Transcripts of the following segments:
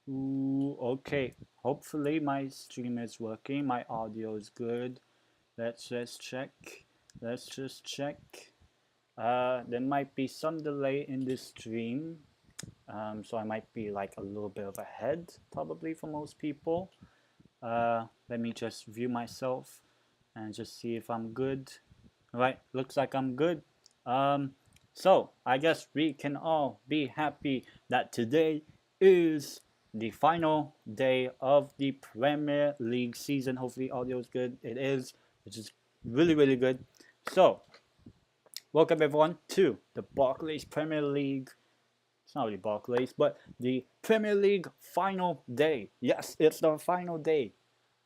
Ooh, okay. Hopefully my stream is working. My audio is good. Let's just check. Let's just check. There might be some delay in this stream. So I might be like a little bit of ahead, probably for most people. Let me just view myself and just see if I'm good. All right, looks like I'm good. Um, so I guess we can all be happy that today is the final day of the Premier League season. Hopefully, audio is good. It is, which is really, really good. So, welcome everyone to the Barclays Premier League. It's not really Barclays, but the Premier League final day. Yes, it's the final day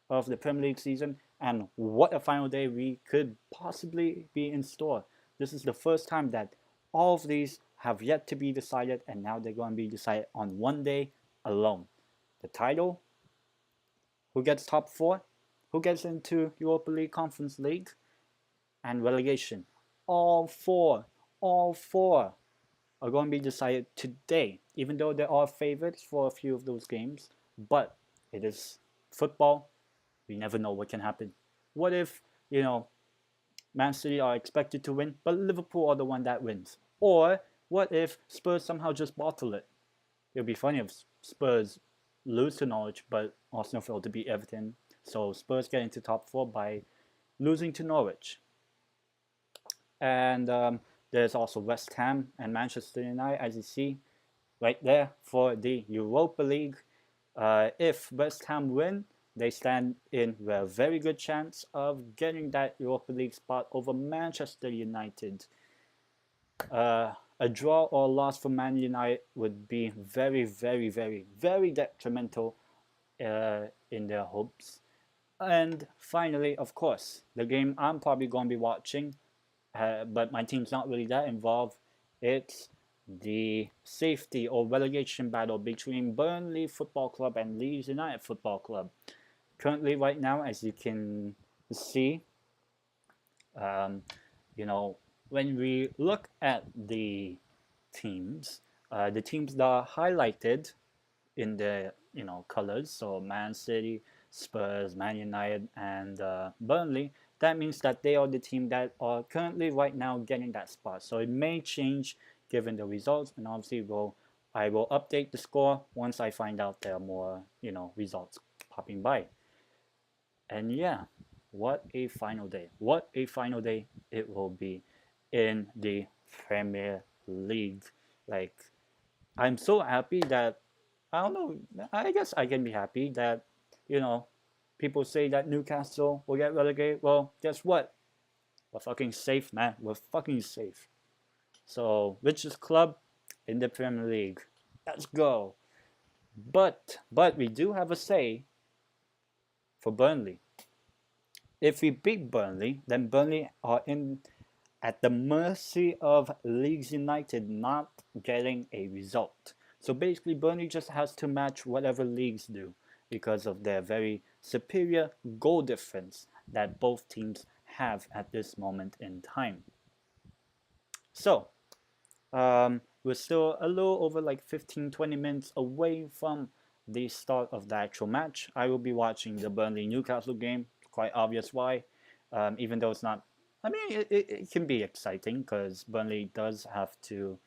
of the Premier League season, and what a final day we could possibly be in store. This is the first time that all of these have yet to be decided, and now they're going to be decided on one day alone. The title, who gets top four, who gets into Europa League, Conference League, and relegation. All four, all four are going to be decided today, even though there are favorites for a few of those games. But it is football. We never know what can happen. What if, Man City are expected to win, but Liverpool are the one that wins? Or what if Spurs somehow just bottle it? It would be funny if Spurs lose to Norwich, but Arsenal fail to beat Everton. So Spurs get into top four by losing to Norwich. And there's also West Ham and Manchester United, as you see, right there for the Europa League. If West Ham win, they stand in a very good chance of getting that Europa League spot over Manchester United. A draw or loss for Man United would be very, very, very, very detrimental in their hopes. And finally, of course, the game I'm probably going to be watching, but my team's not really that involved. It's the safety or relegation battle between Burnley Football Club and Leeds United Football Club. Currently, right now, as you can see, um, you know, when we look at the teams that are highlighted in the colors, so Man City, Spurs, Man United, and Burnley, that means that they are the team that are currently right now getting that spot. So it may change given the results, and obviously I will update the score once I find out there are more results popping by. And yeah, what a final day! What a final day it will be in the Premier League. Like, I'm so happy that I don't know. I guess I can be happy that you know people say that Newcastle will get relegated. Well, guess what? We're fucking safe, man. We're fucking safe. So richest club in the Premier League. Let's go. But we do have a say for Burnley. If we beat Burnley, then Burnley are in at the mercy of Leeds United not getting a result. So basically, Burnley just has to match whatever Leeds do because of their very superior goal difference that both teams have at this moment in time. So, we're still a little over like 15-20 minutes away from the start of the actual match. I will be watching the Burnley Newcastle game. Quite obvious why. Even though it's not, I mean, it can be exciting because Burnley does have to,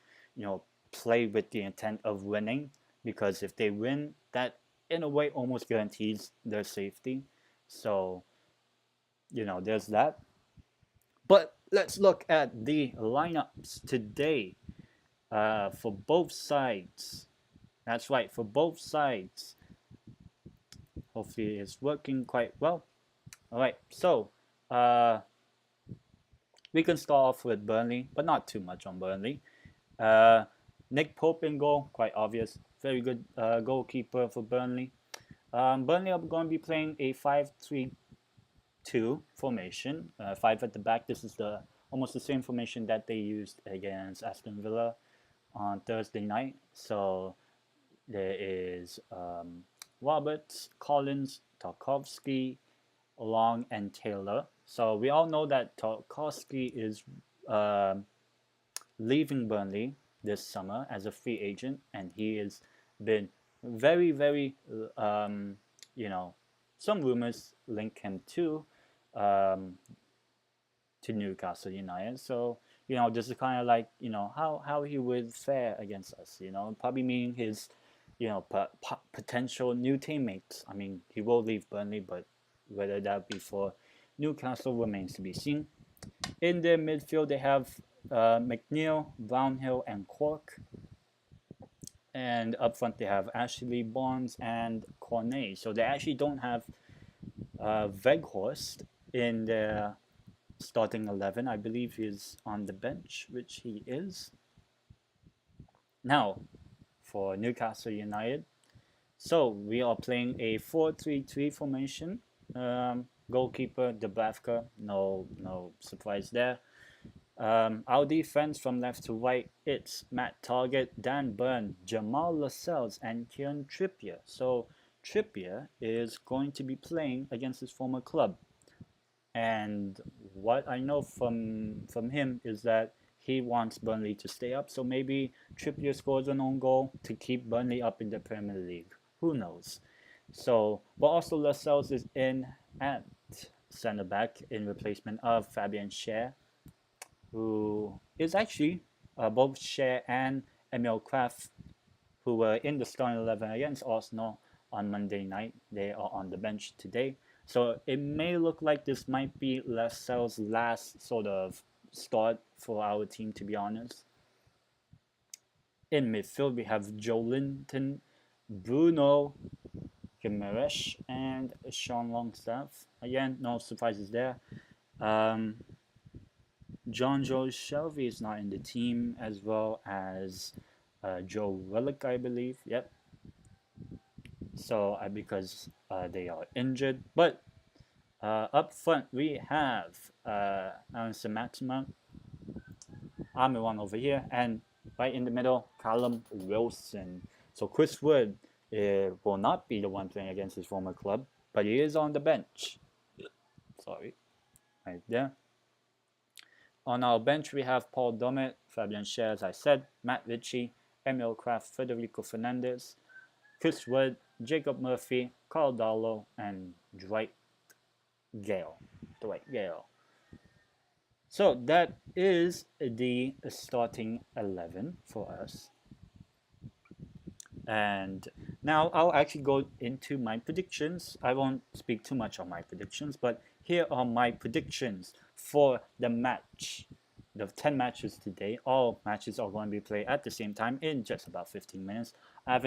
play with the intent of winning. Because if they win, that in a way almost guarantees their safety. So, there's that. But let's look at the lineups today for both sides. That's right, for both sides. Hopefully it's working quite well. All right, so we can start off with Burnley, but not too much on Burnley. Nick Pope in goal, quite obvious. Very good goalkeeper for Burnley. Burnley are going to be playing a 5-3-2 formation. 5 at the back. This is the almost the same formation that they used against Aston Villa on Thursday night. So there is Roberts, Collins, Tarkovsky, Long, and Taylor. So we all know that Tarkovsky is leaving Burnley this summer as a free agent, and he has been very, very, you know, some rumors link him um, to Newcastle United. So this is kind of like how he would fare against us. Probably meaning his potential new teammates. I mean, he will leave Burnley, but whether that be for Newcastle remains to be seen. In their midfield, they have McNeil, Brownhill, and Cork. And up front, they have Ashley Barnes and Cornet. So they actually don't have Veghorst in their starting 11. I believe he's on the bench, which he is. Now, for Newcastle United, so we are playing a 4-3-3 formation. Goalkeeper Dubravka, no surprise there. Our defense from left to right, it's Matt Targett, Dan Burn, Jamal Lascelles, and Kieran Trippier. So Trippier is going to be playing against his former club. And what I know from him is that he wants Burnley to stay up. So maybe Trippier scores an own goal to keep Burnley up in the Premier League. Who knows? So, but also Lascelles is in at centre back in replacement of Fabian Schär, who is actually both Schär and Emil Kraft, who were in the starting 11 against Arsenal on Monday night. They are on the bench today. So it may look like this might be Lascelles' last sort of start for our team, to be honest. In midfield, we have Joelinton, Bruno Guimaraes, and Sean Longstaff. Again, no surprises there. John-Joe Shelby is not in the team, as well as Joe Willock, I believe. Yep. So because they are injured, but up front we have Aaron Maxima, Amiron over here, and right in the middle, Callum Wilson. So Chris Wood will not be the one playing against his former club, but he is on the bench. Sorry, right there. On our bench, we have Paul Dommett, Fabian Schär, as I said, Matt Ritchie, Emil Kraft, Federico Fernandez, Chris Wood, Jacob Murphy, Carl Darlow, and Dwight Gale. So that is the starting 11 for us. And now I'll actually go into my predictions. I won't speak too much on my predictions, but here are my predictions for the match. The 10 matches today. All matches are going to be played at the same time in just about 15 minutes. I've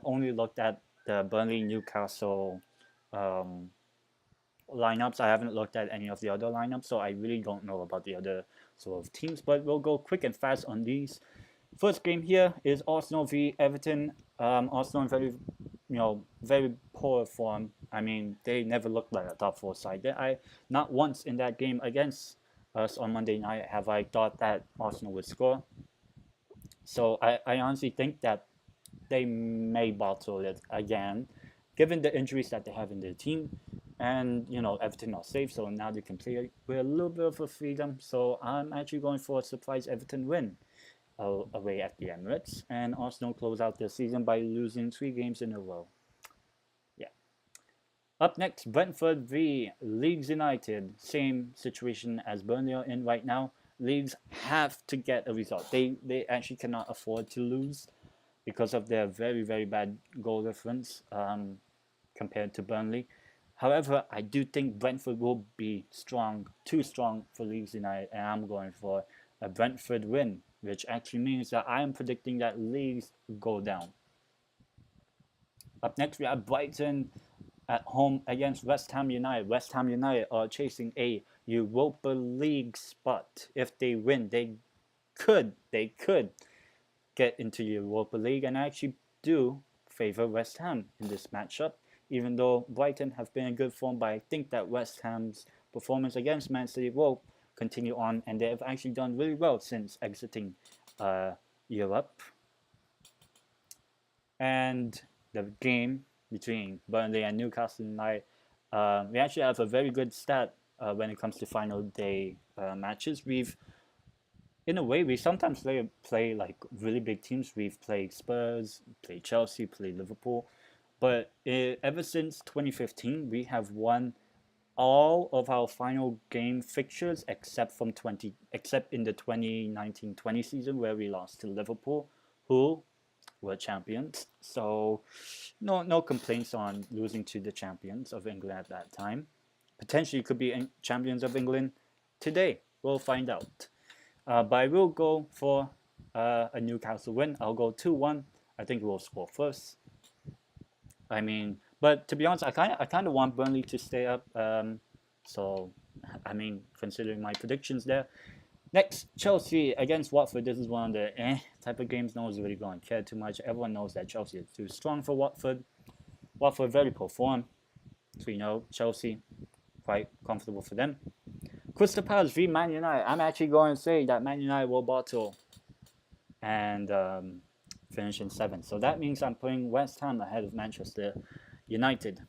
only looked at the Burnley Newcastle lineups. I haven't looked at any of the other lineups, so I really don't know about the other sort of teams, but we'll go quick and fast on these. First game here is Arsenal v Everton. Arsenal in very poor form. I mean, they never looked like a top 4 side. Not once in that game against us on Monday night have I thought that Arsenal would score. So I honestly think that they may bottle it again, given the injuries that they have in their team. And Everton are safe, so now they can play with a little bit of a freedom. So I'm actually going for a surprise Everton win away at the Emirates, and Arsenal close out their season by losing 3 games in a row. Yeah. Up next, Brentford v Leeds United. Same situation as Burnley are in right now. Leeds have to get a result. They actually cannot afford to lose because of their very, very bad goal difference compared to Burnley. However, I do think Brentford will be too strong for Leeds United, and I'm going for a Brentford win, which actually means that I am predicting that Leeds go down. Up next, we have Brighton at home against West Ham United. West Ham United are chasing a Europa League spot. If they win, they could get into Europa League, and I actually do favor West Ham in this matchup, even though Brighton have been in good form. But I think that West Ham's performance against Man City will continue on, and they have actually done really well since exiting Europe. And the game between Burnley and Newcastle United, we actually have a very good stat when it comes to final day matches. We've in a way, we sometimes play like really big teams. We've played Spurs, played Chelsea, played Liverpool, but ever since 2015, we have won all of our final game fixtures except in the 2019-20 season where we lost to Liverpool, who were champions. So no complaints on losing to the champions of England at that time. Potentially could be champions of England today. We'll find out. But I will go for a Newcastle win. I'll go 2-1. I think we'll score first. I mean, but to be honest, I kind of want Burnley to stay up. So, I mean, considering my predictions there. Next, Chelsea against Watford. This is one of the type of games no one's really going to care too much. Everyone knows that Chelsea is too strong for Watford. Watford very poor form. So, Chelsea, quite comfortable for them. Crystal Palace v Man United. I'm actually going to say that Man United will bottle and finish in 7th. So that means I'm putting West Ham ahead of Manchester United.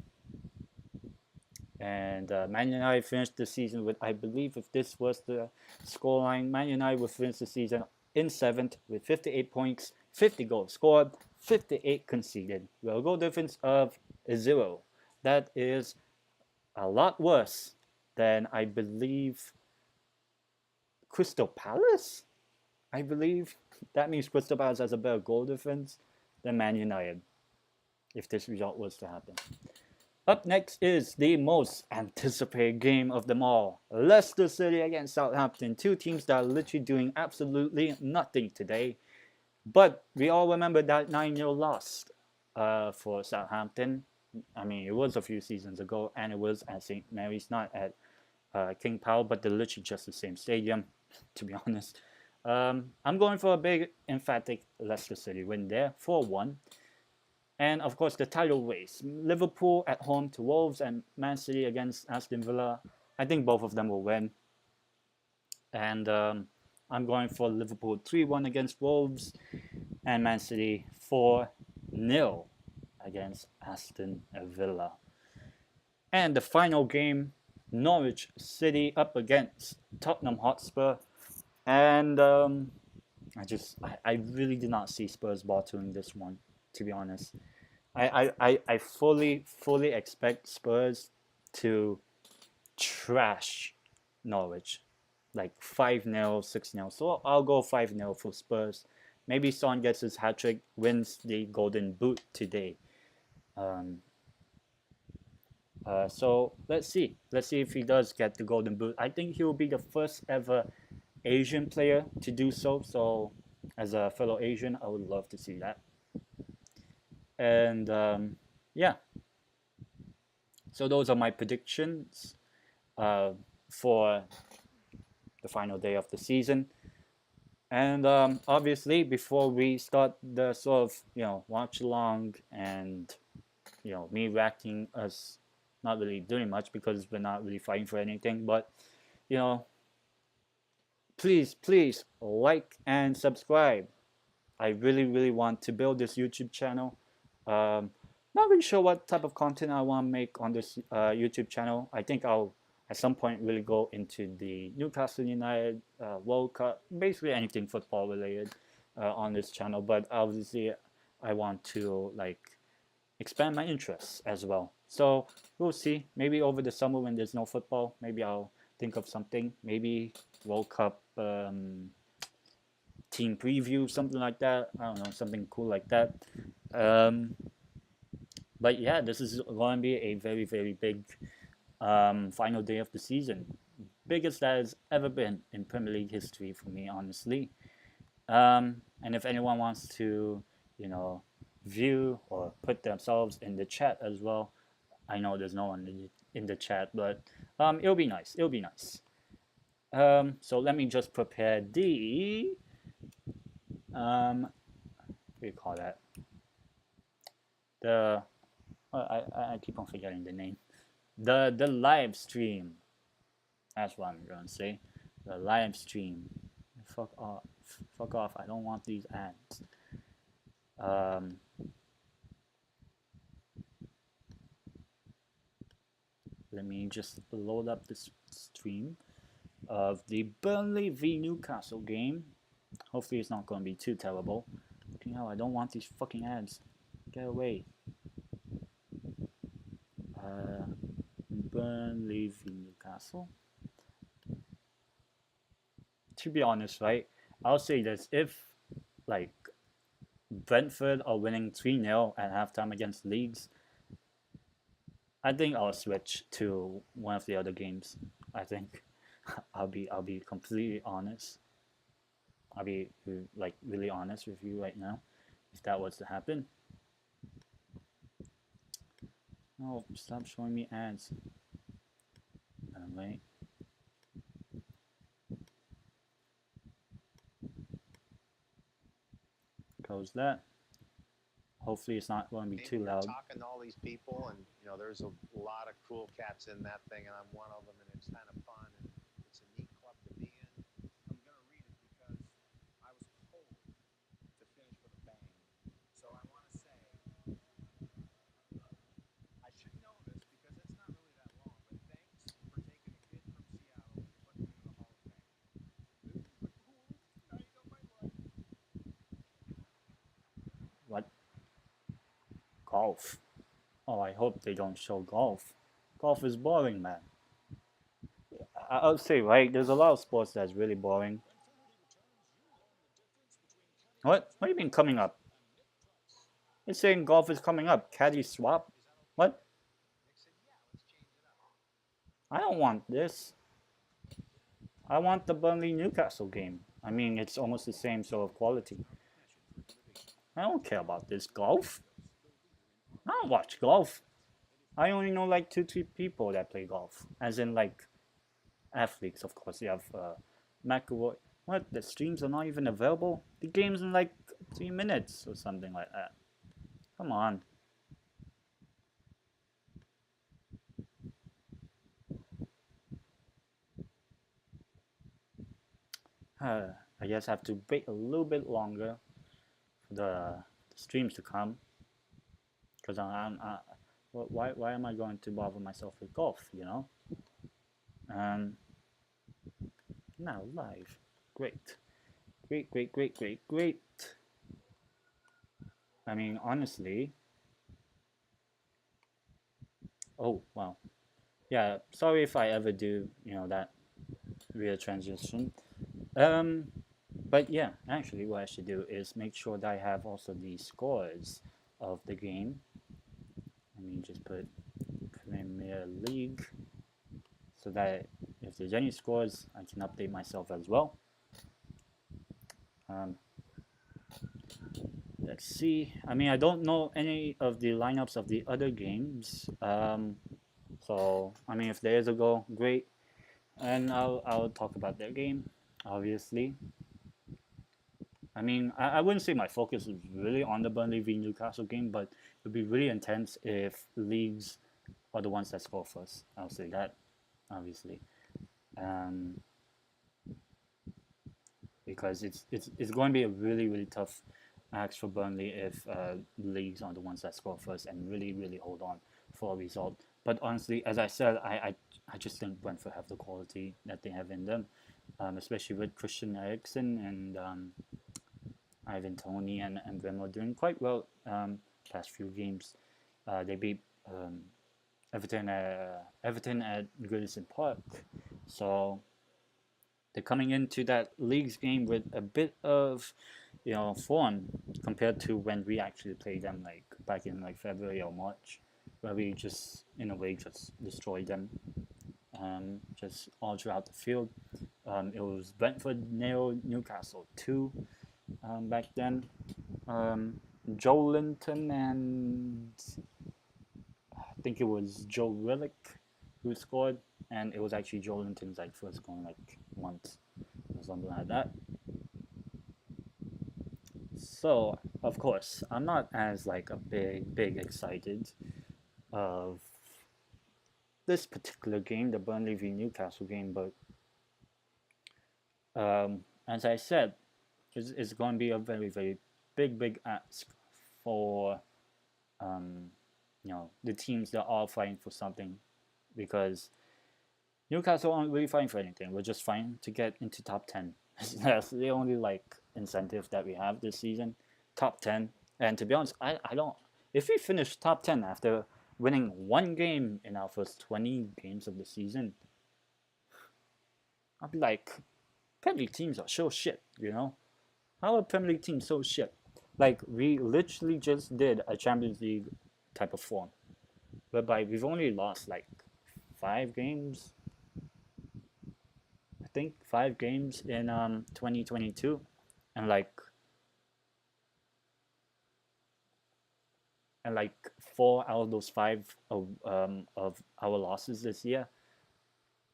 And Man United finished the season with, I believe, if this was the scoreline, Man United would finish the season in 7th with 58 points, 50 goals scored, 58 conceded, with a goal difference of 0. That is a lot worse than, I believe, Crystal Palace. I believe that means Crystal Palace has a better goal difference than Man United if this result was to happen. Up next is the most anticipated game of them all. Leicester City against Southampton. Two teams that are literally doing absolutely nothing today. But we all remember that 9-0 loss for Southampton. I mean, it was a few seasons ago, and it was at St. Mary's, not at King Power, but they're literally just the same stadium, to be honest. I'm going for a big, emphatic Leicester City win there, 4-1. And of course, the title race. Liverpool at home to Wolves and Man City against Aston Villa. I think both of them will win. And I'm going for Liverpool 3-1 against Wolves and Man City 4-0 against Aston Villa. And the final game, Norwich City up against Tottenham Hotspur. And I really did not see Spurs bottling this one, to be honest. I fully expect Spurs to trash Norwich, like 5-0, 6-0. So I'll go 5-0 for Spurs. Maybe Son gets his hat trick, wins the Golden Boot today. So let's see if he does get the Golden Boot. I think he will be the first ever Asian player to do so. So as a fellow Asian, I would love to see that. And yeah, so those are my predictions for the final day of the season. And obviously, before we start the sort of watch along and me reacting, us not really doing much because we're not really fighting for anything, but please like and subscribe. I really want to build this YouTube channel. Not really sure what type of content I want to make on this YouTube channel. I think I'll at some point really go into the Newcastle United World Cup, basically anything football related on this channel. But obviously, I want to expand my interests as well. So we'll see. Maybe over the summer when there's no football, maybe I'll think of something. Maybe World Cup team preview, something like that. I don't know, something cool like that. But yeah, this is going to be a very big final day of the season. Biggest that has ever been in Premier League history for me, honestly. And if anyone wants to, view or put themselves in the chat as well, I know there's no one in the chat, but it'll be nice. It'll be nice. So let me just prepare the what do you call that? The I keep on forgetting the name. The live stream. That's what I'm gonna say. The live stream. Fuck off. Fuck off. I don't want these ads. Let me just load up this stream. of the Burnley v Newcastle game. Hopefully it's not going to be too terrible. Fucking hell, I don't want these fucking ads. Get away. Burnley v Newcastle. To be honest, right, I'll say this. If, like, Brentford are winning 3-0 at halftime against Leeds, I think I'll switch to one of the other games. I think I'll be completely honest. I'll be like really honest with you right now. If that was to happen, no, stop showing me ads. Wait. Close that. Hopefully it's not going to be too loud. Talking to all these people, and there's a lot of cool cats in that thing, and I'm one of them, and it's kind of fun, and it's a neat club to be in. I'm gonna read it because I was told to finish with a bang. So I want to say I should know this because it's not really that long, but thanks for taking a kid from Seattle and putting him in the Hall of Fame. This is the coolest night of my life. What? Golf. Oh, I hope they don't show golf. Golf is boring, man. I'll say, right, there's a lot of sports that's really boring. What? What do you mean coming up? It's saying golf is coming up. Caddy swap? What? I don't want this. I want the Burnley Newcastle game. I mean, it's almost the same sort of quality. I don't care about this golf. I don't watch golf. I only know like 2-3 people that play golf. As in like athletes, of course. You have McAvoy. What? The streams are not even available? The game's in like 3 minutes or something like that. Come on. I guess I have to wait a little bit longer for the streams to come. Because why am I going to bother myself with golf, you know? Now live. Great. Great. I mean, honestly. Oh, wow. Yeah, sorry if I ever do, that weird transition. But yeah, actually what I should do is make sure that I have also the scores of the game. Let me just put Premier League so that if there's any scores, I can update myself as well. Let's see. I mean, I don't know any of the lineups of the other games. So, I mean, if there is a goal, great. And I'll talk about their game, obviously. I mean, I wouldn't say my focus is really on the Burnley v Newcastle game, but it would be really intense if Leeds are the ones that score first. I'll say that, obviously. Because it's going to be a really tough ask for Burnley if Leeds are the ones that score first and really hold on for a result. But honestly, as I said, I just think Brentford have the quality that they have in them, especially with Christian Eriksen and Ivan Toney and Bremo doing quite well past few games. They beat Everton at Goodison Park, so they're coming into that league's game with a bit of form compared to when we actually played them like back in like February or March, where we just in a way just destroyed them just all throughout the field. It was Brentford 0, Newcastle 2 back then. Joe Linton and I think it was Joe Willock who scored, and it was actually Joe Linton's like first goal like once or something like that. So of course I'm not as like a big excited of this particular game, the Burnley v Newcastle game, but as I said, it's going to be a very big ask for the teams that are fighting for something, because Newcastle aren't really fighting for anything. We're just fighting to get into top 10. That's the only like incentive that we have this season. Top 10. And to be honest, I don't. If we finish top 10 after winning one game in our first 20 games of the season, I'll be like, Premier League teams are so shit, you know? How are Premier League teams so shit? Like, we literally just did a Champions League type of form, whereby we've only lost like 5 games. I think 5 games in 2022, and like 4 out of those 5 of our losses this year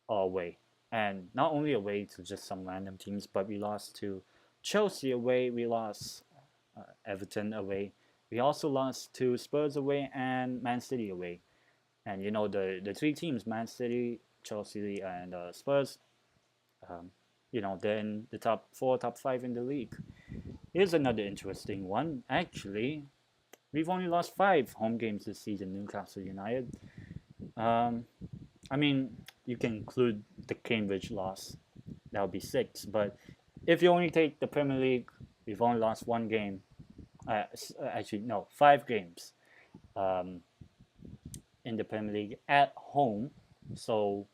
are away, and not only away to just some random teams, but we lost to Chelsea away, we lost Everton away, we also lost to Spurs away and Man City away. And you know the 3 teams, Man City, Chelsea, and Spurs, um, they're in the top 4, top 5 in the league. Here's another interesting one. Actually, we've only lost 5 home games this season, Newcastle United. Um, I mean, you can include the Cambridge loss. That would be 6. But if you only take the Premier League, we've only lost 1 game. Actually, no, 5 games in the Premier League at home. So,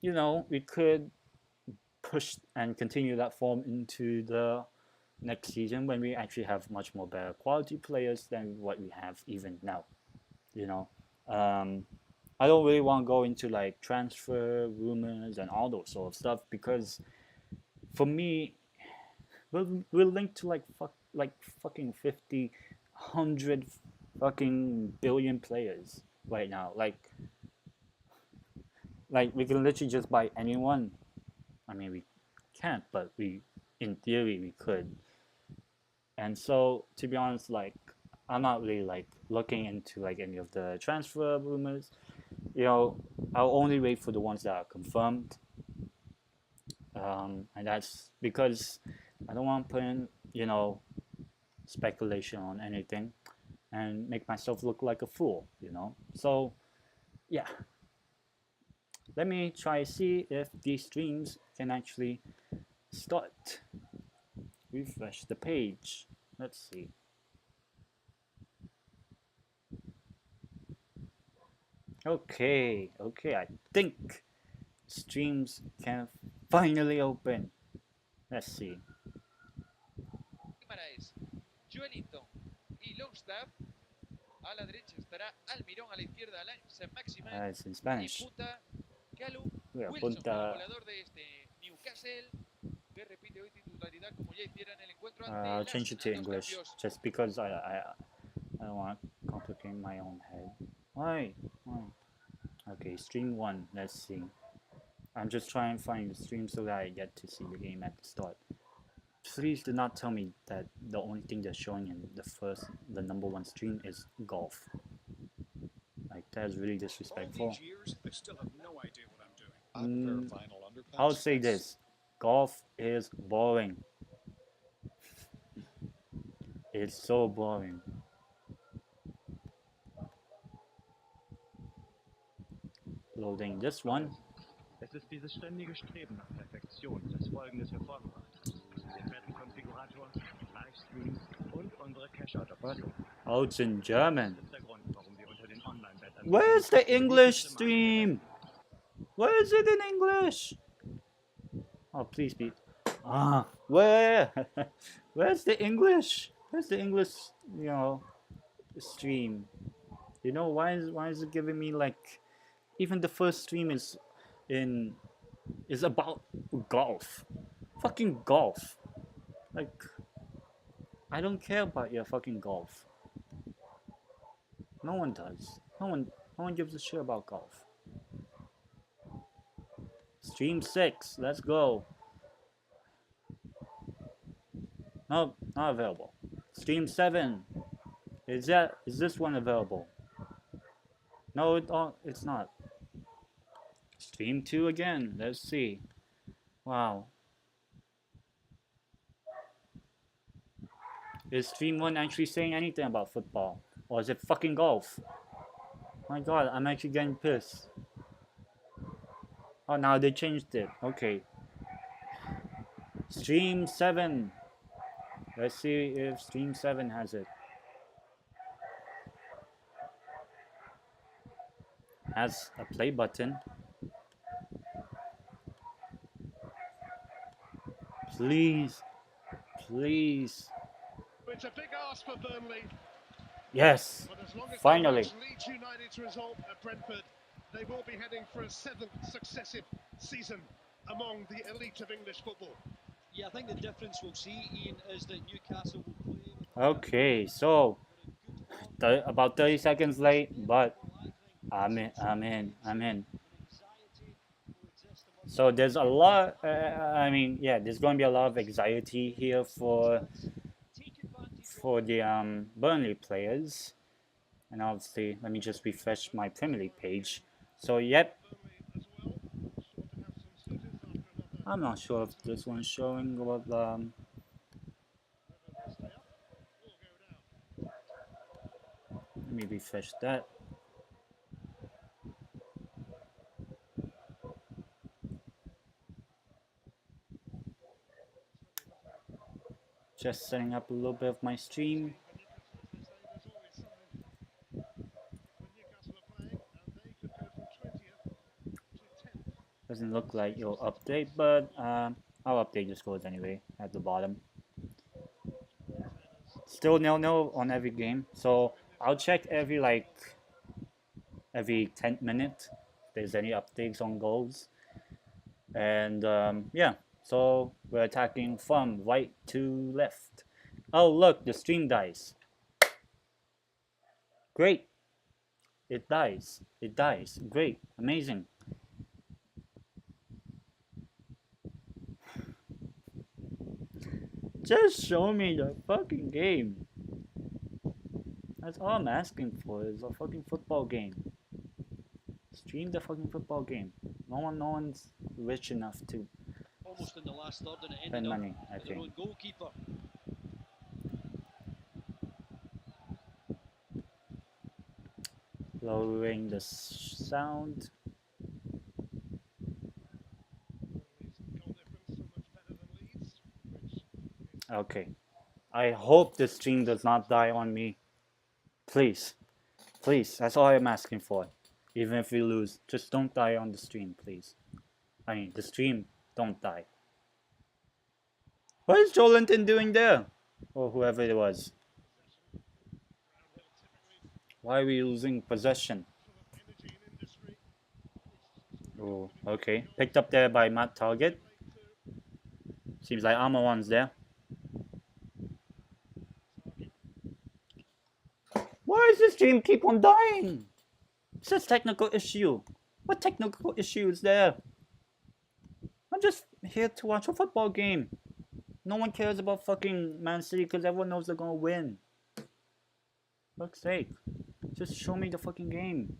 we could push and continue that form into the next season when we actually have much more better quality players than what we have even now. You know, I don't really want to go into like transfer rumors and all those sort of stuff because for me, we're linked to like fucking 50, 100 fucking billion players right now. Like we can literally just buy anyone. I mean, we can't, but in theory, we could. And so, to be honest, like, I'm not really like looking into like any of the transfer rumors. I'll only wait for the ones that are confirmed. And that's because I don't want to put in, speculation on anything and make myself look like a fool, So, yeah, let me try see if these streams can actually start. Refresh the page. Let's see. Okay, I think streams can finally open. Let's see. Es Joelinton y Longstaff. A la derecha estará Almirón, a la izquierda Saint-Maximin. It's in Spanish. Y punta Calu Yeah, Wilson, punta. goleador de este Newcastle, que repite hoy titularidad como ya hiciera en el encuentro I'll change it to English just because I don't want to complicate my own head. Why? Okay, stream 1. Let's see. I'm just trying to find the stream so that I get to see the game at the start. Please do not tell me that the only thing they're showing in the number 1 stream is golf. Like, that is really disrespectful. All these years, I still have no idea what I'm doing. I'll say this. Golf is boring. It's so boring. Loading this one. Es ist dieses ständige Streben nach Perfektion, das Folgendes hervorgebracht hat. Den Wettenkonfigurator, Livestreams und unsere Cash-Out-Option. Oh, it's in German. Das ist der Grund, warum wir unter den Online-Wettern... Where's the English stream? Where is it in English? Oh, please be... where? Where's the English? Where's the English, stream? Why is it giving me like... Even the first stream is about golf. Fucking golf. Like, I don't care about your fucking golf. No one does. No one gives a shit about golf. Stream 6, let's go. No, not available. Stream 7. Is this one available? No, it's not. Stream 2 again. Let's see. Wow. Is Stream 1 actually saying anything about football? Or is it fucking golf? My god, I'm actually getting pissed. Oh, now they changed it. Okay. Stream 7. Let's see if Stream 7 has it. Has a play button. Please. Please. It's a big ask for Burnley. Yes. But as long as Finally. they match Leeds United's result at Brentford, they will be heading for a 7th successive season among the elite of English football. Yeah, I think the difference we'll see, Ian, is that Newcastle will play with Okay, so about 30 seconds late, but I'm in. So there's a lot, I mean, yeah, there's going to be a lot of anxiety here for the Burnley players. And obviously, let me just refresh my Premier League page. So, yep. I'm not sure if this one's showing what, let me refresh that. Just setting up a little bit of my stream. Doesn't look like it'll update, but I'll update the scores anyway at the bottom. Still 0-0 on every game, so I'll check every 10th minute if there's any updates on goals. And yeah, so we're attacking from right to left. Oh look, the stream dies. Great. It dies. It dies. Great. Amazing. Just show me the fucking game. That's all I'm asking for is a fucking football game. Stream the fucking football game. No one's rich enough to almost in the last third and it spend ended money, up I with their think. own goalkeeper. Lowering the sound. Okay. I hope the stream does not die on me. Please. Please. That's all I'm asking for. Even if we lose, just don't die on the stream, please. I mean, the stream, don't die. What is Joelinton doing there? Or whoever it was. Why are we losing possession? Oh, okay. Picked up there by Matt Target. Seems like Armour One's there. Why does this stream keep on dying? It says technical issue. What technical issue is there? I'm just here to watch a football game. No one cares about fucking Man City because everyone knows they're gonna win. For fuck's sake. Just show me the fucking game.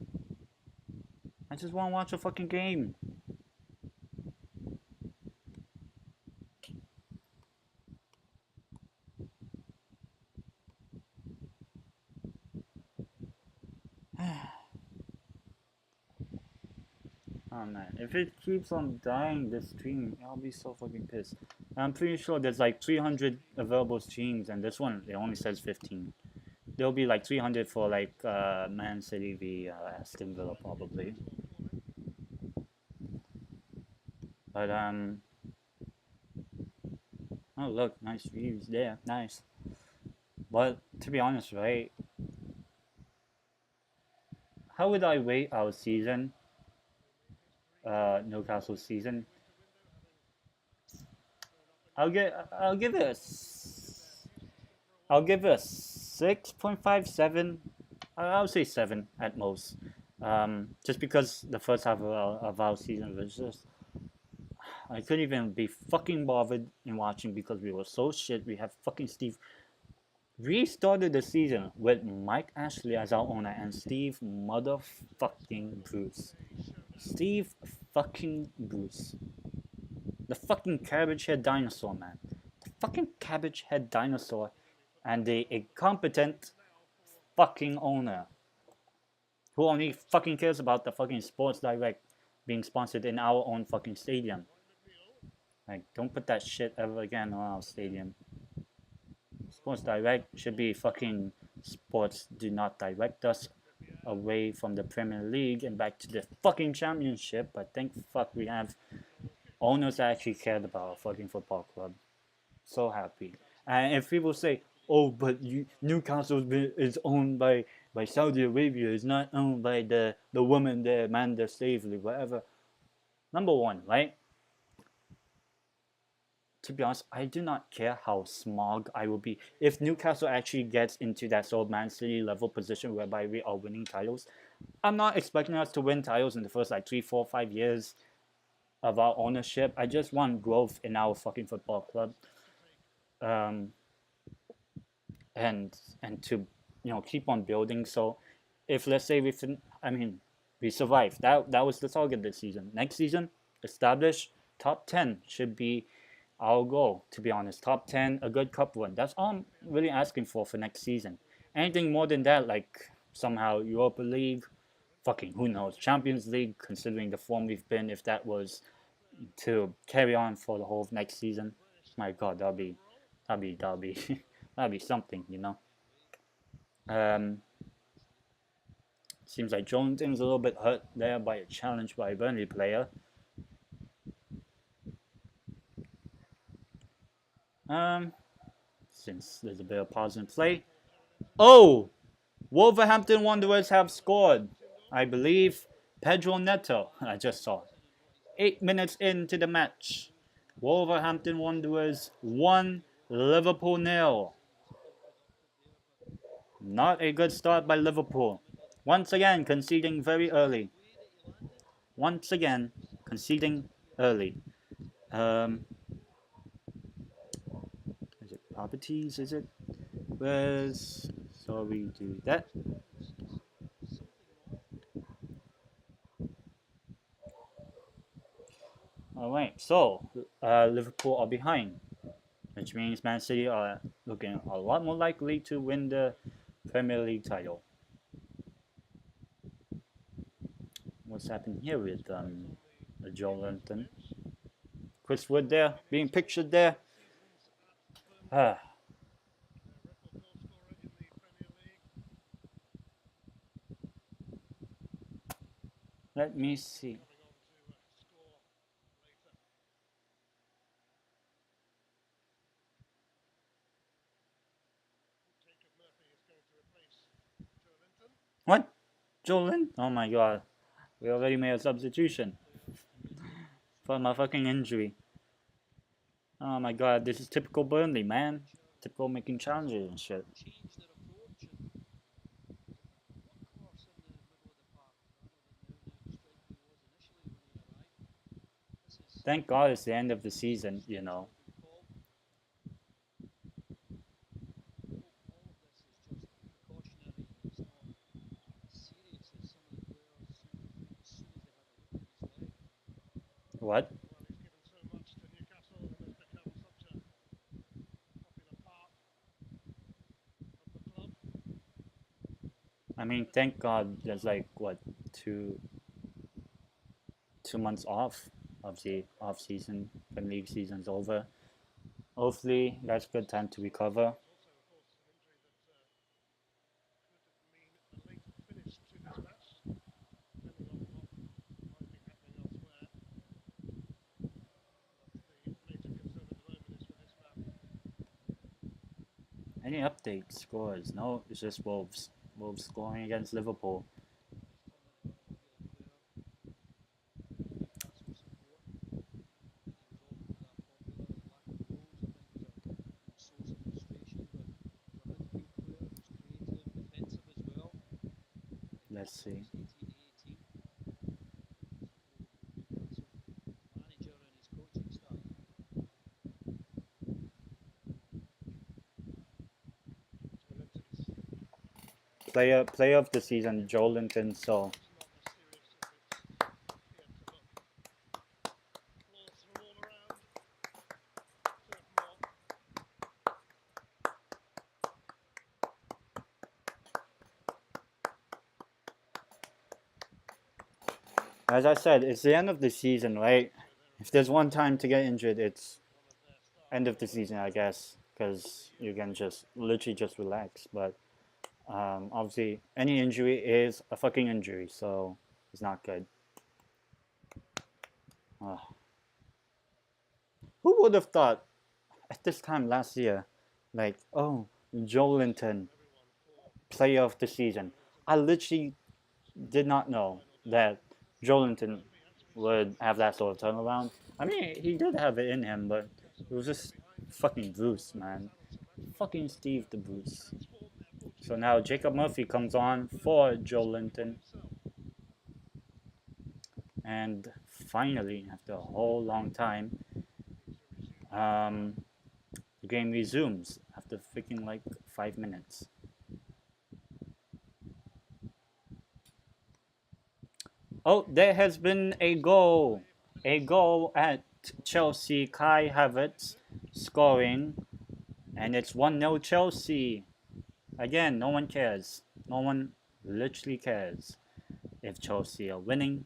I just wanna watch a fucking game. Oh man, if it keeps on dying this stream, I'll be so fucking pissed. I'm pretty sure there's like 300 available streams and this one, it only says 15. There'll be like 300 for like Man City v Aston Villa probably. But oh look, nice views there, nice. But to be honest, right? How would I rate our season? Newcastle season. I'll give it a 6.57. I'll say 7 at most. Just because the first half of our season was just, I couldn't even be fucking bothered in watching because we were so shit. We have fucking Steve. We started the season with Mike Ashley as our owner and Steve motherfucking Bruce. Steve fucking Bruce. The fucking cabbage head dinosaur, man. The fucking cabbage head dinosaur and the incompetent fucking owner who only fucking cares about the fucking Sports Direct being sponsored in our own fucking stadium. Like, don't put that shit ever again on our stadium. Sports Direct should be fucking Sports Do Not Direct Us away from the Premier League and back to the fucking Championship. But thank fuck we have owners that actually cared about our fucking football club. So happy. And if people say, "Oh, but Newcastle is owned by Saudi Arabia, it's not owned by the woman there, Amanda Staveley, whatever." Number one, right? To be honest, I do not care how smug I will be. If Newcastle actually gets into that sort of Man City level position whereby we are winning titles, I'm not expecting us to win titles in the first like 3, 4, 5 years of our ownership. I just want growth in our fucking football club. And to keep on building. So if let's say we survived, that was the target this season. Next season, establish top 10 should be our goal, to be honest. Top 10, a good cup run. That's all I'm really asking for next season. Anything more than that, like somehow Europa League, fucking who knows, Champions League, considering the form we've been, if that was to carry on for the whole of next season, my god, that'll be that'd be something, Seems like Jonathan's a little bit hurt there by a challenge by a Burnley player. Since there's a bit of pause in play. Oh! Wolverhampton Wanderers have scored. I believe Pedro Neto, I just saw. 8 minutes into the match. Wolverhampton Wanderers 1, Liverpool 0. Not a good start by Liverpool. Once again, conceding very early. Once again, conceding early. Is it properties? Is it? Where's... So we do that. Alright, so Liverpool are behind, which means Man City are looking a lot more likely to win the Premier League title. What's happening here with Joe Linton? Chris Wood there, being pictured there. Let me see. What? Joe Linton? Oh my god. We already made a substitution for my fucking injury. Oh my god, this is typical Burnley, man. Typical making challenges and shit. Thank God it's the end of the season, What? I mean, thank God there's like, what, 2 months off of the off-season. Premier League season's over. Hopefully, that's a good time to recover. Any updates, scores? No, it's just Wolves. Wolves scoring against Liverpool. Let's see. Player of the season, Joe Linton. So As I said, it's the end of the season, right? If there's one time to get injured, it's end of the season, I guess, because you can just literally just relax. But obviously, any injury is a fucking injury, so it's not good. Who would have thought at this time last year, like, oh, Joelinton, player of the season? I literally did not know that Joelinton would have that sort of turnaround. I mean, he did have it in him, but it was just fucking Bruce, man. Fucking Steve the Bruce. So now Jacob Murphy comes on for Joelinton. And finally, after a whole long time, the game resumes after freaking like 5 minutes. Oh, there has been a goal. A goal at Chelsea. Kai Havertz scoring. And it's 1-0 Chelsea. Again, no one cares. No one literally cares if Chelsea are winning.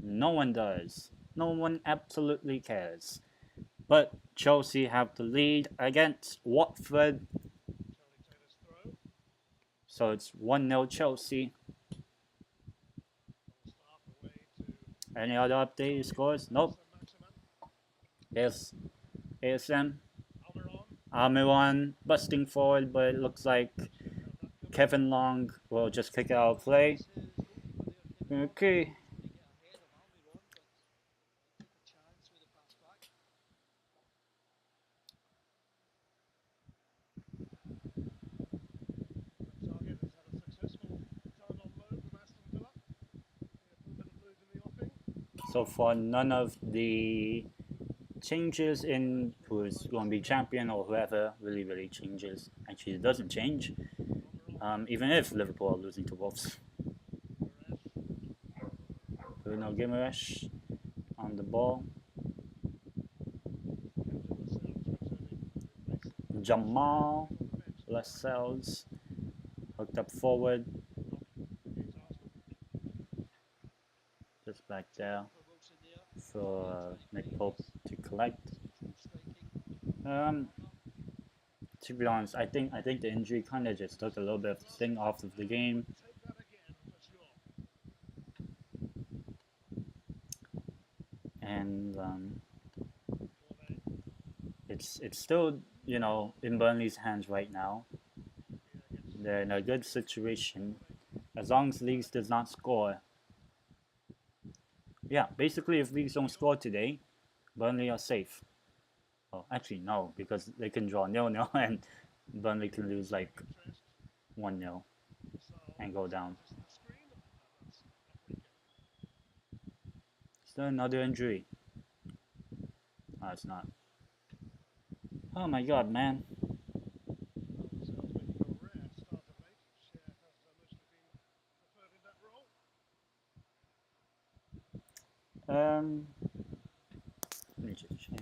No one does. No one absolutely cares. But Chelsea have the lead against Watford. So it's 1-0 Chelsea. Any other updated scores? Nope. There's ASM. Almiron busting forward, but it looks like Kevin Long will just kick it out of play. Okay. So far, none of the changes in who's going to be champion or whoever really changes. Actually, it doesn't change, even if Liverpool are losing to Wolves. Bruno Guimaraes on the ball. Jamal Lascelles hooked up forward. Just back there for Nick Pope to collect. To be honest, I think the injury kind of just took a little bit of the sting off of the game. And it's still, you know, in Burnley's hands right now. They're in a good situation as long as Leeds does not score. Yeah, basically, if Leeds don't score today, Burnley are safe. Oh, actually, no, because they can draw 0-0 and Burnley can lose like 1-0 and go down. Is there another injury? Oh, it's not. Oh my god, man. Let me just check.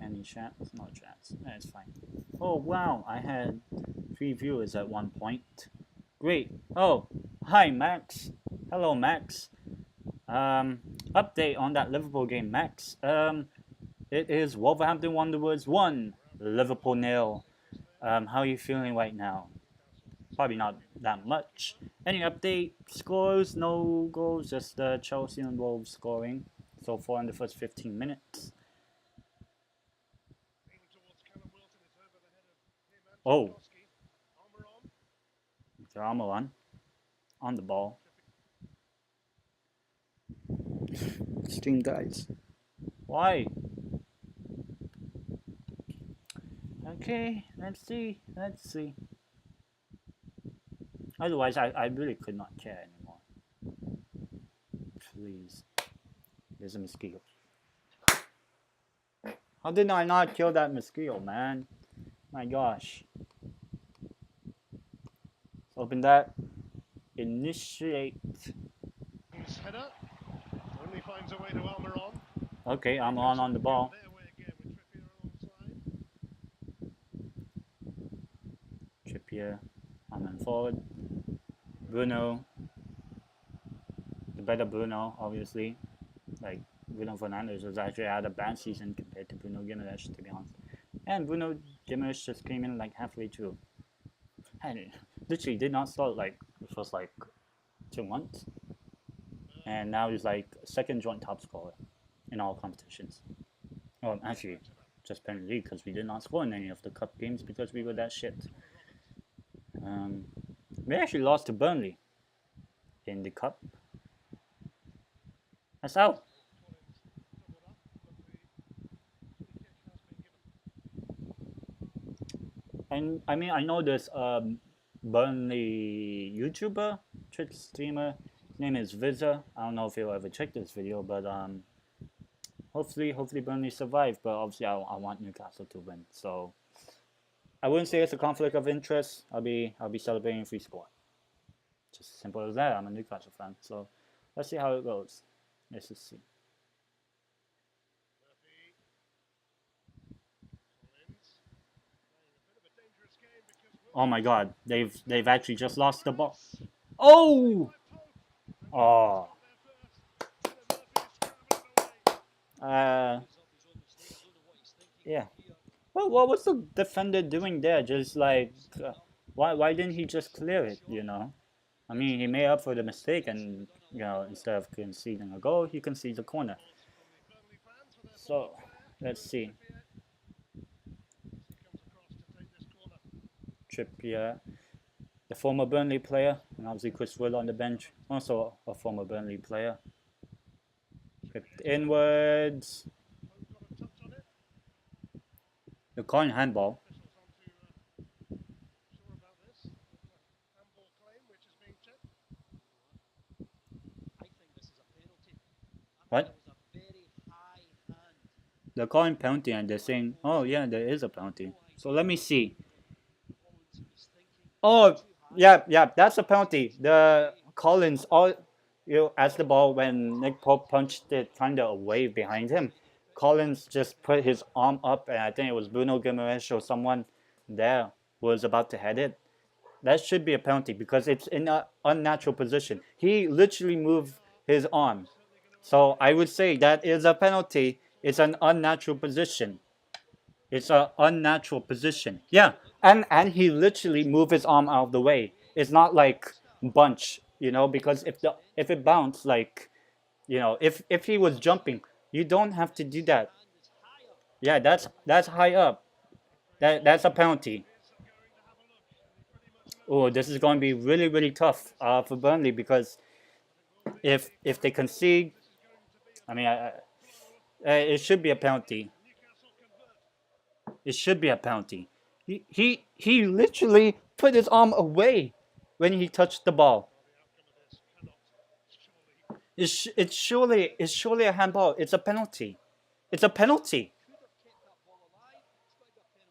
Any chats? No chats. That's fine. Oh wow, I had 3 viewers at one point. Great. Oh, hi Max. Hello Max. Update on that Liverpool game, Max. It is Wolverhampton Wanderers 1, Liverpool 0. How are you feeling right now? Probably not that much. Any update? Scores? No goals, just Chelsea and Wolves scoring so far in the first 15 minutes. Oh, Almiron on the ball. Stream guys. Why? Okay, let's see. Otherwise, I really could not care anymore. Please. There's a mosquito. How did I not kill that mosquito, man? My gosh. Let's open that. Initiate. Header only finds a way to Almiron. Okay, Almiron on the ball. Trippier, Almiron forward. Bruno. the better Bruno, obviously. Like, Bruno Fernandes was actually had a bad season compared to Bruno Guimaraes, to be honest. And Bruno Guimaraes just came in like halfway through. And literally did not start like, it was like 2 months. And now he's like second joint top scorer in all competitions. Well, actually, just Premier League because we did not score in any of the cup games because we were that shit. We actually lost to Burnley in the cup. That's out. And I mean, I know this Burnley YouTuber, Twitch streamer. His name is Vizza. I don't know if he'll ever check this video, but hopefully Burnley survive. But obviously, I want Newcastle to win. So I wouldn't say it's a conflict of interest. I'll be celebrating if we score. Just simple as that. I'm a Newcastle fan, so let's see how it goes. Let's just see. Oh my God, they've actually just lost the ball. Oh, oh. Yeah. Well, what was the defender doing there? Just like, why didn't he just clear it? You know, I mean, he made up for the mistake, and you know, instead of conceding a goal, he concedes a corner. So, let's see. Trippier, the former Burnley player, and obviously Chris Wood on the bench, also a former Burnley player. Whipped inwards. They're calling handball. What? They're calling penalty and they're saying, oh yeah, there is a penalty. So let me see. Oh, yeah, that's a penalty. The Collins, as the ball when Nick Pope punched it kind of away behind him. Collins just put his arm up, and I think it was Bruno Guimaraes or someone there was about to head it. That should be a penalty because it's in an unnatural position. He literally moved his arm. So I would say that is a penalty. It's an unnatural position. It's an unnatural position. Yeah, and he literally moved his arm out of the way. It's not like bunch, you know, because if it bounced, like, you know, if he was jumping, you don't have to do that. Yeah, that's high up. That's a penalty. Oh, this is going to be really tough for Burnley because if they concede, I mean, it should be a penalty. It should be a penalty. He literally put his arm away when he touched the ball. It's surely a handball. It's a penalty. It's a penalty.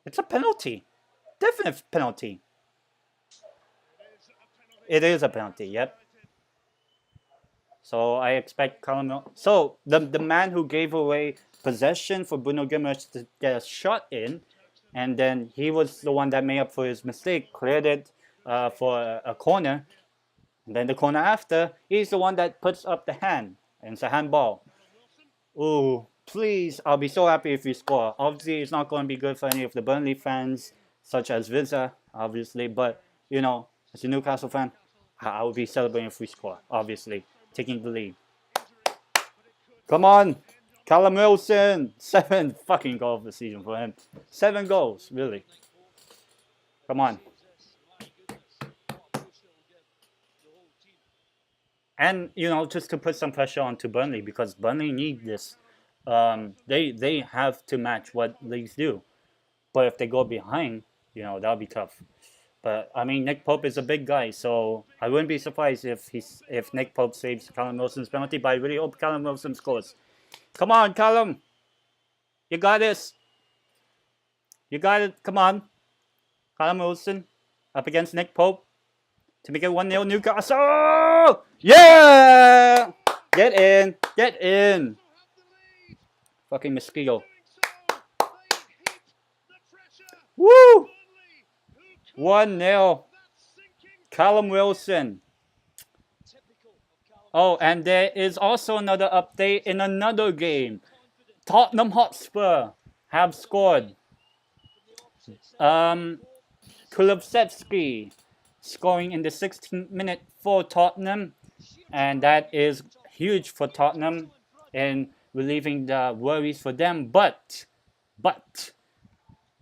It's a penalty. Definite penalty. It is a penalty. Yep. So I expect Callum. So the man who gave away possession for Bruno Guimaraes to get a shot in, and then he was the one that made up for his mistake, cleared it for a corner. And then the corner after, he's the one that puts up the hand, and it's a handball. Ooh, please, I'll be so happy if we score. Obviously, it's not going to be good for any of the Burnley fans, such as Vizza, obviously. But, you know, as a Newcastle fan, I will be celebrating if we score, obviously, taking the lead. Come on, Callum Wilson, 7 fucking goals of the season for him. 7 goals, really. Come on. And, you know, just to put some pressure onto Burnley, because Burnley need this. They have to match what leagues do. But if they go behind, you know, that'll be tough. But, I mean, Nick Pope is a big guy, so I wouldn't be surprised if Nick Pope saves Callum Wilson's penalty, but I really hope Callum Wilson scores. Come on, Callum. You got this. You got it. Come on. Callum Wilson up against Nick Pope to make it 1-0 Newcastle. Yeah! Get in. Get in. Fucking mosquito. Woo! 1-0. Callum Wilson. Oh, and there is also another update in another game. Tottenham Hotspur have scored. Kulusevski scoring in the 16th minute for Tottenham, and that is huge for Tottenham in relieving the worries for them. But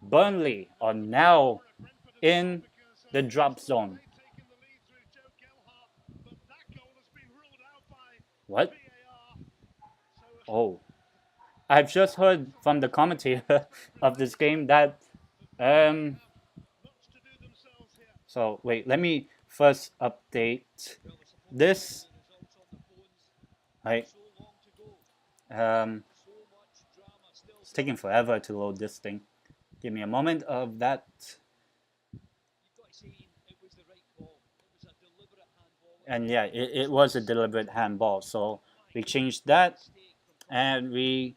Burnley are now in the drop zone. What? Oh, I've just heard from the commentator of this game that so wait, let me first update this. Right. It's taking forever to load this thing. Give me a moment of that. And yeah, it was a deliberate handball. So we changed that and we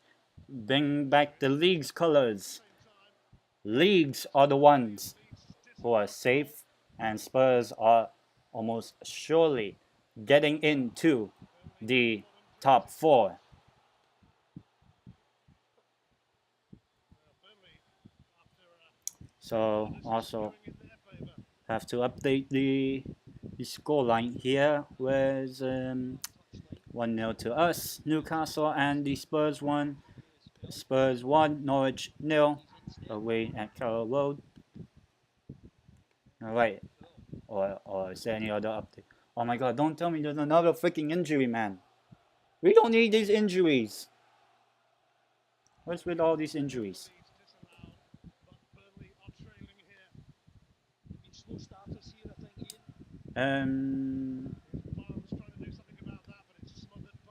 bring back the league's colors. Leagues are the ones who are safe, and Spurs are almost surely getting into the top 4. So also have to update the scoreline here, whereas 1-0 to us, Newcastle, and the Spurs 1, Norwich 0, away at Carroll Road. Alright, or is there any other update? Oh my god, don't tell me there's another freaking injury, man. We don't need these injuries. What's with all these injuries?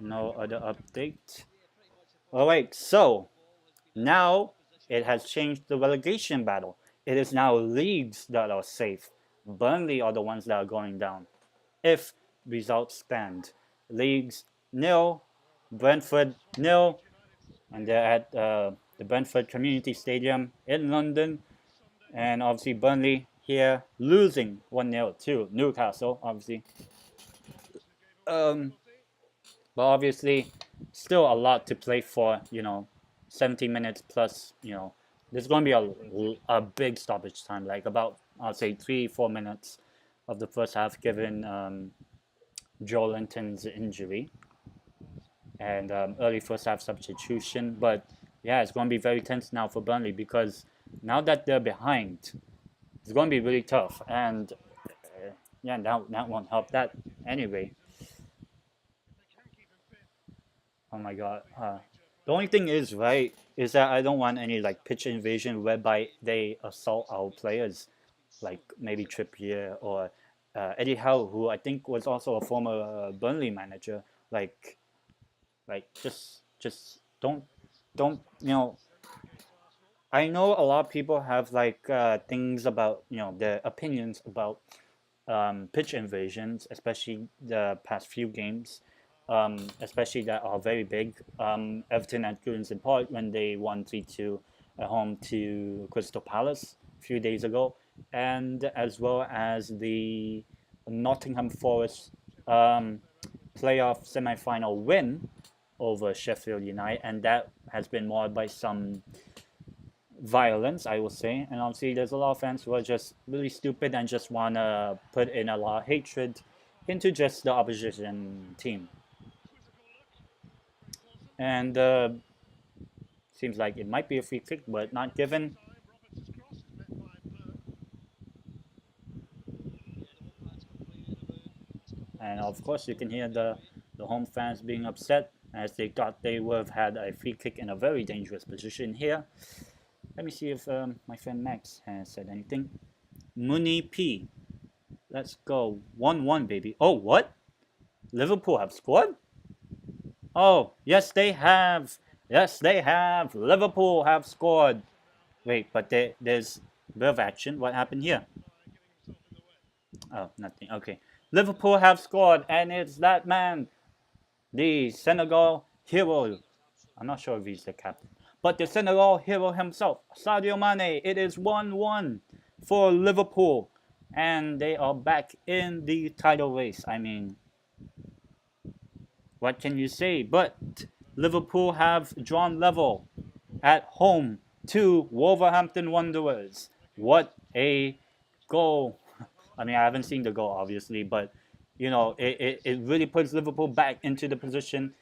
No other update. Alright, so now it has changed the relegation battle. It is now leagues that are safe. Burnley are the ones that are going down. If results stand. Leagues 0, Brentford 0, and they're at the Brentford Community Stadium in London. And obviously Burnley here losing 1-0 to Newcastle, obviously. But obviously still a lot to play for, 70 minutes plus, there's going to be a big stoppage time, like about, I'll say 3-4 minutes of the first half, given Joe Linton's injury and early first half substitution. But yeah, it's going to be very tense now for Burnley, because now that they're behind, it's going to be really tough. And yeah, that won't help that anyway. Oh my god. The only thing is, right, is that I don't want any like pitch invasion whereby they assault our players, like maybe Trippier or Eddie Howe, who I think was also a former Burnley manager. Just don't I know a lot of people have like things about their opinions about pitch invasions, especially the past few games, especially that are very big. Everton at Goodison Park when they won 3-2 at home to Crystal Palace a few days ago, and as well as the Nottingham Forest playoff semi-final win over Sheffield United, and that has been marred by some violence, I will say. And obviously, there's a lot of fans who are just really stupid and just want to put in a lot of hatred into just the opposition team. And seems like it might be a free kick, but not given. And of course, you can hear the home fans being upset, as they thought they would have had a free kick in a very dangerous position here. Let me see if my friend Max has said anything. Mooney P. Let's go. 1-1, baby. Oh, what? Liverpool have scored? Oh, yes, they have. Yes, they have. Liverpool have scored. Wait, but there's a bit of action. What happened here? Oh, nothing. Okay. Liverpool have scored, and it's that man, the Senegal hero. I'm not sure if he's the captain, but the Senegal hero himself, Sadio Mane. It is 1-1 for Liverpool, and they are back in the title race. I mean, what can you say? But Liverpool have drawn level at home to Wolverhampton Wanderers. What a goal! I mean, I haven't seen the goal, obviously, but you know, it really puts Liverpool back into the position.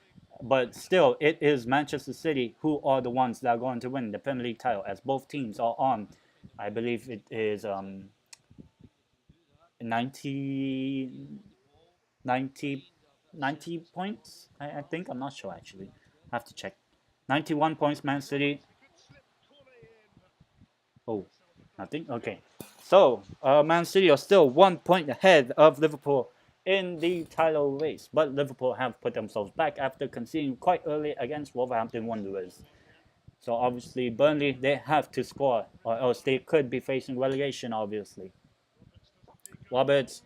But still, it is Manchester City who are the ones that are going to win the Premier League title, as both teams are on, I believe it is 90, 90, 90 points, I think. I'm not sure, actually. I have to check. 91 points, Man City. Oh, nothing? Okay. So, Man City are still 1 point ahead of Liverpool in the title race. But Liverpool have put themselves back after conceding quite early against Wolverhampton Wanderers. So, obviously, Burnley, they have to score, or else they could be facing relegation, obviously. Roberts,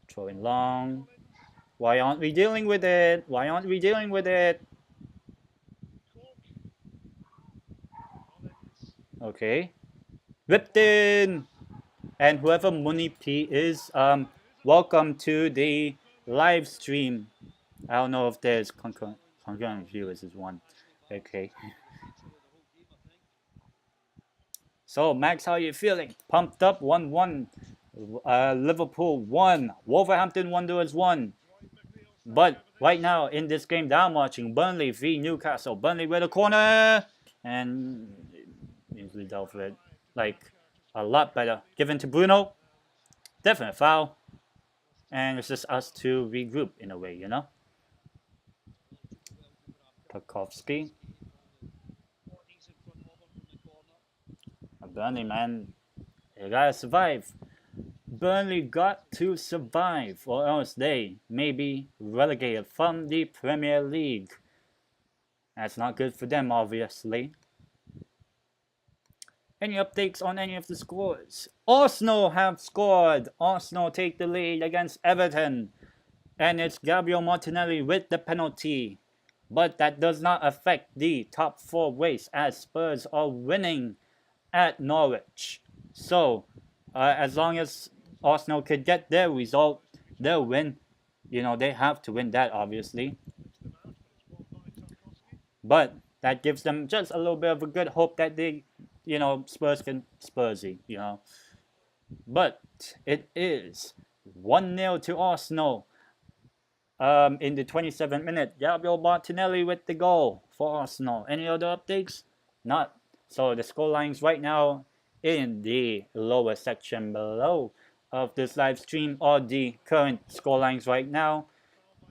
throwing long. Why aren't we dealing with it? Why aren't we dealing with it? Okay. Ripped in! And whoever Money P is, welcome to the live stream. I don't know if there's concurrent viewers is one. Okay. So Max, how are you feeling? Pumped up. 1-1. Liverpool 1. Wolverhampton Wanderers 1. But right now in this game that I'm watching, Burnley v Newcastle. Burnley with a corner, and easily dealt with it. Like a lot better. Given to Bruno. Definite foul. And it's just us to regroup in a way, you know? Tarkovsky. Burnley, man. You gotta survive. Burnley got to survive, or else they may be relegated from the Premier League. That's not good for them, obviously. Any updates on any of the scores? Arsenal have scored. Arsenal take the lead against Everton. And it's Gabriel Martinelli with the penalty. But that does not affect the top 4 race, as Spurs are winning at Norwich. So, as long as Arsenal could get their result, they'll win. You know, they have to win that, obviously. But that gives them just a little bit of a good hope that they, you know, Spurs can Spursy, you know. But it is 1-0 to Arsenal. In the 27th minute, Gabriel Martinelli with the goal for Arsenal. Any other updates? Not. So the score lines right now in the lower section below of this live stream are the current score lines right now,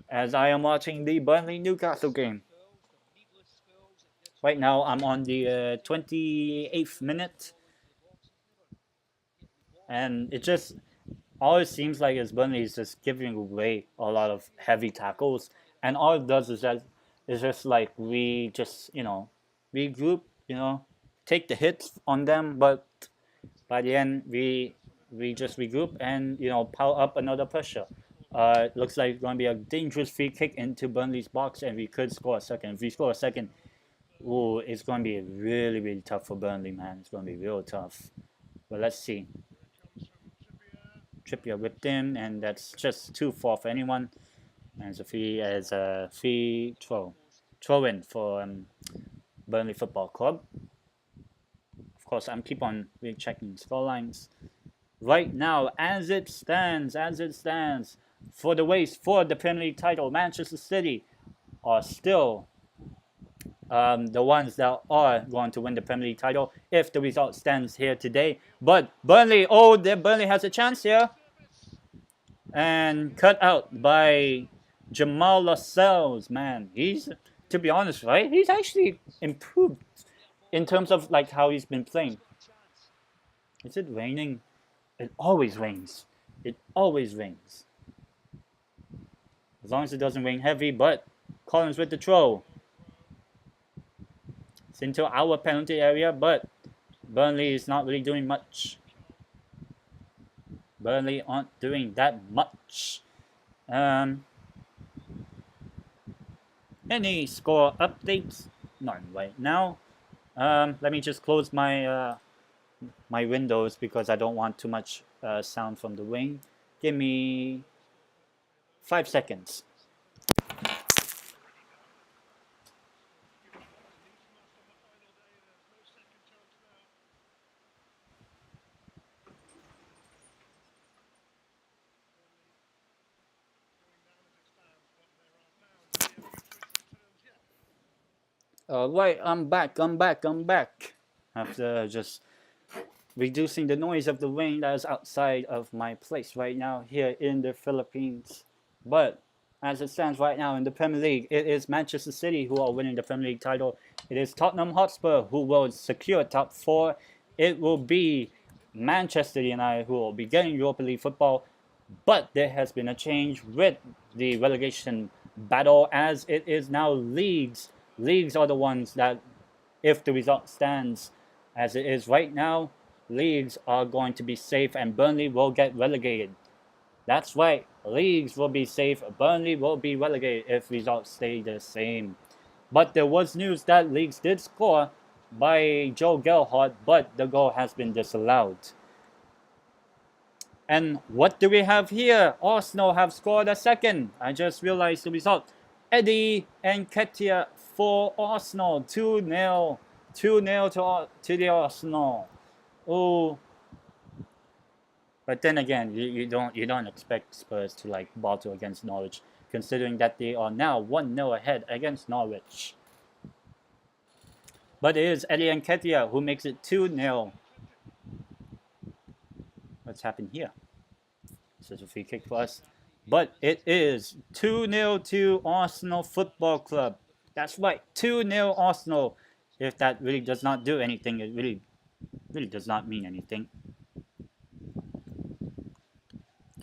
as I am watching the Burnley Newcastle game. Right now I'm on the 28th minute, and it just all it seems like is Burnley is just giving away a lot of heavy tackles, and all it does is that it's just like we just, you know, regroup, you know, take the hits on them, but by the end we just regroup and, you know, pile up another pressure. It looks like it's going to be a dangerous free kick into Burnley's box, and we could score a second. If we score a second, ooh, it's going to be really, really tough for Burnley, man. It's going to be real tough. But let's see. Trippier whipped in, and that's just too far for anyone. And it's a free throw in for Burnley Football Club. Of course, I'm keep on rechecking score lines. Right now, as it stands, for the race for the Premier League title, Manchester City are still the ones that are going to win the Premier League title if the result stands here today. But Burnley, Burnley has a chance here. And cut out by Jamal Lascelles, man. He's, to be honest, right? He's actually improved in terms of like how he's been playing. Is it raining? It always rains. It always rains. As long as it doesn't rain heavy, but Collins with the throw. It's into our penalty area, but Burnley is not really doing much. Burnley aren't doing that much. Any score updates? Not right now. Let me just close my my windows because I don't want too much sound from the rain. Give me 5 seconds. Right, I'm back. After just reducing the noise of the rain that is outside of my place right now here in the Philippines. But as it stands right now in the Premier League, it is Manchester City who are winning the Premier League title. It is Tottenham Hotspur who will secure top 4. It will be Manchester United who will be getting Europa League football. But there has been a change with the relegation battle, as it is now leagues. Leagues are the ones that, if the result stands as it is right now, leagues are going to be safe and Burnley will get relegated. That's right, leagues will be safe, Burnley will be relegated if results stay the same. But there was news that leagues did score by Joe Gelhardt, but the goal has been disallowed. And what do we have here? Arsenal have scored a second. I just realized the result. Eddie Nketiah for Arsenal, 2-0. 2-0 to the Arsenal. Oh, but then again, you don't expect Spurs to like battle against Norwich, considering that they are now 1-0 ahead against Norwich. But it is Eddie Nketiah who makes it 2-0. What's happened here? This is a free kick for us. But it is 2-0 to Arsenal Football Club. That's right, 2-0 Arsenal. If that really does not do anything, it really does not mean anything.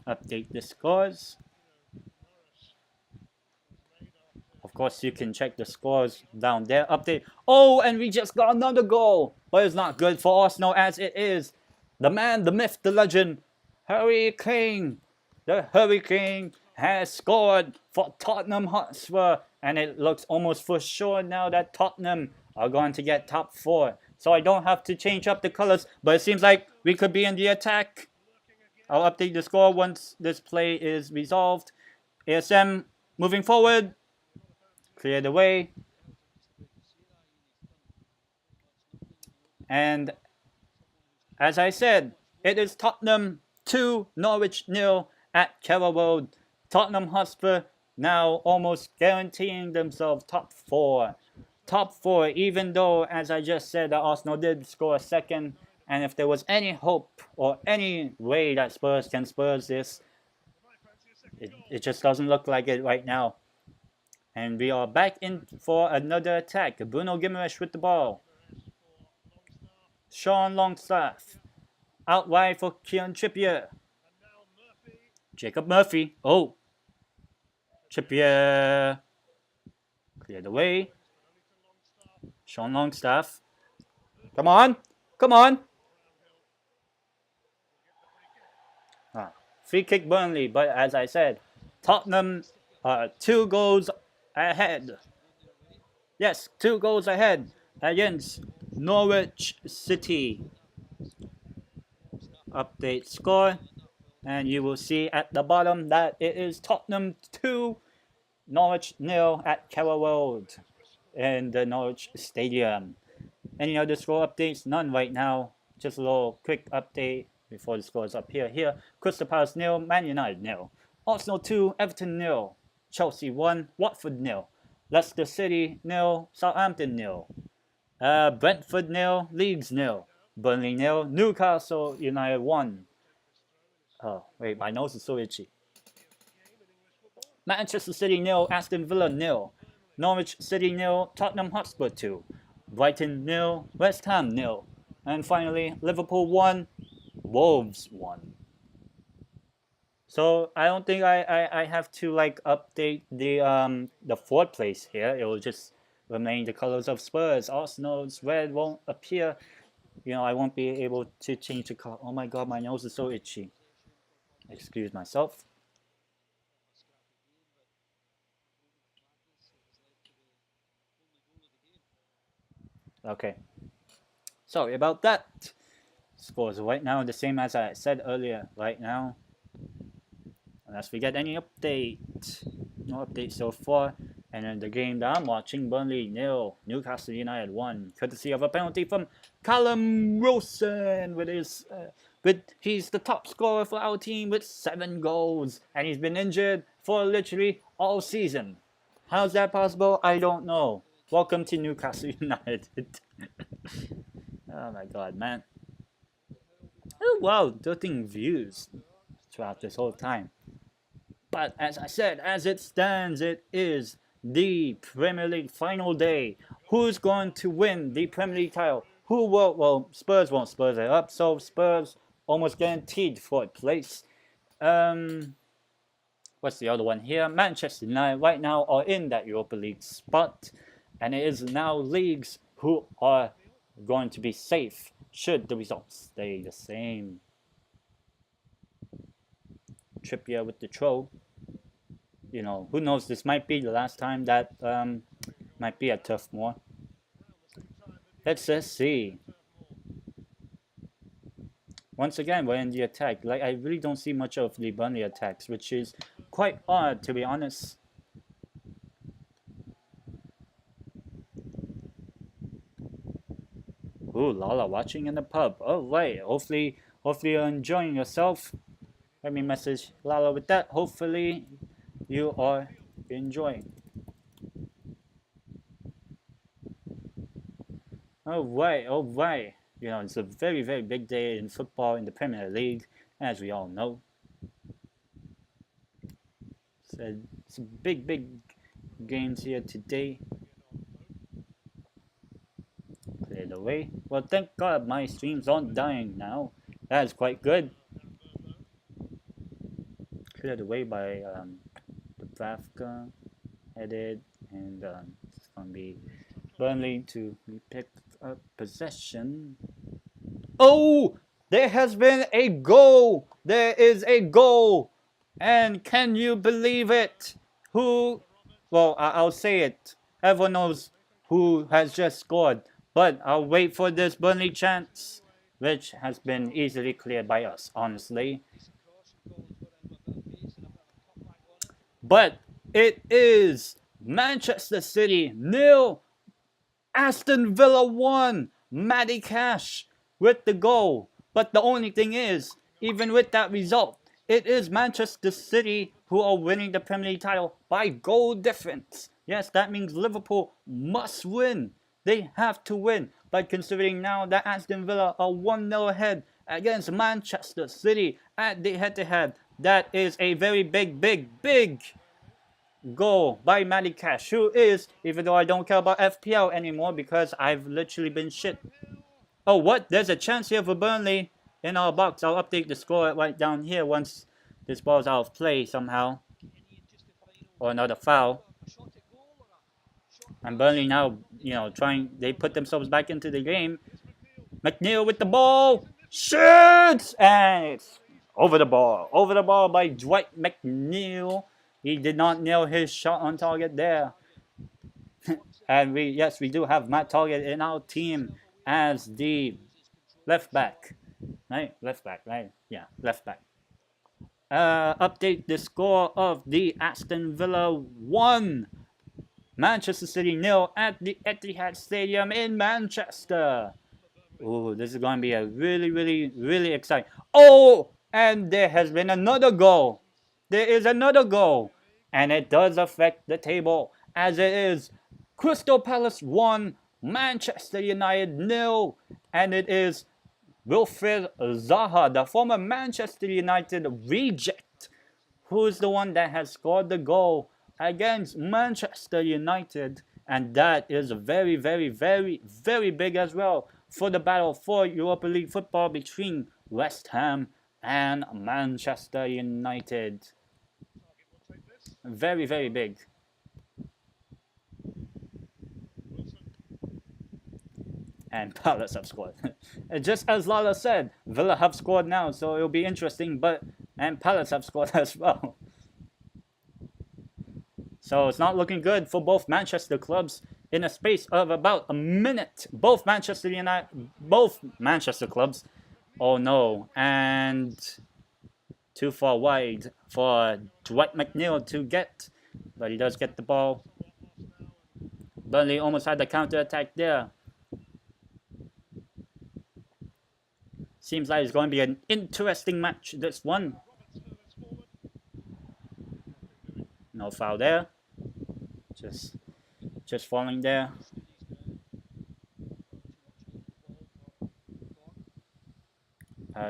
Update the scores. Of course, you can check the scores down there. Update. Oh, and we just got another goal. But it's not good for Arsenal, as it is the man, the myth, the legend, Harry Kane. The Hurricane has scored for Tottenham Hotspur. And it looks almost for sure now that Tottenham are going to get top 4. So I don't have to change up the colors. But it seems like we could be in the attack. I'll update the score once this play is resolved. ASM moving forward. Clear the way. And as I said, it is Tottenham 2, Norwich 0 at Carrow Road. Tottenham Hotspur now almost guaranteeing themselves top 4. Top 4, even though, as I just said, that Arsenal did score a second. And if there was any hope or any way that Spurs can Spurs this, it just doesn't look like it right now. And we are back in for another attack. Bruno Guimaraes with the ball. Sean Longstaff. Out wide for Kieran Trippier. Jacob Murphy. Oh. Trippier. Clear the way. Sean Longstaff. Come on. Come on. Free kick Burnley. But as I said, Tottenham 2 goals ahead. Yes, 2 goals ahead against Norwich City. Update score. And you will see at the bottom that it is Tottenham 2, Norwich 0 at Carrow Road in the Norwich Stadium. Any other score updates? None right now. Just a little quick update before the scores up here. Crystal Palace 0, Man United 0. Arsenal 2, Everton 0. Chelsea 1, Watford 0. Leicester City 0, Southampton 0. Brentford 0, Leeds 0. Burnley 0, Newcastle United 1. Oh, wait, my nose is so itchy. Manchester City 0, Aston Villa 0. Norwich City 0, Tottenham Hotspur 2. Brighton 0, West Ham 0. And finally, Liverpool 1, Wolves 1. So I don't think I have to like update the 4th place here. It will just remain the colors of Spurs. Arsenal's red won't appear. You know, I won't be able to change the color. Oh my god, my nose is so itchy. Excuse myself. Okay. Sorry about that. Scores right now the same as I said earlier. Right now, unless we get any update. No update so far. And in the game that I'm watching, Burnley 0, Newcastle United 1, courtesy of a penalty from Callum Wilson he's the top scorer for our team with 7 goals, and he's been injured for literally all season. How's that possible? I don't know. Welcome to Newcastle United. Oh my god, man. Oh wow, 13 views throughout this whole time. But as I said, as it stands, it is the Premier League final day. Who's going to win the Premier League title? Who will? Well, Spurs won't. Spurs are up, so Spurs almost guaranteed fourth place. What's the other one here? Manchester United right now are in that Europa League spot, and it is now leagues who are going to be safe should the results stay the same. Trippier with the throw. You know, who knows? This might be the last time that might be at Turf Moor. Let's just see. Once again, we're in the attack. Like, I really don't see much of the Burnley attacks, which is quite odd, to be honest. Ooh, Lala watching in the pub. Oh, right. Hopefully you're enjoying yourself. Let me message Lala with that. Hopefully you are enjoying. Alright. You know, it's a very, very big day in football in the Premier League, as we all know. So it's big games here today. Cleared away. Well, thank God my streams aren't dying now. That is quite good. Cleared away by Dubravka, headed, and it's going to be Burnley to pick up possession. Oh! There has been a goal! There is a goal! And can you believe it? Who? Well, I'll say it. Everyone knows who has just scored. But I'll wait for this Burnley chance, which has been easily cleared by us, honestly. But it is Manchester City 0, Aston Villa 1. Matty Cash with the goal. But the only thing is, even with that result, it is Manchester City who are winning the Premier League title by goal difference. Yes, that means Liverpool must win. They have to win. But considering now that Aston Villa are 1-0 ahead against Manchester City at the head-to-head, that is a very big goal by Matty Cash, who is, even though I don't care about FPL anymore because I've literally been shit. Oh, what? There's a chance here for Burnley in our box. I'll update the score right down here once this ball's out of play somehow. Or another foul. And Burnley now, you know, they put themselves back into the game. McNeil with the ball. Shoots! And it's over the ball by Dwight McNeil. He did not nail his shot on target there. And we do have Matt Target in our team as the left back. Right? Left back, right? Yeah, left back. Update the score of the Aston Villa 1. Manchester City 0 at the Etihad Stadium in Manchester. Oh, this is going to be a really exciting. Oh, and there has been another goal. There is another goal. And it does affect the table as it is Crystal Palace 1, Manchester United 0. And it is Wilfried Zaha, the former Manchester United reject, who is the one that has scored the goal against Manchester United. And that is very big as well for the battle for Europa League football between West Ham and Manchester United. Very big. And Palace have scored. Just as Lala said, Villa have scored now, so it'll be interesting, and Palace have scored as well. So it's not looking good for both Manchester clubs in a space of about a minute. Both Manchester clubs. Oh no, and too far wide for Dwight McNeil to get, but he does get the ball. Burnley almost had the counter-attack there. Seems like it's going to be an interesting match, this one. No foul there. Just just falling there.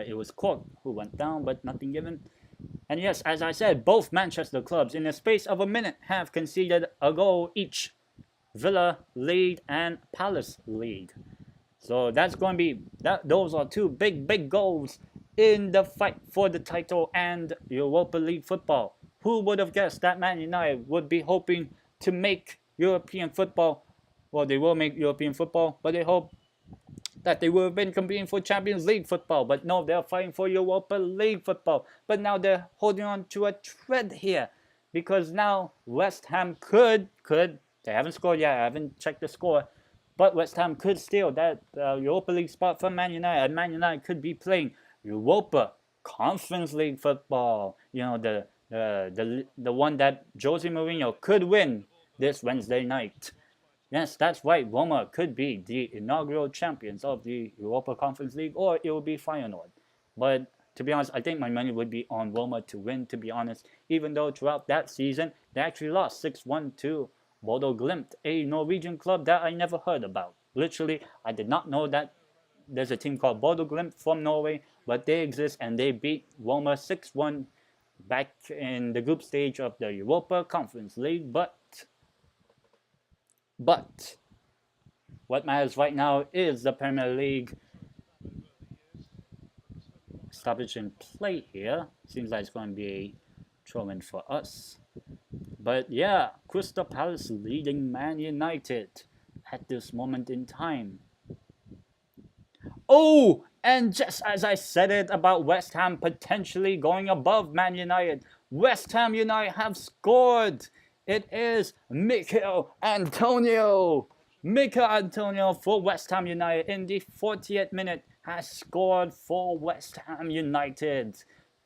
It was Cork who went down, but nothing given. And yes, as I said, both Manchester clubs in the space of a minute have conceded a goal each. Villa lead and Palace lead. So that's going to be those are two big goals in the fight for the title and Europa League football. Who would have guessed that Man United would be hoping to make European football? Well, they will make European football, but they hope that they would have been competing for Champions League football. But no, they're fighting for Europa League football. But now they're holding on to a thread here, because now West Ham could, they haven't scored yet, I haven't checked the score, but West Ham could steal that Europa League spot from Man United, and Man United could be playing Europa Conference League football. You know, the one that Jose Mourinho could win this Wednesday night. Yes, that's right, Roma could be the inaugural champions of the Europa Conference League, or it will be Feyenoord. But to be honest, I think my money would be on Roma to win, to be honest, even though throughout that season, they actually lost 6-1 to Bodo Glimt, a Norwegian club that I never heard about. Literally, I did not know that there's a team called Bodo Glimt from Norway, but they exist, and they beat Roma 6-1 back in the group stage of the Europa Conference League. But what matters right now is the Premier League stoppage in play here. Seems like it's going to be a throw-in for us. But yeah, Crystal Palace leading Man United at this moment in time. Oh, and just as I said it about West Ham potentially going above Man United, West Ham United have scored. It is Mikel Antonio. Mikel Antonio for West Ham United in the 40th minute has scored for West Ham United.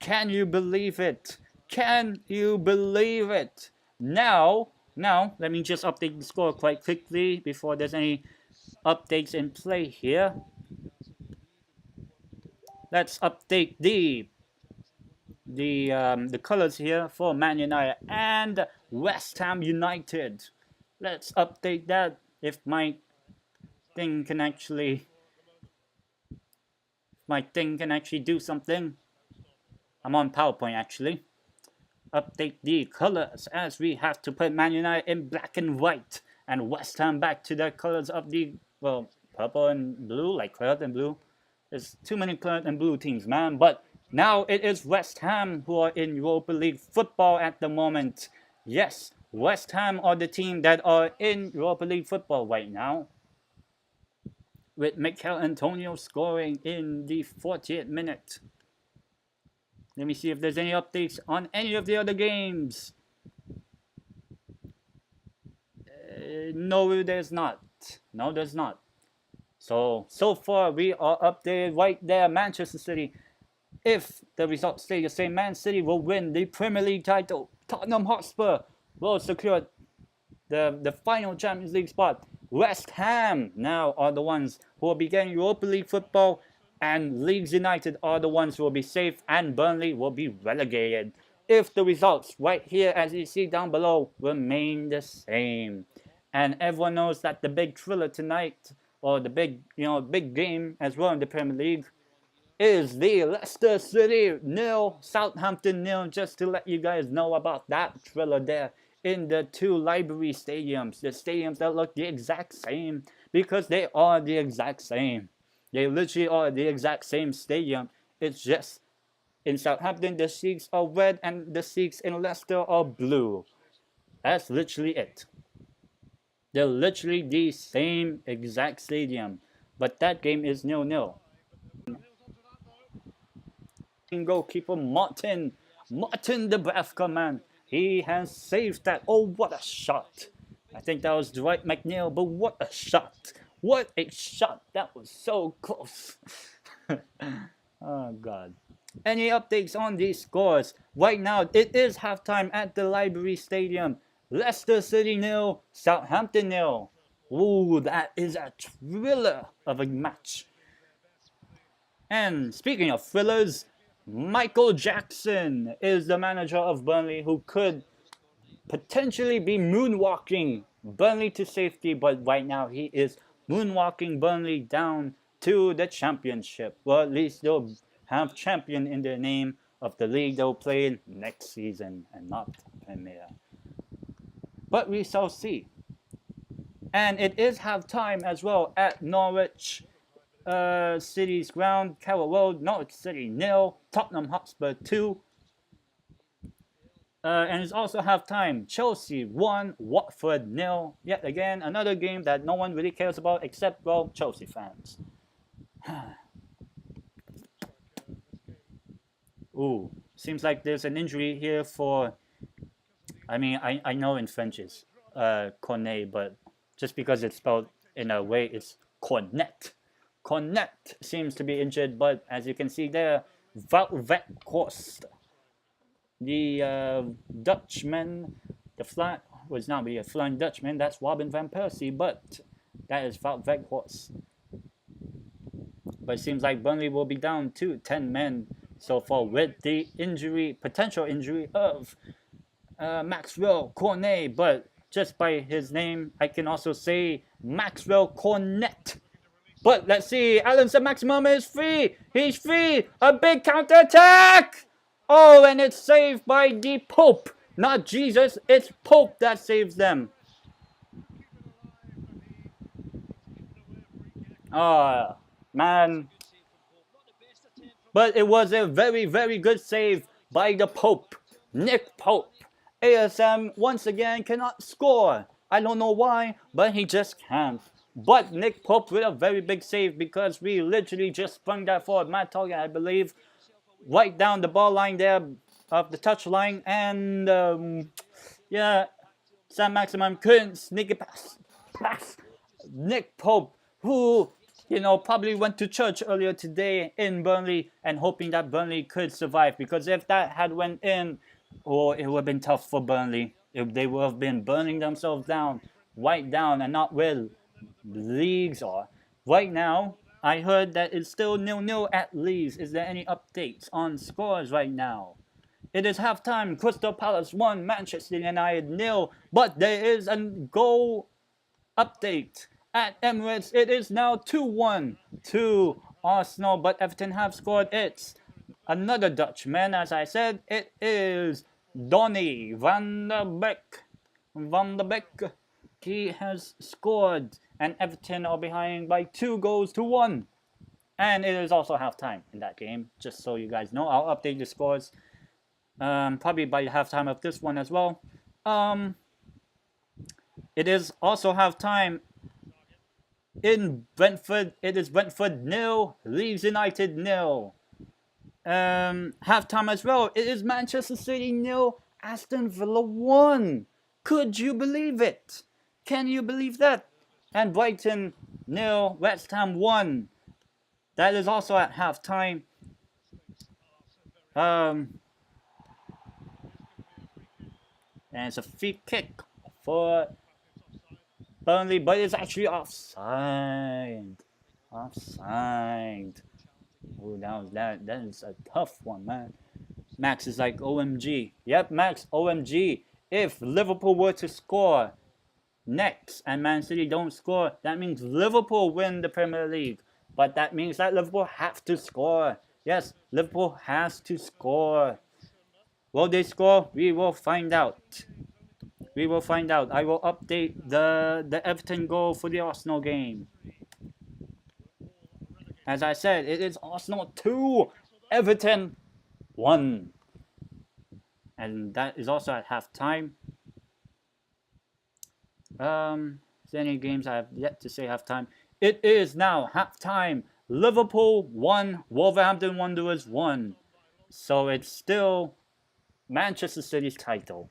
Can you believe it? Can you believe it? Now, let me just update the score quite quickly before there's any updates in play here. Let's update the colors here for Man United and West Ham United. Let's update that if my thing can actually do something. I'm on PowerPoint actually. Update the colors, as we have to put Man United in black and white and West Ham back to their colors of the, well, purple and blue, like claret and blue. There's too many claret and blue teams, man. But now it is West Ham who are in Europa League football at the moment. Yes, West Ham are the team that are in Europa League football right now, with Mikel Antonio scoring in the 40th minute. Let me see if there's any updates on any of the other games. No, there's not. No, there's not. So far we are updated right there. Manchester City, if the results stay the same, Man City will win the Premier League title. Tottenham Hotspur will secure the final Champions League spot. West Ham now are the ones who will be getting Europa League football, and Leeds United are the ones who will be safe, and Burnley will be relegated if the results right here, as you see down below, remain the same. And everyone knows that the big thriller tonight, or the big game as well in the Premier League, is the Leicester City 0, Southampton 0. Just to let you guys know about that thriller there in the two Library stadiums, the stadiums that look the exact same, because they are the exact same. They literally are the exact same stadium. It's just in Southampton the seats are red and the seats in Leicester are blue. That's literally it. They're literally the same exact stadium, but that game is 0-0. Goalkeeper Martin Dubravka, man, he has saved that. Oh, what a shot! I think that was Dwight McNeil, but what a shot! What a shot! That was so close. Oh God. Any updates on these scores? Right now, it is halftime at the Library Stadium. Leicester City 0, Southampton 0. Ooh, that is a thriller of a match. And speaking of thrillers, Michael Jackson is the manager of Burnley, who could potentially be moonwalking Burnley to safety, but right now he is moonwalking Burnley down to the championship. Well, at least they'll have champion in the name of the league they'll play in next season and not Premier. But we shall see. And it is half time as well at Norwich City's ground, Carroll Road. Norwich City 0, Tottenham Hotspur 2. And it's also half time. Chelsea 1, Watford 0. Yet again, another game that no one really cares about except, well, Chelsea fans. Ooh, seems like there's an injury here for, I mean, I know in French it's Cornet, but just because it's spelled in a way, it's Cornet. Cornet seems to be injured, but as you can see there, Valvekhorst, the Dutchman, the flat was not really a flying Dutchman, that's Robin van Persie, but that is Valvekhorst. But it seems like Burnley will be down to 10 men so far with the potential injury of Maxwell Cornet, but just by his name, I can also say Maxwell Cornet. But let's see, Alan Saint-Maximin is free. He's free. A big counter-attack. Oh, and it's saved by the Pope. Not Jesus, it's Pope that saves them. Oh, man. But it was a very, very good save by the Pope. Nick Pope. ASM once again cannot score. I don't know why, but he just can't. But Nick Pope with a very big save because we literally just sprung that forward. Matt Target, I believe, right down the ball line there of the touch line. And yeah, Saint-Maximin couldn't sneak it past Nick Pope, who, you know, probably went to church earlier today in Burnley and hoping that Burnley could survive. Because if that had went in, oh, it would have been tough for Burnley. If they would have been burning themselves down, right down, and not where Leeds are. Right now, I heard that it's still 0-0 at Leeds. Is there any updates on scores right now? It is halftime. Crystal Palace 1, Manchester United 0. But there is a goal update. At Emirates, it is now 2-1 to Arsenal, but Everton have scored. It's another Dutchman, as I said. It is Donny van der Beek. Van der Beek. He has scored, and Everton are behind by 2-1. And it is also halftime in that game, just so you guys know. I'll update the scores probably by halftime of this one as well. It is also halftime in Brentford. It is Brentford 0, Leeds United 0. Halftime as well. It is Manchester City 0, Aston Villa 1. Could you believe it? Can you believe that? And Brighton 0, West Ham 1. That is also at halftime. And it's a free kick for Burnley, but it's actually offside. Offside. Oh, that is a tough one, man. Max is like, OMG. Yep, Max, OMG. If Liverpool were to score next and Man City don't score, that means Liverpool win the Premier League. But that means that Liverpool have to score. Yes, Liverpool has to score. Will they score? We will find out. We will find out. I will update the Everton goal for the Arsenal game. As I said, it is Arsenal 2, Everton 1. And that is also at halftime. Is there any games I have yet to say halftime? It is now halftime. Liverpool 1, Wolverhampton Wanderers 1. So it's still Manchester City's title.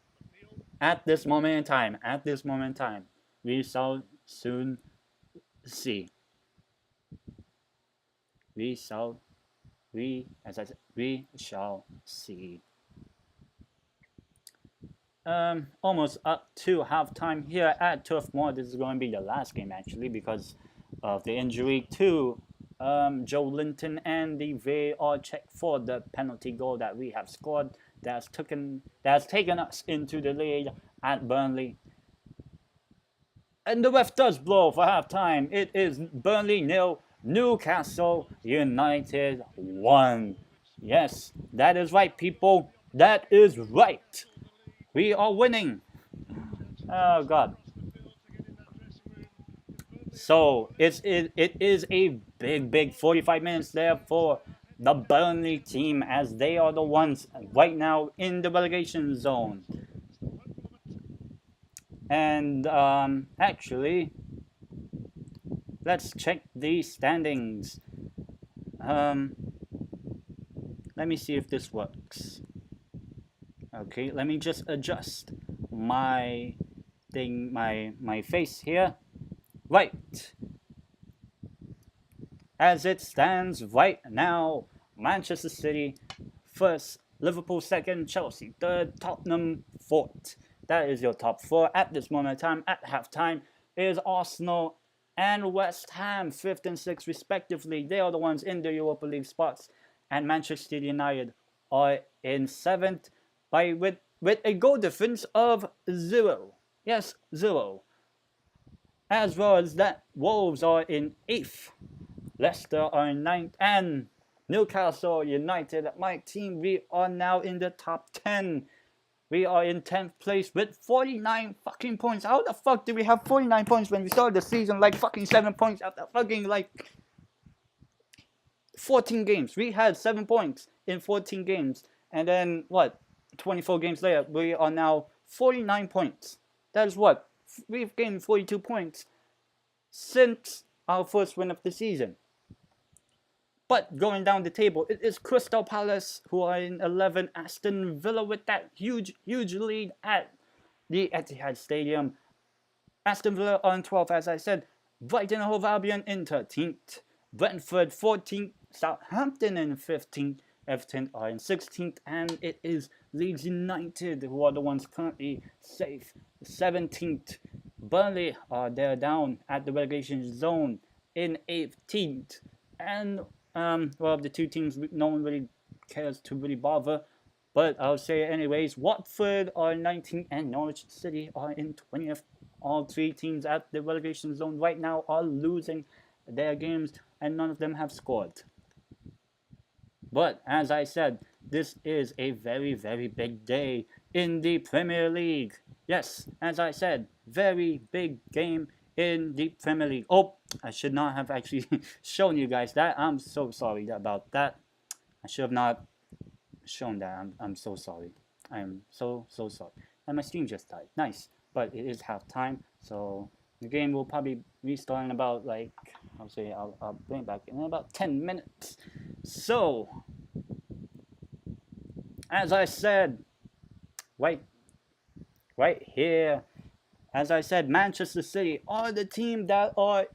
At this moment in time. At this moment in time. We shall soon see. We shall see. Almost up to halftime here at Turf Moor. This is going to be the last game actually because of the injury to Joe Linton and the VAR check for the penalty goal that we have scored. That's taken us into the lead at Burnley. And the ref does blow for halftime. It is Burnley 0, Newcastle United 1. Yes, that is right, people. That is right. We are winning. Oh, God. So it is a big 45 minutes there for the Burnley team, as they are the ones right now in the relegation zone. And actually, let's check the standings. Let me see if this works. Okay, let me just adjust my thing, my face here. Right. As it stands right now, Manchester City first, Liverpool second, Chelsea third, Tottenham fourth. That is your top four at this moment in time. At halftime is Arsenal and West Ham, fifth and sixth respectively. They are the ones in the Europa League spots, and Manchester United are in seventh with a goal difference of 0. Yes, 0. As well as that, Wolves are in eighth. Leicester are in ninth, and Newcastle United, my team, we are now in the top 10. We are in 10th place with 49 fucking points. How the fuck did we have 49 points when we started the season like fucking 7 points after fucking like 14 games? We had 7 points in 14 games, and then what? 24 games later, we are now 49 points. That is what? We've gained 42 points since our first win of the season. But going down the table, it is Crystal Palace who are in 11, Aston Villa with that huge lead at the Etihad Stadium. Aston Villa are in 12th, as I said. Brighton and Hove Albion in 13th. Brentford 14th. Southampton in 15th. Everton are in 16th. And it is Leeds United who are the ones currently safe. 17th. Burnley are there down at the relegation zone in 18th. And well, the two teams no one really cares to really bother, but I'll say it anyways. Watford are 19th and Norwich City are in 20th. All three teams at the relegation zone right now are losing their games, and none of them have scored. But as I said, this is a very big day in the Premier League. Yes, as I said, very big game in the Premier League. Oh, I should not have actually shown you guys that. I'm so sorry about that. I should have not shown that. I'm so sorry. I am so sorry. And my stream just died. Nice. But it is halftime, so the game will probably restart in about, like, I'll bring it back in about 10 minutes. So, as I said, right here, as I said, Manchester City are the team that are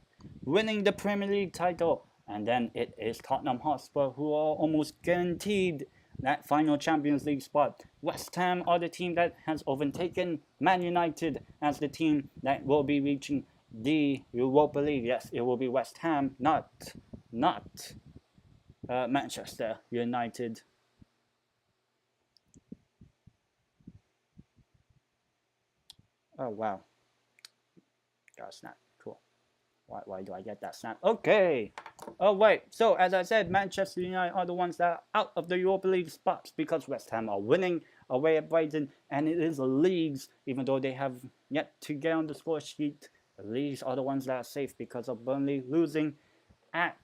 winning the Premier League title. And then it is Tottenham Hotspur who are almost guaranteed that final Champions League spot. West Ham are the team that has overtaken Man United as the team that will be reaching the Europa League. Yes, it will be West Ham, not Manchester United. Oh, wow. Got a snap. Cool. Why do I get that snap? Okay. Oh, wait. So, as I said, Manchester United are the ones that are out of the Europa League spots because West Ham are winning away at Brighton. And it is the leagues, even though they have yet to get on the score sheet, the leagues are the ones that are safe because of Burnley losing at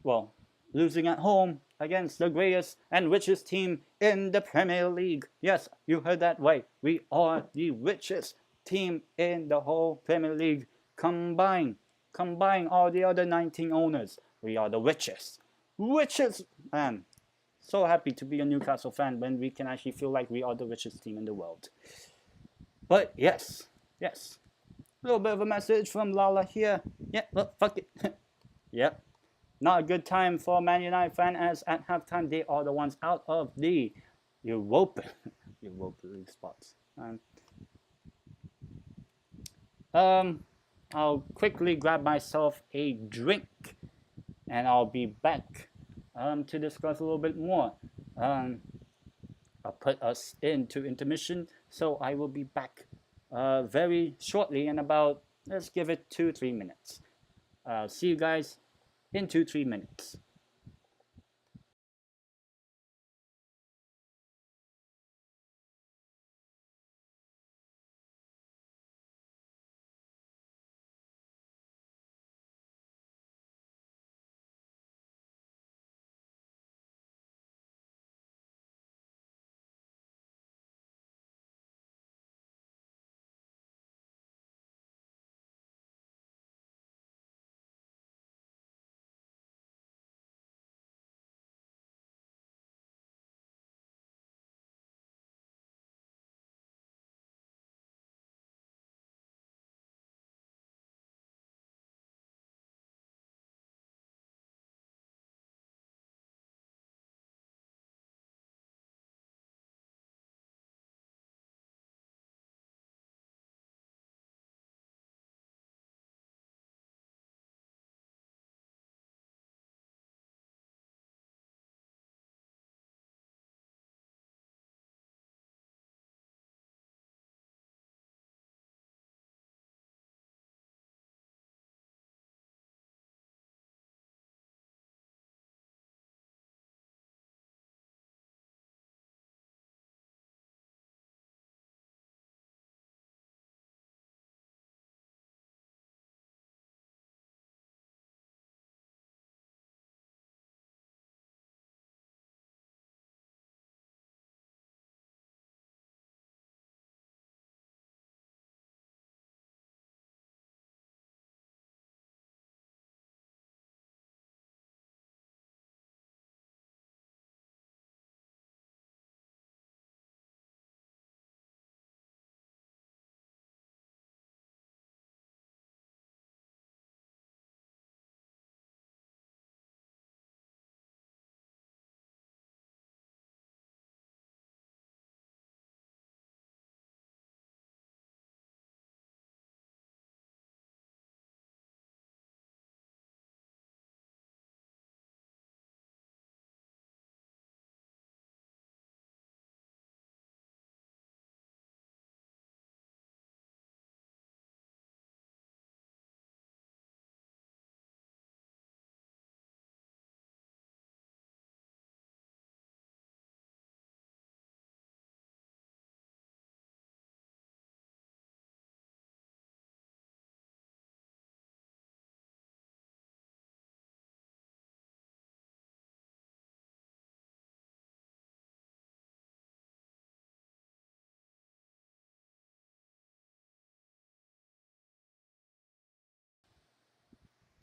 home against the greatest and richest team in the Premier League. Yes, you heard that right. We are the richest team in the whole Premier League. Combine all the other 19 owners. We are the richest. Man. So happy to be a Newcastle fan when we can actually feel like we are the richest team in the world. But yes. A little bit of a message from Lala here. Yeah, well, fuck it. Yep. Not a good time for a Man United fan, as at halftime they are the ones out of the Europa League spots. I'll quickly grab myself a drink and I'll be back to discuss a little bit more. I'll put us into intermission, so I will be back very shortly in about Let's give it 2-3 minutes. See you guys in 2-3 minutes.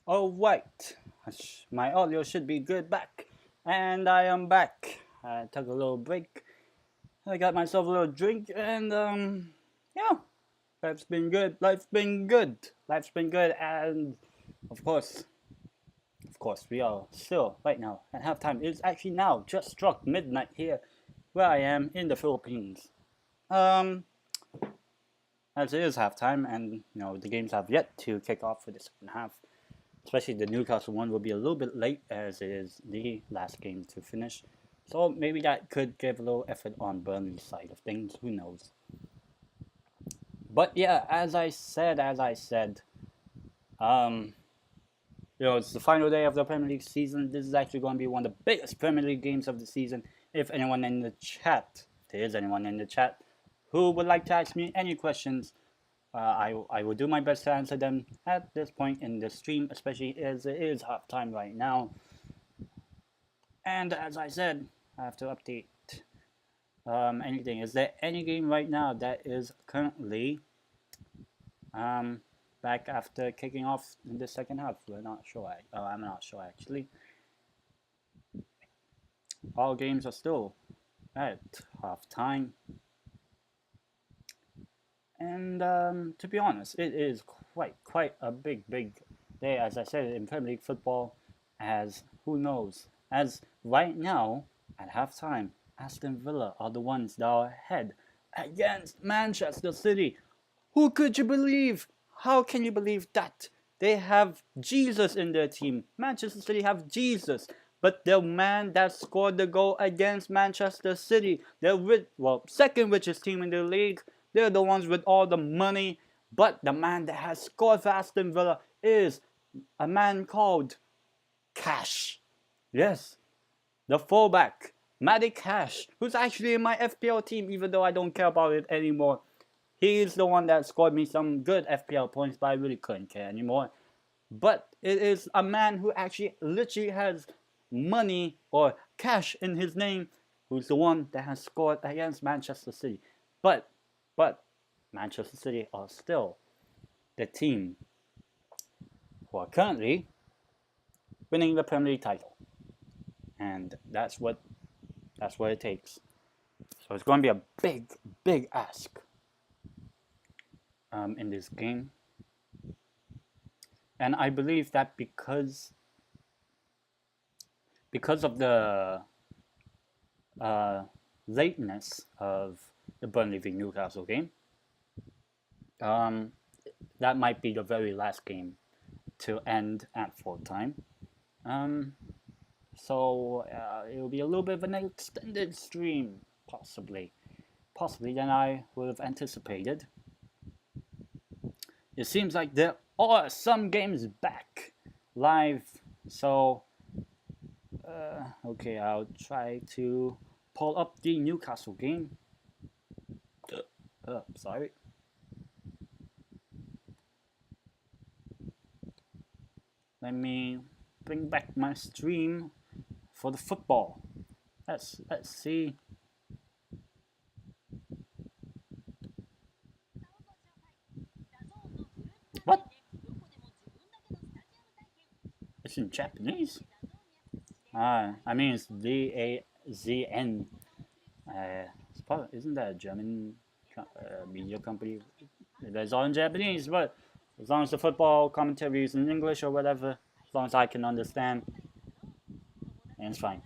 Alright, my audio should be good back. And I am back. I took a little break. I got myself a little drink and yeah, life's been good. Life's been good. Life's been good and of course, we are still right now at halftime. It's actually now just struck midnight here where I am in the Philippines. Um as it is halftime and the games have yet to kick off for the second half. Especially the Newcastle one will be a little bit late as it is the last game to finish. So maybe that could give a little effort on Burnley's side of things. Who knows? But yeah, as I said, it's the final day of the Premier League season. This is actually going to be one of the biggest Premier League games of the season. If anyone in the chat, there is anyone in the chat who would like to ask me any questions, I will do my best to answer them at this point in the stream, especially as it is halftime right now. And as I said, I have to update anything. Is there any game right now that is currently back after kicking off in the second half? We're not sure. I'm not sure actually. All games are still at halftime. And to be honest, it is quite a big day, as I said, in Premier League football. As who knows? As right now at halftime, Aston Villa are the ones that are ahead against Manchester City. Who could you believe? How can you believe that? They have Jesus in their team. Manchester City have Jesus. But the man that scored the goal against Manchester City, the second richest team in the league, they're the ones with all the money, But the man that has scored for Aston Villa is a man called Cash. Yes, the fullback, Matty Cash, who's actually in my FPL team, even though I don't care about it anymore. He's the one that scored me some good FPL points, but I really couldn't care anymore. But it is a man who actually literally has money or cash in his name, who's the one that has scored against Manchester City. But Manchester City are still the team who are currently winning the Premier League title, and that's what it takes. So it's going to be a big ask in this game, and I believe that because of the lateness of the Burnley v Newcastle game, that might be the very last game to end at full time. So it will be a little bit of an extended stream, possibly than I would have anticipated. It seems like there are some games back live, so okay, I'll try to pull up the Newcastle game. Sorry. Let me bring back my stream for the football. Let's see. What? It's in Japanese? I mean it's DAZN. Isn't that a German media company? It's all in Japanese, but as long as the football commentary is in English or whatever, as long as I can understand, and it's fine.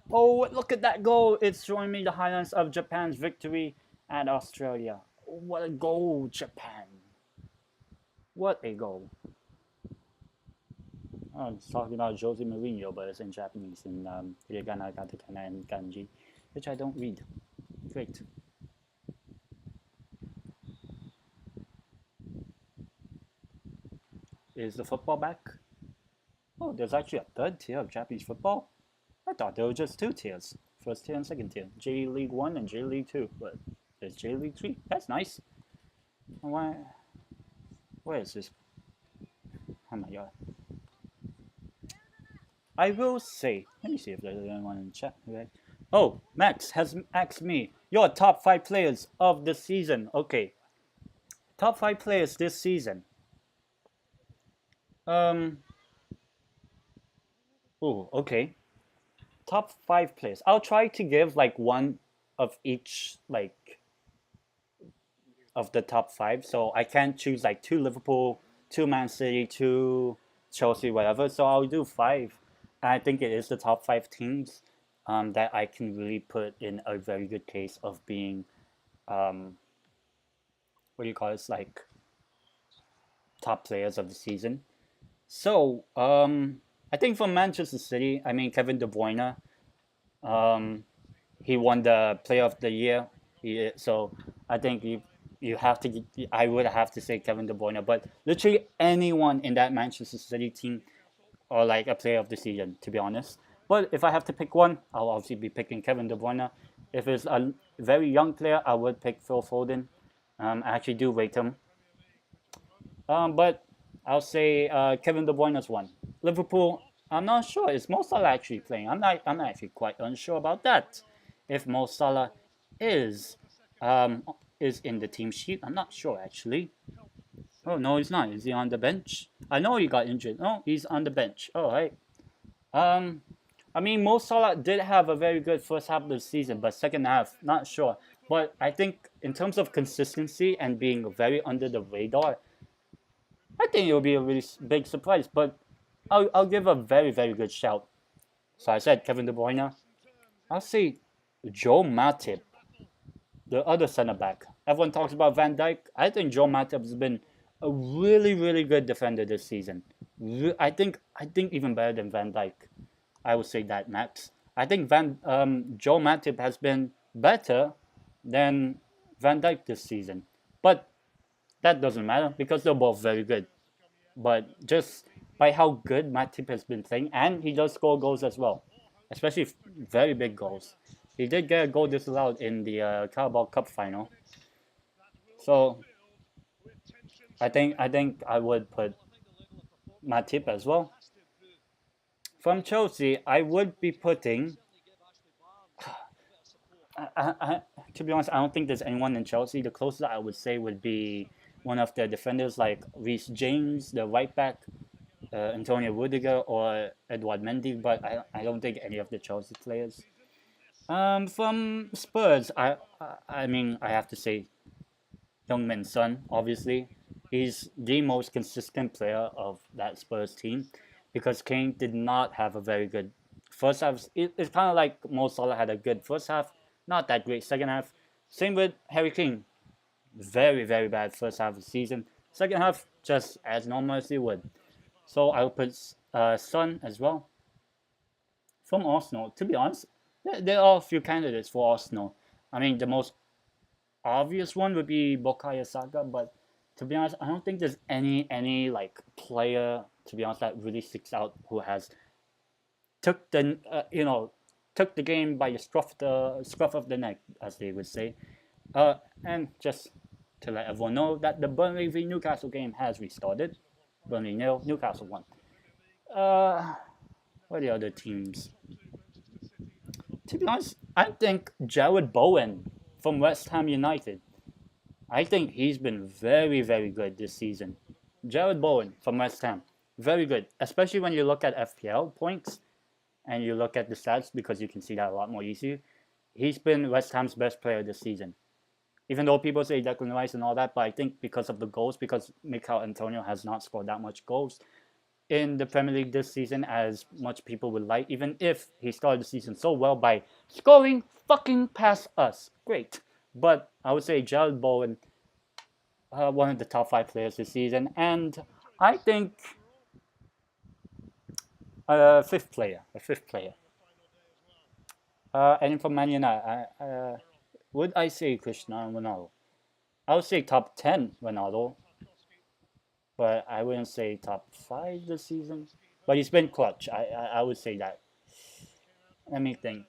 Oh, look at that goal! It's showing me the highlights of Japan's victory at Australia. What a goal, Japan! What a goal! Oh, it's talking about Jose Mourinho, but it's in Japanese, in hiragana, katakana, and kanji, which I don't read. Great. Is the football back? Oh, there's actually a third tier of Japanese football? I thought there were just two tiers. First tier and second tier. J League 1 and J League 2. But there's J League 3. That's nice. Why? Where is this? Oh my god. I will say, let me see if there's anyone in the chat. Okay. Oh, Max has asked me, your top 5 players of the season. Okay. Top 5 players this season. Oh, okay. Top 5 players. I'll try to give like one of each, like, of the top 5. So I can't choose like 2 Liverpool, 2 Man City, 2 Chelsea, whatever. So I'll do 5. I think it is the top 5 teams that I can really put in a very good case of being, what do you call it? It's like top players of the season. So, I think for Manchester City, I mean Kevin De Bruyne, he won the Player of the Year. So I think you have to. I would have to say Kevin De Bruyne, but literally anyone in that Manchester City team, or like a Player of the Season, to be honest. But if I have to pick one, I'll obviously be picking Kevin De Bruyne. If it's a very young player, I would pick Phil Foden. I actually do rate him. But I'll say Kevin De Bruyne is one. Liverpool, I'm not sure. Is Mo Salah actually playing? I'm actually quite unsure about that. If Mo Salah is in the team sheet, I'm not sure actually. Oh no, he's not. Is he on the bench? I know he got injured. No, he's on the bench. All right. I mean, Mo Salah did have a very good first half of the season, but second half, not sure. But I think in terms of consistency and being very under the radar, I think it will be a really big surprise. But I'll give a very, very good shout. So I said Kevin De Bruyne. I'll say Joe Matip, the other center back. Everyone talks about Van Dijk. I think Joe Matip has been a really, really good defender this season. I think even better than Van Dijk. I would say that, Max. I think Joe Matip has been better than Van Dijk this season. But that doesn't matter because they're both very good. But just by how good Matip has been playing, and he does score goals as well, especially very big goals. He did get a goal disallowed in the Carabao Cup final. So I think I would put Matip as well. From Chelsea, I would be putting. To be honest, I don't think there's anyone in Chelsea. The closest I would say would be one of the defenders like Reece James, the right back, Antonio Rudiger, or Edouard Mendy, but I don't think any of the Chelsea players. From Spurs, I mean I have to say Youngmin Son. Obviously, he's the most consistent player of that Spurs team because Kane did not have a very good first half. It's kind of like Mo Salah had a good first half, not that great second half. Same with Harry Kane, very very bad first half of the season. Second half just as normal as he would. So I'll put Son as well. From Arsenal, to be honest, there are a few candidates for Arsenal. I mean, the most obvious one would be Bukayo Saka, but to be honest, I don't think there's any like player to be honest that really sticks out who has took the took the game by the scruff of the neck, as they would say. And just to let everyone know that the Burnley v Newcastle game has restarted. Burnley nil, Newcastle 1. What are the other teams? To be honest, I think Jared Bowen from West Ham United. I think he's been very, very good this season. Jared Bowen from West Ham, very good, especially when you look at FPL points and you look at the stats because you can see that a lot more easily. He's been West Ham's best player this season. Even though people say Declan Rice and all that, but I think because of the goals, because Mikel Antonio has not scored that much goals in the Premier League this season as much people would like, even if he started the season so well by scoring fucking past us. Great. But I would say Jared Bowen, one of the top 5 players this season, and I think a fifth player. And from Man United, would I say Cristiano Ronaldo? I would say top 10 Ronaldo, but I wouldn't say top 5 this season. But he's been clutch. I would say that. Let me think.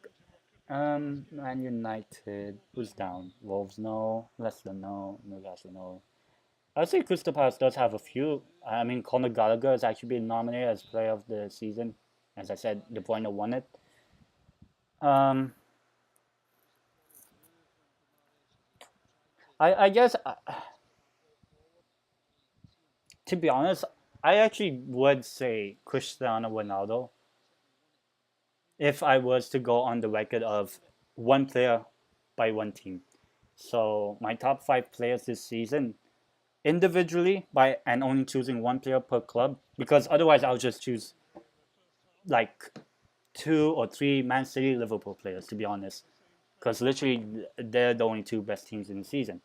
Man United, who's down? Wolves, no. Leicester, no. Newcastle, no. I would say Crystal Palace does have a few. I mean, Conor Gallagher has actually been nominated as Player of the Season. As I said, De Bruyne won it. I guess, to be honest, I actually would say Cristiano Ronaldo if I was to go on the record of one player by one team. So my top 5 players this season, individually by and only choosing one player per club, because otherwise I'll just choose like 2 or 3 Man City, Liverpool players, to be honest, because literally they're the only 2 best teams in the season.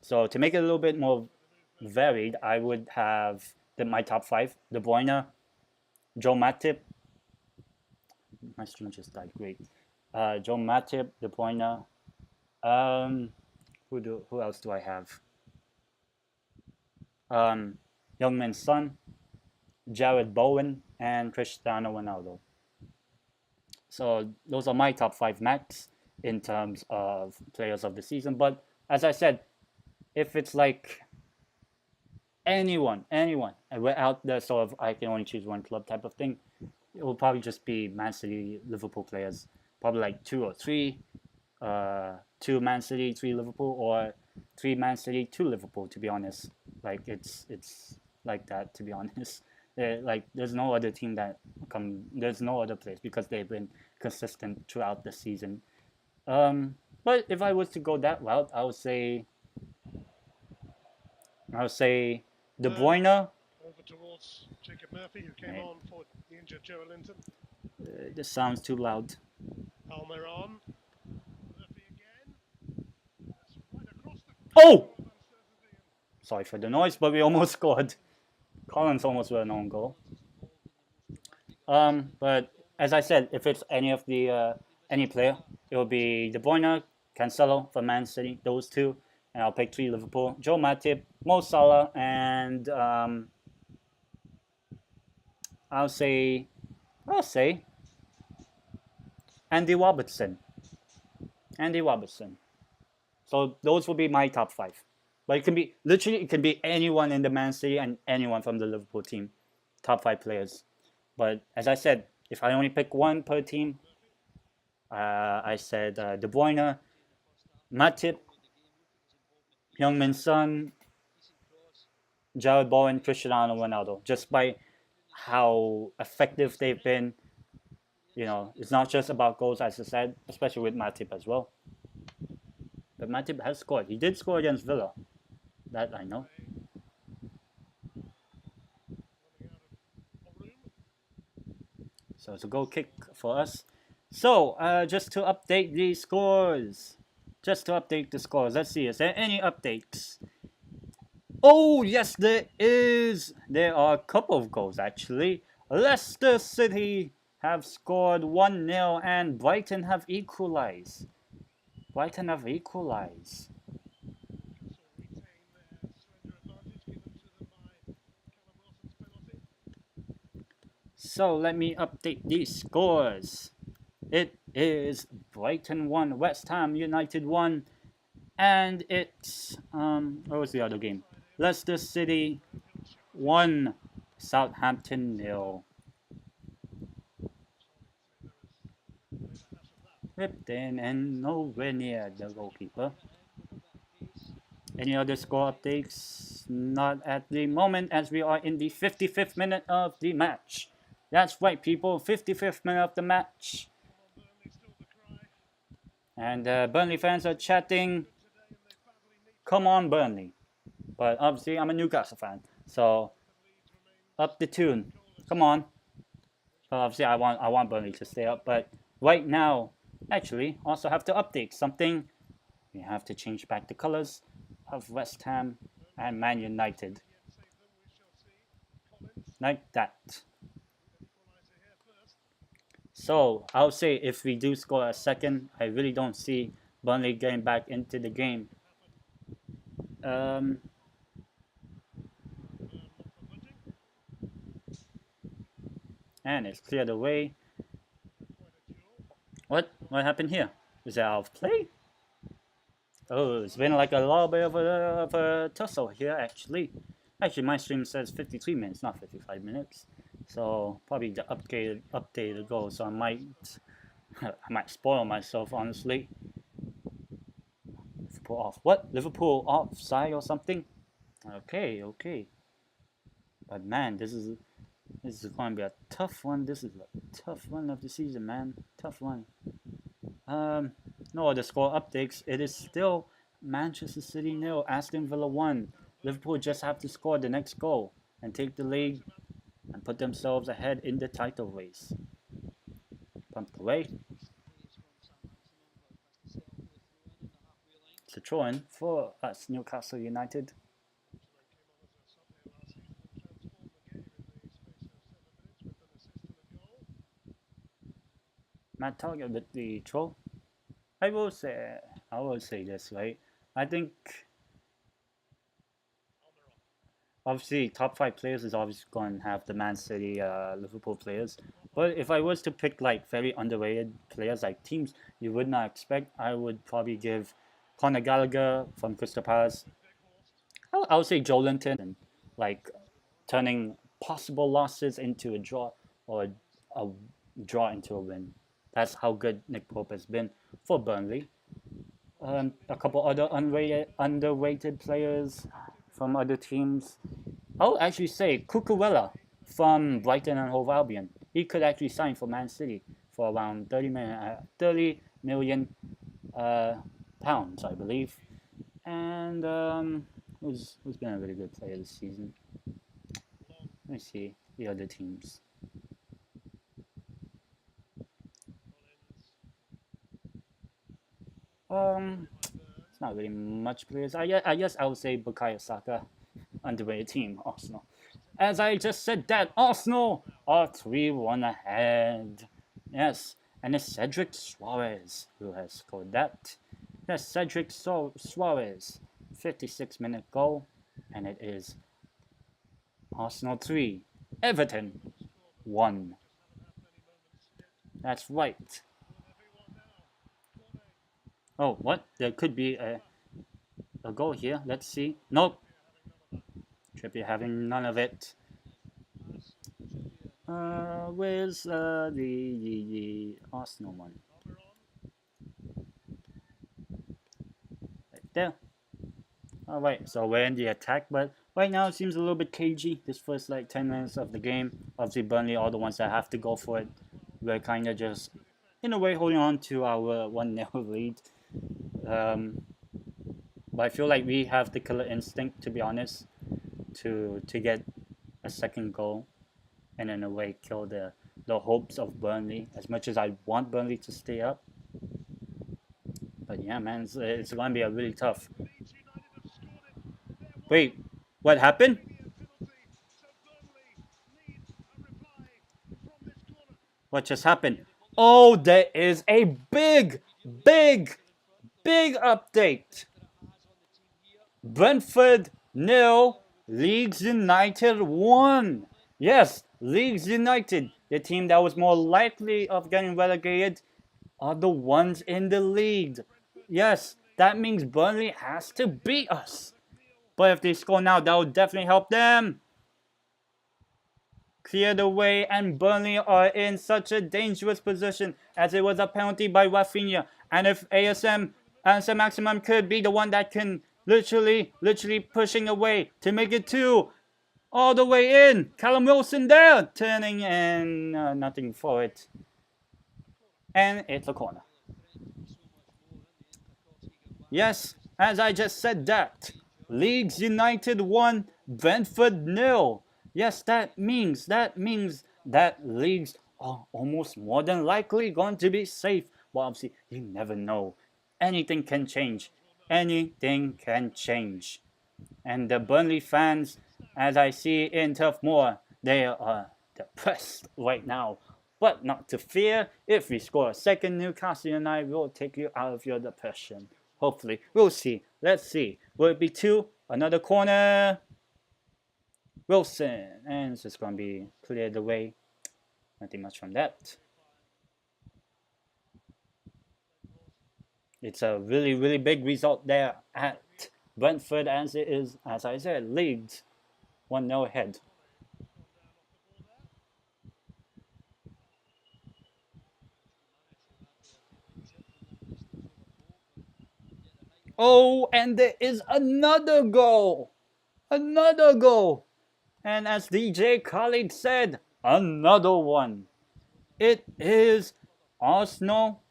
So to make it a little bit more varied, I would have my top 5: De Bruyne, Joe Matip. My stream just died. Great. Joe Matip, De Bruyne. Who else do I have? Youngman Son, Jared Bowen, and Cristiano Ronaldo. So those are my top 5 max in terms of players of the season. But as I said, if it's like anyone, and we're out there sort of I can only choose one club type of thing, it will probably just be Man City, Liverpool players. Probably like 2 or 3. 2 Man City, 3 Liverpool, or 3 Man City, 2 Liverpool, to be honest. Like it's like that, to be honest. Like there's no other team there's no other place because they've been consistent throughout the season. But if I was to go that route, I would say De Bruyne. Over towards Jacob Murphy, who came on for the injured Joe Linton. This sounds too loud. Almiron. Murphy again. That's right across the Oh! Sorry for the noise, but we almost scored. Collins almost with an own goal. But as I said, if it's any of the any player, it will be De Bruyne, Cancelo for Man City, those 2, and I'll pick 3 Liverpool. Joe Matip, Mo Salah, and I'll say Andy Robertson. Andy Robertson. So those will be my top 5. But it can be literally, it can be anyone in the Man City and anyone from the Liverpool team. Top 5 players. But as I said, if I only pick one per team, I said De Bruyne, Matip, Heung-min Son, Jared Bowen, Cristiano Ronaldo. Just by how effective they've been. You know, it's not just about goals, as I said, especially with Matip as well. But Matip has scored. He did score against Villa. That I know. So it's a goal kick for us. So, just to update the scores. Just to update the scores. Let's see, is there any updates? Oh, yes, there is. There are a couple of goals, actually. Leicester City have scored 1-0 and Brighton have equalized. Brighton have equalized. So let me update these scores. It is Brighton 1, West Ham United 1, and it's what was the other game? Leicester City 1, Southampton 0. Ripped in and nowhere near the goalkeeper. Any other score updates? Not at the moment, as we are in the 55th minute of the match. That's right, people, 55th minute of the match. And Burnley fans are chatting, come on Burnley. But obviously I'm a Newcastle fan, so up the tune. Come on. But obviously I want Burnley to stay up, but right now, actually, also have to update something. We have to change back the colors of West Ham and Man United. Like that. So, I'll say if we do score a second, I really don't see Burnley getting back into the game. And it's cleared away. What happened here? Is that out of play? Oh, it's been like a little bit of a tussle here, actually. Actually, my stream says 53 minutes, not 55 minutes. So probably the updated goal. So I might spoil myself, honestly. Liverpool off. What? Liverpool offside or something? Okay. But man, this is going to be a tough one. This is a tough one of the season, man. Tough one. No other score updates. It is still Manchester City 0, Aston Villa 1. Liverpool just have to score the next goal and take the lead and put themselves ahead in the title race. Pumped away. It's a throw-in for us, Newcastle United. Matt Target with the throw. I will say this, right? I think obviously top 5 players is obviously going to have the Man City, Liverpool players. But if I was to pick like very underrated players, like teams you would not expect, I would probably give Conor Gallagher from Crystal Palace. I would say Joelinton, like turning possible losses into a draw or a draw into a win. That's how good Nick Pope has been for Burnley. A couple other underrated players from other teams. I'll actually say Cucurella from Brighton and Hove Albion. He could actually sign for Man City for around 30 million pounds, I believe. And who's been a really good player this season? Let me see the other teams. It's not really much players. I guess I would say Bukayo Saka, underrated team, Arsenal. As I just said that, Arsenal are 3-1 ahead. Yes, and it's Cedric Suarez who has scored that. Yes, Cedric Suarez. 56-minute goal, and it is Arsenal 3, Everton 1. That's right. Oh, what? There could be a goal here. Let's see. Nope. Trippier having none of it. Where's the Arsenal one? Right there. Alright, so we're in the attack, but right now it seems a little bit cagey. This first like 10 minutes of the game. Obviously Burnley are the ones that have to go for it. We're kind of just, in a way, holding on to our 1-0 lead. But I feel like we have the killer instinct, to be honest, to get a second goal and in a way kill the hopes of Burnley, as much as I want Burnley to stay up. But yeah, man, it's going to be a really tough. Wait, what happened? What just happened? Oh, there is a big update. Brentford 0, Leeds United 1. Yes, Leeds United, the team that was more likely of getting relegated, are the ones in the lead. Yes, that means Burnley has to beat us. But if they score now, that will definitely help them clear the way, and Burnley are in such a dangerous position as it was a penalty by Rafinha. And if ASM Maximum could be the one that can literally pushing away to make it 2 all the way in. Callum Wilson there turning and nothing for it. And it's a corner. Yes, as I just said that. Leeds United 1, Brentford 0. Yes, that means that Leeds are almost more than likely going to be safe. But obviously, you never know. Anything can change. Anything can change. And the Burnley fans, as I see in Turf Moor, they are depressed right now. But not to fear, if we score a second, Newcastle United will take you out of your depression. Hopefully, we'll see. Let's see. Will it be 2? Another corner. Wilson. And it's just going to be cleared away. Nothing much from that. It's a really big result there at Brentford, as it is, as I said, Leeds 1-0 ahead. Oh, and there is another goal. Another goal. And as DJ Khalid said, another one. It is Arsenal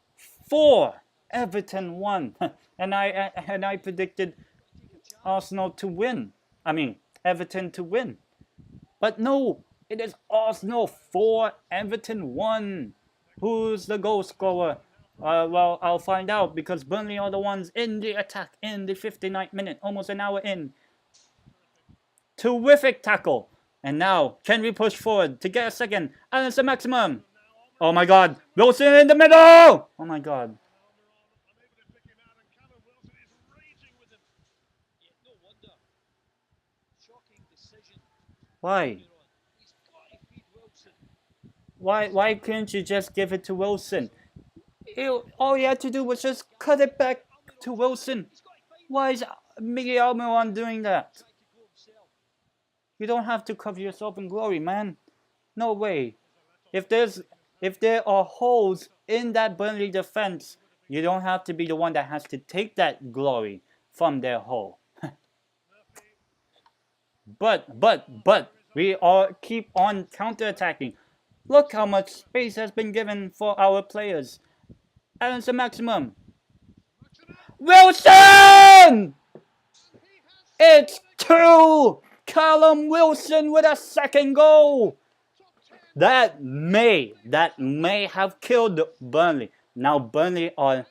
4, Everton 1. and I predicted Arsenal to win. I mean, Everton to win. But no, it is Arsenal 4, Everton 1. Who's the goal scorer? Well, I'll find out because Burnley are the ones in the attack in the 59th minute, almost an hour in. Terrific tackle. And now, can we push forward to get a second? And it's a maximum. Oh my god. Wilson in the middle! Oh my god. Why? Why couldn't you just give it to Wilson? All he had to do was just cut it back to Wilson. Why is Miguel Almiron doing that? You don't have to cover yourself in glory, man. No way. If there are holes in that Burnley defense, you don't have to be the one that has to take that glory from their hole. But we all keep on counterattacking. Look how much space has been given for our players. And it's a maximum. Wilson! It's 2! Callum Wilson with a second goal. That may have killed Burnley. Now Burnley are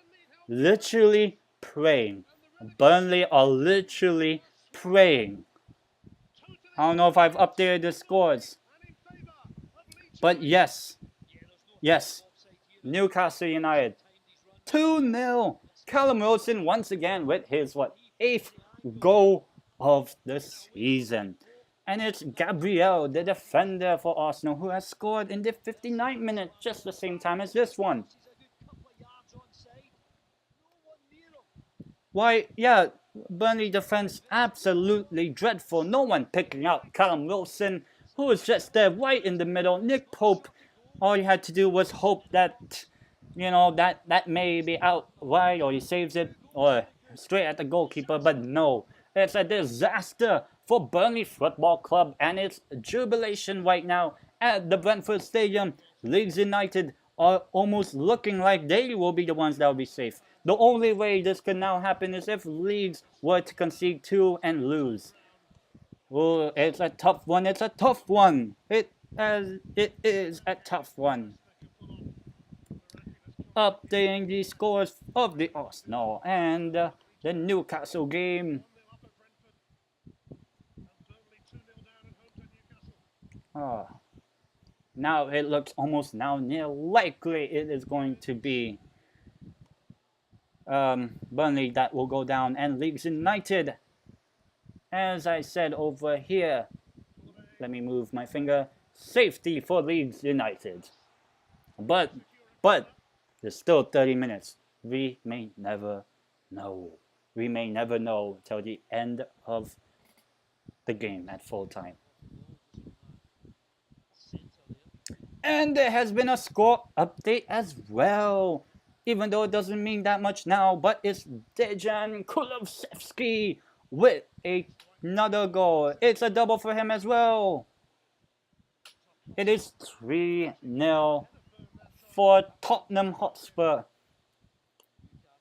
literally praying. Burnley are literally praying. I don't know if I've updated the scores. But yes. Newcastle United 2-0. Callum Wilson once again with his 8th goal of the season. And it's Gabriel, the defender for Arsenal, who has scored in the 59th minute, just the same time as this one. Why, yeah, Burnley defense absolutely dreadful. No one picking out Callum Wilson, who was just there right in the middle. Nick Pope, all you had to do was hope that, you know, that may be out wide or he saves it or straight at the goalkeeper, but no. It's a disaster for Burnley Football Club and its jubilation right now at the Brentford Stadium. Leeds United are almost looking like they will be the ones that will be safe. The only way this could now happen is if Leeds were to concede 2 and lose. Oh, it's a tough one. It's a tough one. It is a tough one. Updating the scores of the Arsenal and the Newcastle game. Oh, now it looks almost now near likely it is going to be Burnley that will go down and Leeds United. As I said over here, let me move my finger. Safety for Leeds United. But there's still 30 minutes. We may never know. We may never know till the end of the game at full time. And there has been a score update as well. Even though it doesn't mean that much now, but it's Dejan Kulusevski with another goal. It's a double for him as well. It is 3-0 for Tottenham Hotspur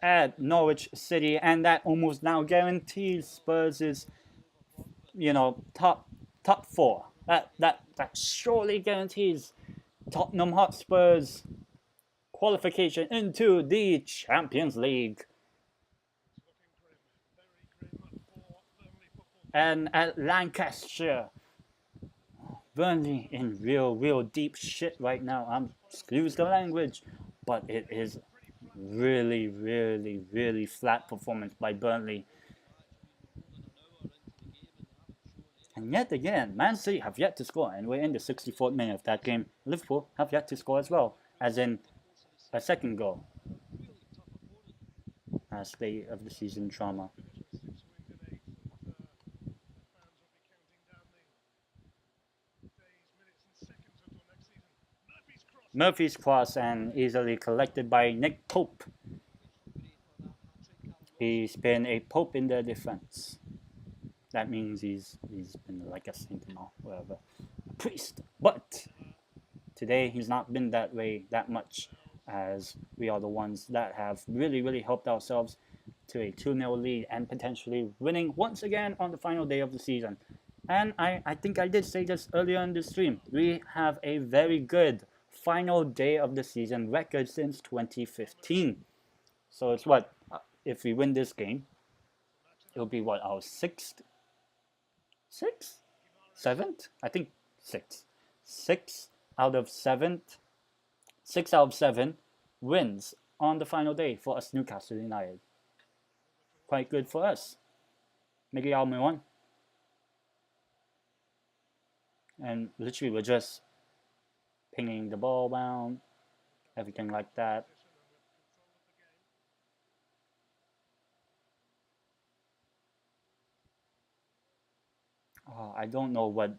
at Norwich City, and that almost now guarantees Spurs' top 4. That surely guarantees Tottenham Hotspur's qualification into the Champions League. And at Lancaster, Burnley in real deep shit right now. Excuse the language, but it is really flat performance by Burnley. And yet again, Man City have yet to score, and we're in the 64th minute of that game. Liverpool have yet to score as well, as in a second goal. Last day of the season drama. Murphy's cross and easily collected by Nick Pope. He's been a Pope in the defense. That means he's been like a saint or whatever, a priest. But today he's not been that way that much, as we are the ones that have really helped ourselves to a 2-0 lead and potentially winning once again on the final day of the season. And I think I did say this earlier in the stream. We have a very good final day of the season record since 2015. So it's what, if we win this game, it'll be what, our sixth? Seventh? I think six. 6 out of 7 wins on the final day for us Newcastle United. Quite good for us. Miguel Almiron. And literally we're just pinging the ball around, everything like that. I don't know what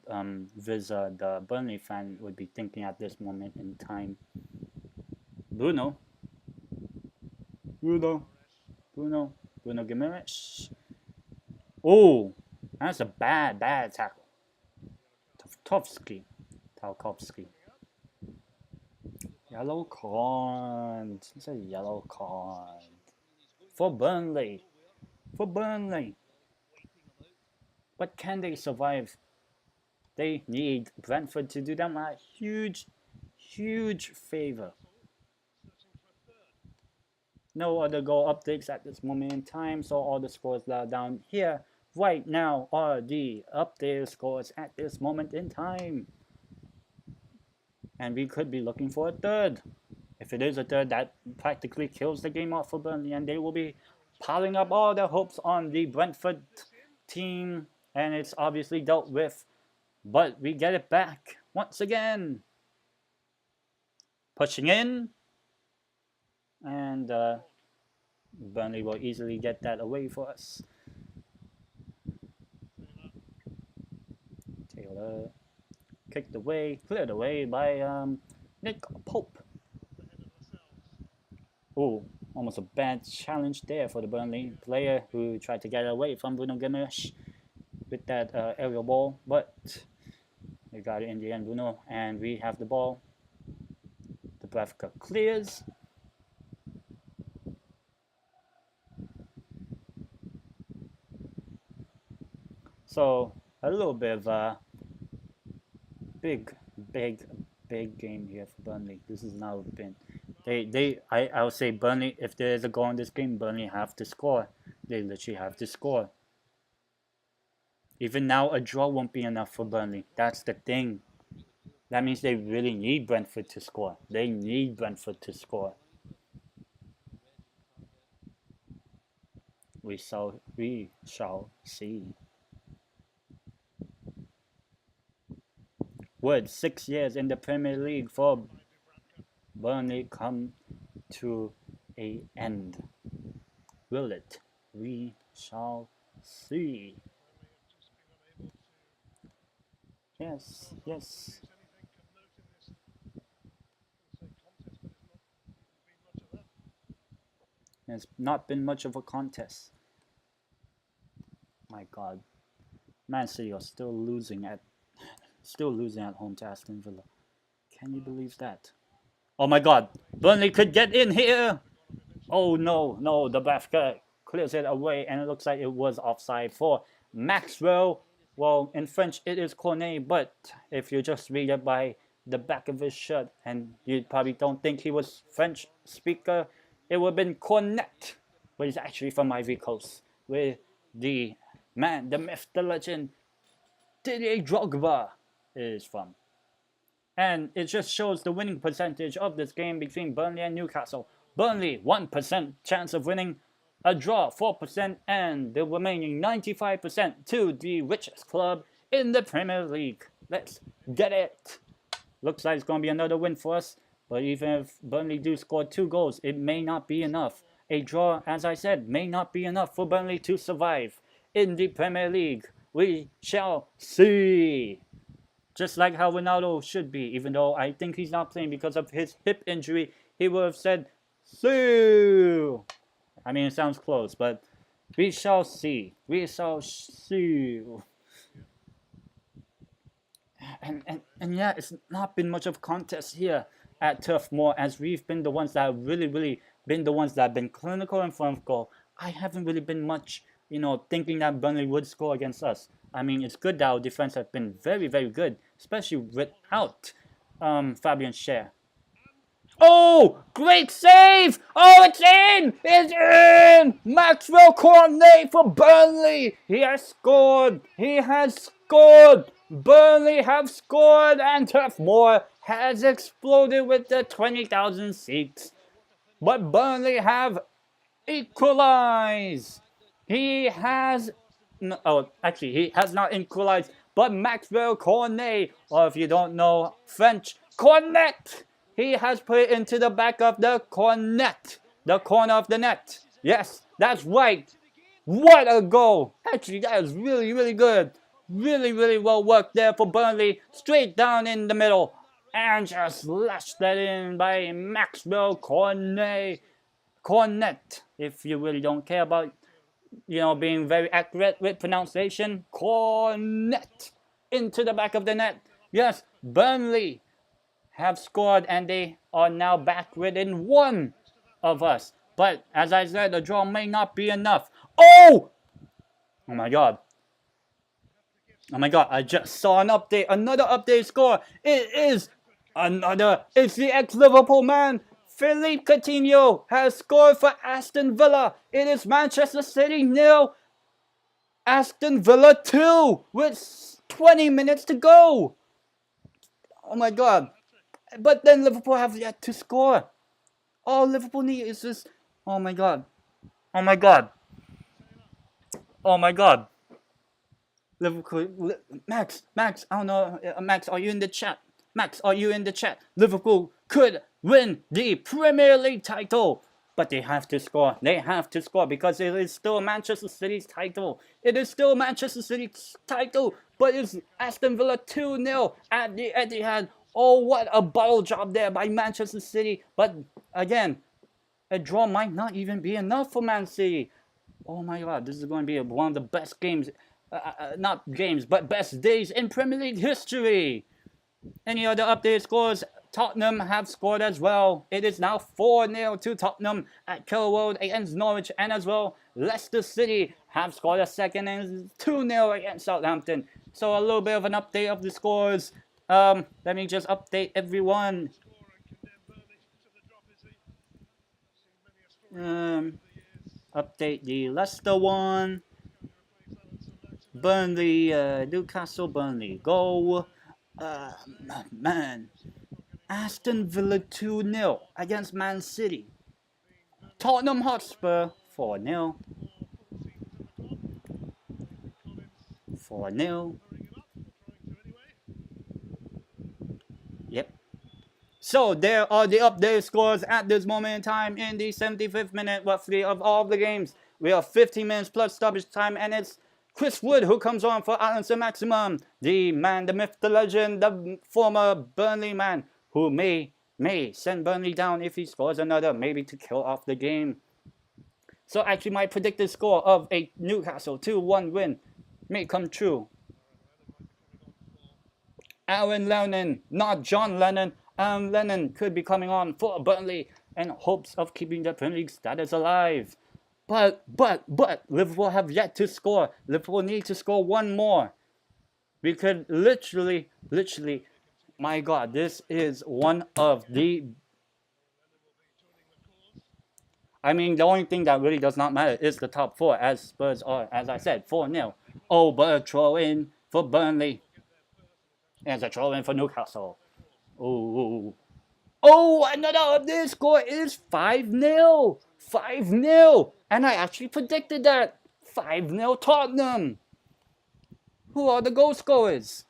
Visa, the Burnley fan, would be thinking at this moment in time. Bruno Gimenez. Oh, that's a bad tackle. Tarkovsky. Yellow card. It's a yellow card for Burnley. But can they survive? They need Brentford to do them a huge favor. No other goal updates at this moment in time, so all the scores that are down here right now are the updated scores at this moment in time. And we could be looking for a third. If it is a third, that practically kills the game off for Burnley, and they will be piling up all their hopes on the Brentford team, and it's obviously dealt with. But we get it back once again. Pushing in, and Burnley will easily get that away for us. Taylor kicked away, cleared away by Nick Pope. Oh, almost a bad challenge there for the Burnley player who tried to get away from Bruno Guimaraes with that aerial ball, but we got it in the end, Bruno, and we have the ball. Dubravka clears. So a little bit of a big game here for Burnley. This has now been I would say Burnley, if there is a goal in this game, Burnley have to score. They literally have to score. Even now, a draw won't be enough for Burnley. That's the thing. That means they really need Brentford to score. They need Brentford to score. We shall see. Would 6 years in the Premier League for Burnley come to an end? Will it? We shall see. Yes, yes. It's not been much of a contest. My God, Man City are still losing at home to Aston Villa. Can you believe that? Oh my God, Burnley could get in here. Oh no, the Dubravka clears it away, and it looks like it was offside for Maxwell. Well, in French it is cornet, but if you just read it by the back of his shirt, and you probably don't think he was French speaker, it would have been cornet, but it's actually from Ivory Coast, where the man, the myth, the legend, Didier Drogba is from. And it just shows the winning percentage of this game between Burnley and Newcastle. Burnley, 1% chance of winning, a draw, 4%, and the remaining 95% to the richest club in the Premier League. Let's get it. Looks like it's going to be another win for us, but even if Burnley do score 2 goals, it may not be enough. A draw, as I said, may not be enough for Burnley to survive in the Premier League. We shall see. Just like how Ronaldo should be, even though I think he's not playing because of his hip injury, he would have said, see. I mean, it sounds close, but we shall see. We shall see. And yeah, it's not been much of a contest here at Turf Moor, as we've been the ones that have really been the ones that have been clinical in front of goal. I haven't really been much, thinking that Burnley would score against us. I mean, it's good that our defense have been very good, especially without Fabian Schär. Oh, great save! Oh, it's in! It's in! Maxwell Cornet for Burnley! He has scored! He has scored! Burnley have scored, and Turf Moor has exploded with the 20,000 seats. But Burnley have equalized! He has... No, oh, actually, he has not equalized, but Maxwell Cornet, or if you don't know French, Cornet! He has put it into the back of the cornet, the corner of the net. Yes, that's right. What a goal. Actually, that is really good. Really well worked there for Burnley. Straight down in the middle. And just lashed that in by Maxwell Cornet. Cornet, if you really don't care about, being very accurate with pronunciation. Cornet. Into the back of the net. Yes, Burnley have scored, and they are now back within 1 of us. But as I said, the draw may not be enough. Oh my God, I just saw an update, another update score. It's the ex-Liverpool man, Philippe Coutinho, has scored for Aston Villa. It is Manchester City 0, Aston Villa 2, with 20 minutes to go. Oh my God. But then Liverpool have yet to score. All Liverpool need is just... Oh my God. Liverpool, Max, I don't know, Max, are you in the chat? Max, are you in the chat? Liverpool could win the Premier League title, but they have to score. They have to score because it is still Manchester City's title. It is still Manchester City's title, but it's Aston Villa 2-0 at the Etihad. Oh, what a ball job there by Manchester City. But again, a draw might not even be enough for Man City. Oh my God, this is going to be one of the best games, not games, but best days in Premier League history. Any other updated scores? Tottenham have scored as well. It is now 4-0 to Tottenham at Carrow Road against Norwich, and as well, Leicester City have scored a second and 2-0 against Southampton. So a little bit of an update of the scores. Let me just update everyone. Update the Leicester one. Burnley, Newcastle, Burnley goal. Man. Aston Villa 2-0 against Man City. Tottenham Hotspur 4-0. 4-0. Yep. So there are the updated scores at this moment in time in the 75th minute roughly of all the games. We have 15 minutes plus stoppage time, and it's Chris Wood who comes on for Alan Maximum, the man, the myth, the legend, the former Burnley man, who may send Burnley down if he scores another, maybe to kill off the game. So actually my predicted score of a Newcastle 2-1 win may come true. Aaron Lennon, not John Lennon. Aaron Lennon could be coming on for Burnley in hopes of keeping the Premier League status alive. But Liverpool have yet to score. Liverpool need to score one more. We could literally, my God, this is one of the... I mean, the only thing that really does not matter is the top four, as Spurs are, as I said, 4-0. Oh, but a throw-in for Burnley. There's a throw-in for Newcastle. Oh, another updated score is 5-0. 5-0. And I actually predicted that. 5-0 Tottenham. Who are the goal scorers?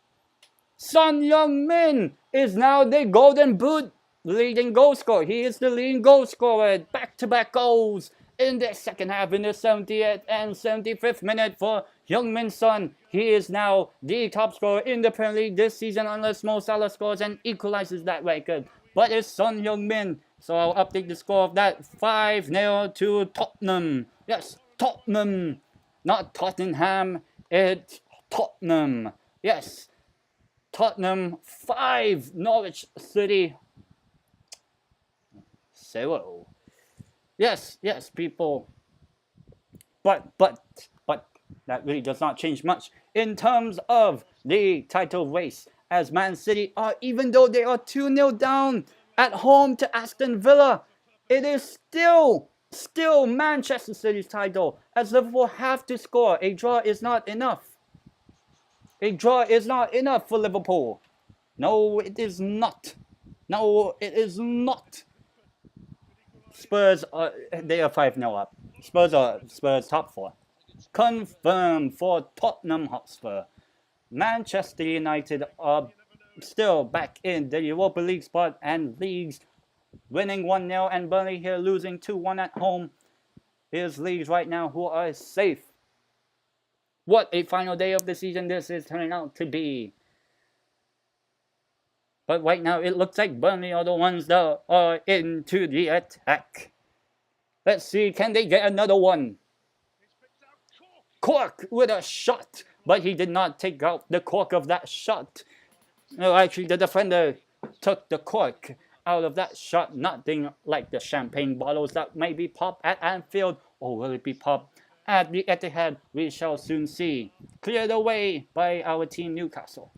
Son Heung-min is now the Golden Boot leading goal scorer. He is the leading goal scorer. Back-to-back goals in the second half in the 70th and 75th minute for Heung-min's son. He is now the top scorer in the Premier League this season unless Mo Salah scores and equalizes that record. But it's Son Heung-min. So I'll update the score of that. 5-0 to Tottenham. Yes, Tottenham. Not Tottenham. It's Tottenham. Yes. Tottenham 5. Norwich City 0. Yes, people. But that really does not change much in terms of the title race, as Man City are, even though they are 2-0 down at home to Aston Villa, it is still Manchester City's title, as Liverpool have to score. A draw is not enough. A draw is not enough for Liverpool. No, it is not. No, it is not. Spurs they are 5-0 up. Spurs top 4. Confirmed for Tottenham Hotspur. Manchester United are still back in the Europa League spot and leagues, winning 1-0, and Burnley here losing 2-1 at home. Here's leagues right now who are safe. What a final day of the season this is turning out to be. But right now it looks like Burnley are the ones that are into the attack. Let's see, can they get another one? Cork with a shot, but he did not take out the cork of that shot. No, actually the defender took the cork out of that shot. Nothing like the champagne bottles that may be popped at Anfield, or will it be popped at the Etihad? We shall soon see. Cleared away by our team Newcastle.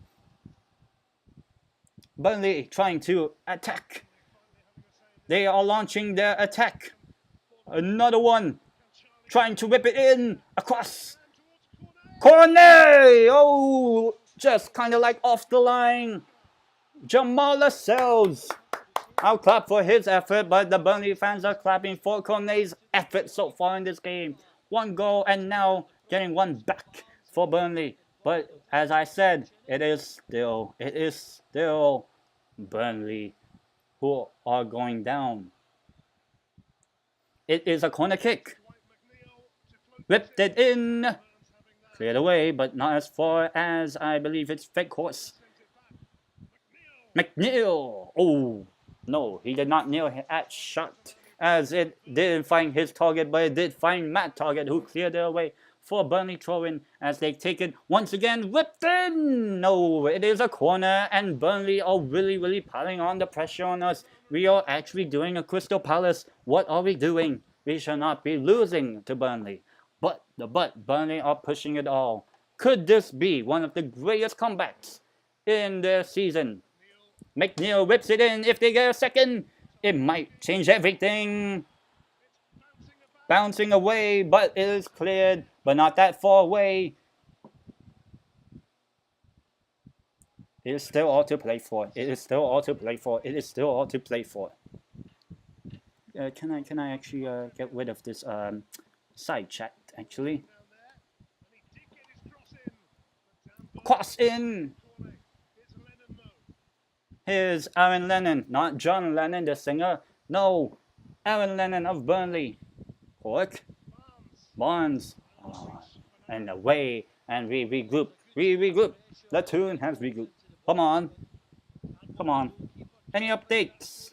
Burnley trying to attack. They are launching their attack. Another one. Trying to whip it in. Across. Cornet! Oh, just kind of like off the line. Jamal Lascelles. I'll clap for his effort, but the Burnley fans are clapping for Cornet's effort so far in this game. One goal and now getting one back for Burnley. But as I said, it is still Burnley who are going down. It is a corner kick. Whipped it in. Cleared away, but not as far as I believe it's fake horse. McNeil. Oh, no, he did not nail that shot as it didn't find his target, but it did find Matt's target, who cleared it away for Burnley throw-in as they take it once again. Whipped in. No, it is a corner, and Burnley are really piling on the pressure on us. We are actually doing a Crystal Palace. What are we doing? We should not be losing to Burnley. But Burnley are pushing it all. Could this be one of the greatest comebacks in their season? McNeil whips it in. If they get a second, it might change everything. Bouncing away, but it is cleared, but not that far away. It is still all to play for. It is still all to play for. It is still all to play for. Can I actually get rid of this side chat actually? Cross in. Here's Aaron Lennon, not John Lennon, the singer. No, Aaron Lennon of Burnley. Cork. Barnes. Oh, and away. And we regroup. We regroup. The tune has regrouped. Come on. Come on. Any updates?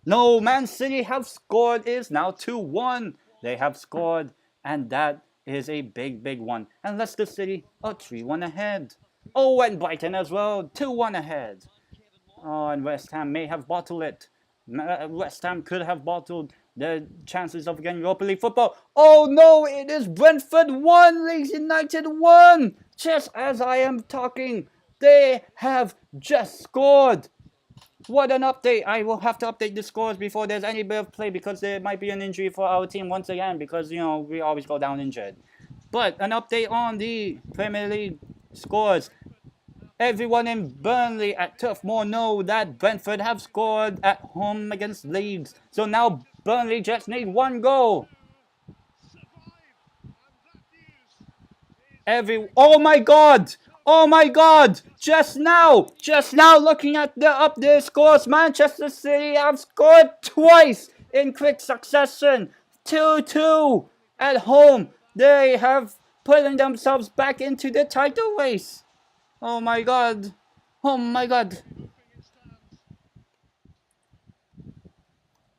No, Man City have scored. It is now 2-1. They have scored. And that is a big one. And Leicester City are 3-1 ahead. Oh, and Brighton as well. 2-1 ahead. Oh, and West Ham may have bottled it. West Ham could have bottled the chances of getting Europa League football. Oh no, it is Brentford 1, Leeds United 1. Just as I am talking, they have just scored. What an update. I will have to update the scores before there's any bit of play, because there might be an injury for our team once again, because, you know, we always go down injured. But an update on the Premier League scores. Everyone in Burnley at Turf Moor know that Brentford have scored at home against Leeds. So now Burnley just need 1 goal. Oh my god! Oh my god! Just now looking at the update scores, Manchester City have scored twice in quick succession. 2-2 at home. They have putting themselves back into the title race. Oh my god. Oh my god.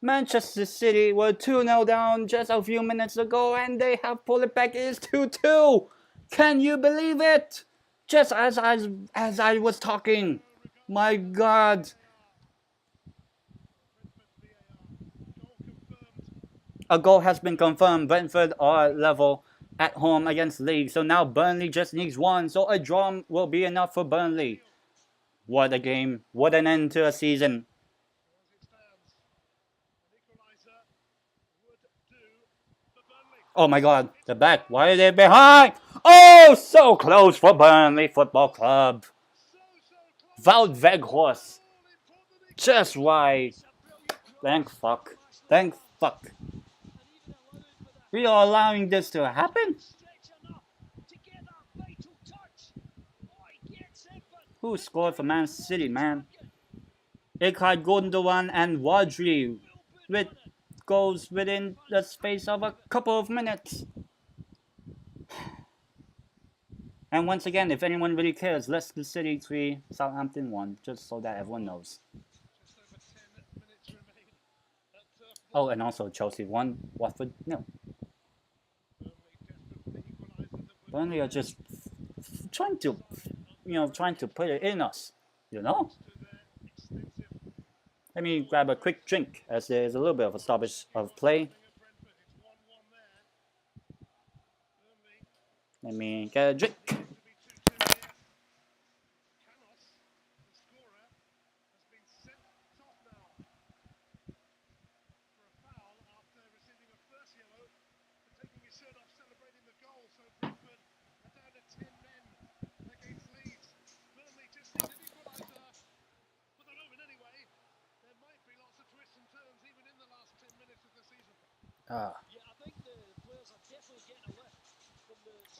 Manchester City were 2-0 down just a few minutes ago, and they have pulled it back. It is 2-2. Can you believe it? Just as I was talking. My god. A goal has been confirmed. Brentford are level at home against Leeds. So now Burnley just needs 1. So a draw will be enough for Burnley. What a game. What an end to a season. Oh my god. The back. Why are they behind? Oh, so close for Burnley Football Club. Wout Weghorst. Just right. Thank fuck. Thank fuck. We are allowing this to happen? Who scored for Man City, man? Ilkay Gundogan and Rodri with goals within the space of a couple of minutes. And once again, if anyone really cares, Leicester City 3, Southampton 1, just so that everyone knows. Oh, and also Chelsea 1, Watford 0. Burnley are just trying to put it in us, you know? Let me grab a quick drink, as there is a little bit of a stoppage of play. Let me get a drink.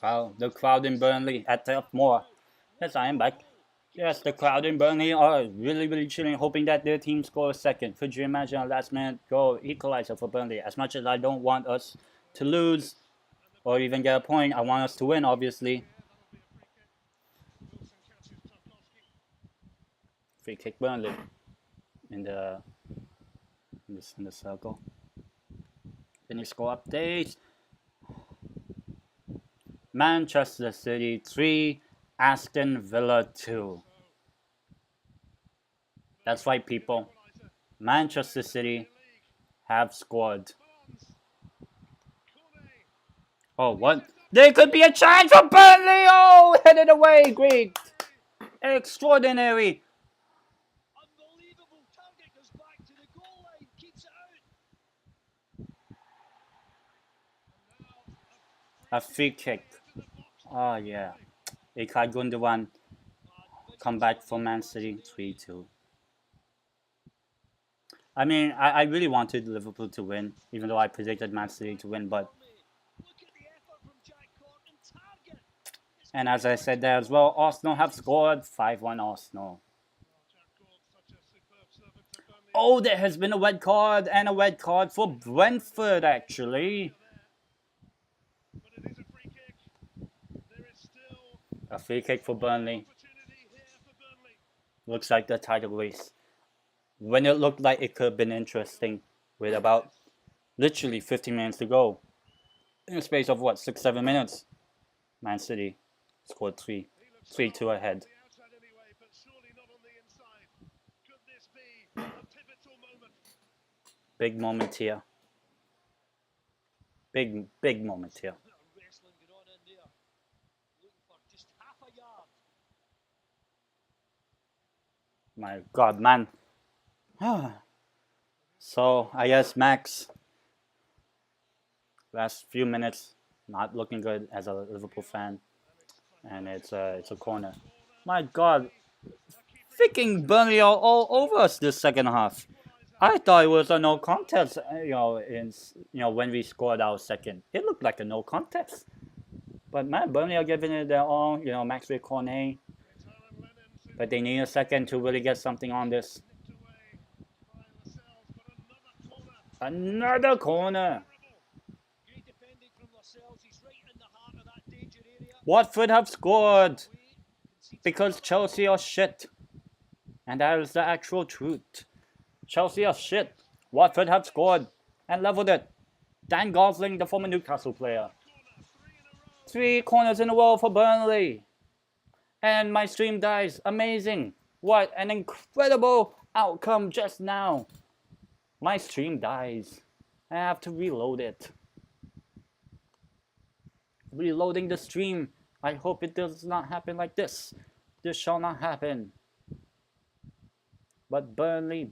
Wow, the crowd in Burnley at the more. Yes, I am back. Yes, the crowd in Burnley are really cheering, hoping that their team scores second. Could you imagine a last-minute goal equalizer for Burnley? As much as I don't want us to lose or even get a point, I want us to win, obviously. Free kick Burnley in the circle. Any score updates? Manchester City 3, Aston Villa 2. That's right, people. Manchester City have scored. Oh, what? There could be a chance for Burnley! Oh, headed away! Great! Extraordinary! Unbelievable. Target goes back to the goal line, keeps it out. A free kick. Oh, yeah. Ilkay Gundogan come back for Man City 3-2. I mean, I really wanted Liverpool to win, even though I predicted Man City to win, but... And as I said there as well, Arsenal have scored 5-1 Arsenal. Oh, there has been a red card and a red card for Brentford, actually. A free kick for Burnley. Looks like the title race. When it looked like it could have been interesting with about literally 15 minutes to go. In a space of what, 6-7 minutes? Man City scored 3-2 ahead. Big moment here. Big moment here. My God, man. So, I guess Max, last few minutes, not looking good as a Liverpool fan. And it's a corner. My God. Freaking Burnley all over us this second half. I thought it was a no contest, when we scored our second. It looked like a no contest. But man, Burnley are giving it their all, Maxwell Cornet. But they need a second to really get something on this. Another corner. Watford have scored because Chelsea are shit. And that is the actual truth. Chelsea are shit. Watford have scored and leveled it. Dan Gosling, the former Newcastle player. 3 corners in a row for Burnley. And my stream dies. Amazing. What an incredible outcome just now. My stream dies. I have to reload it. Reloading the stream. I hope it does not happen like this. This shall not happen. But Burnley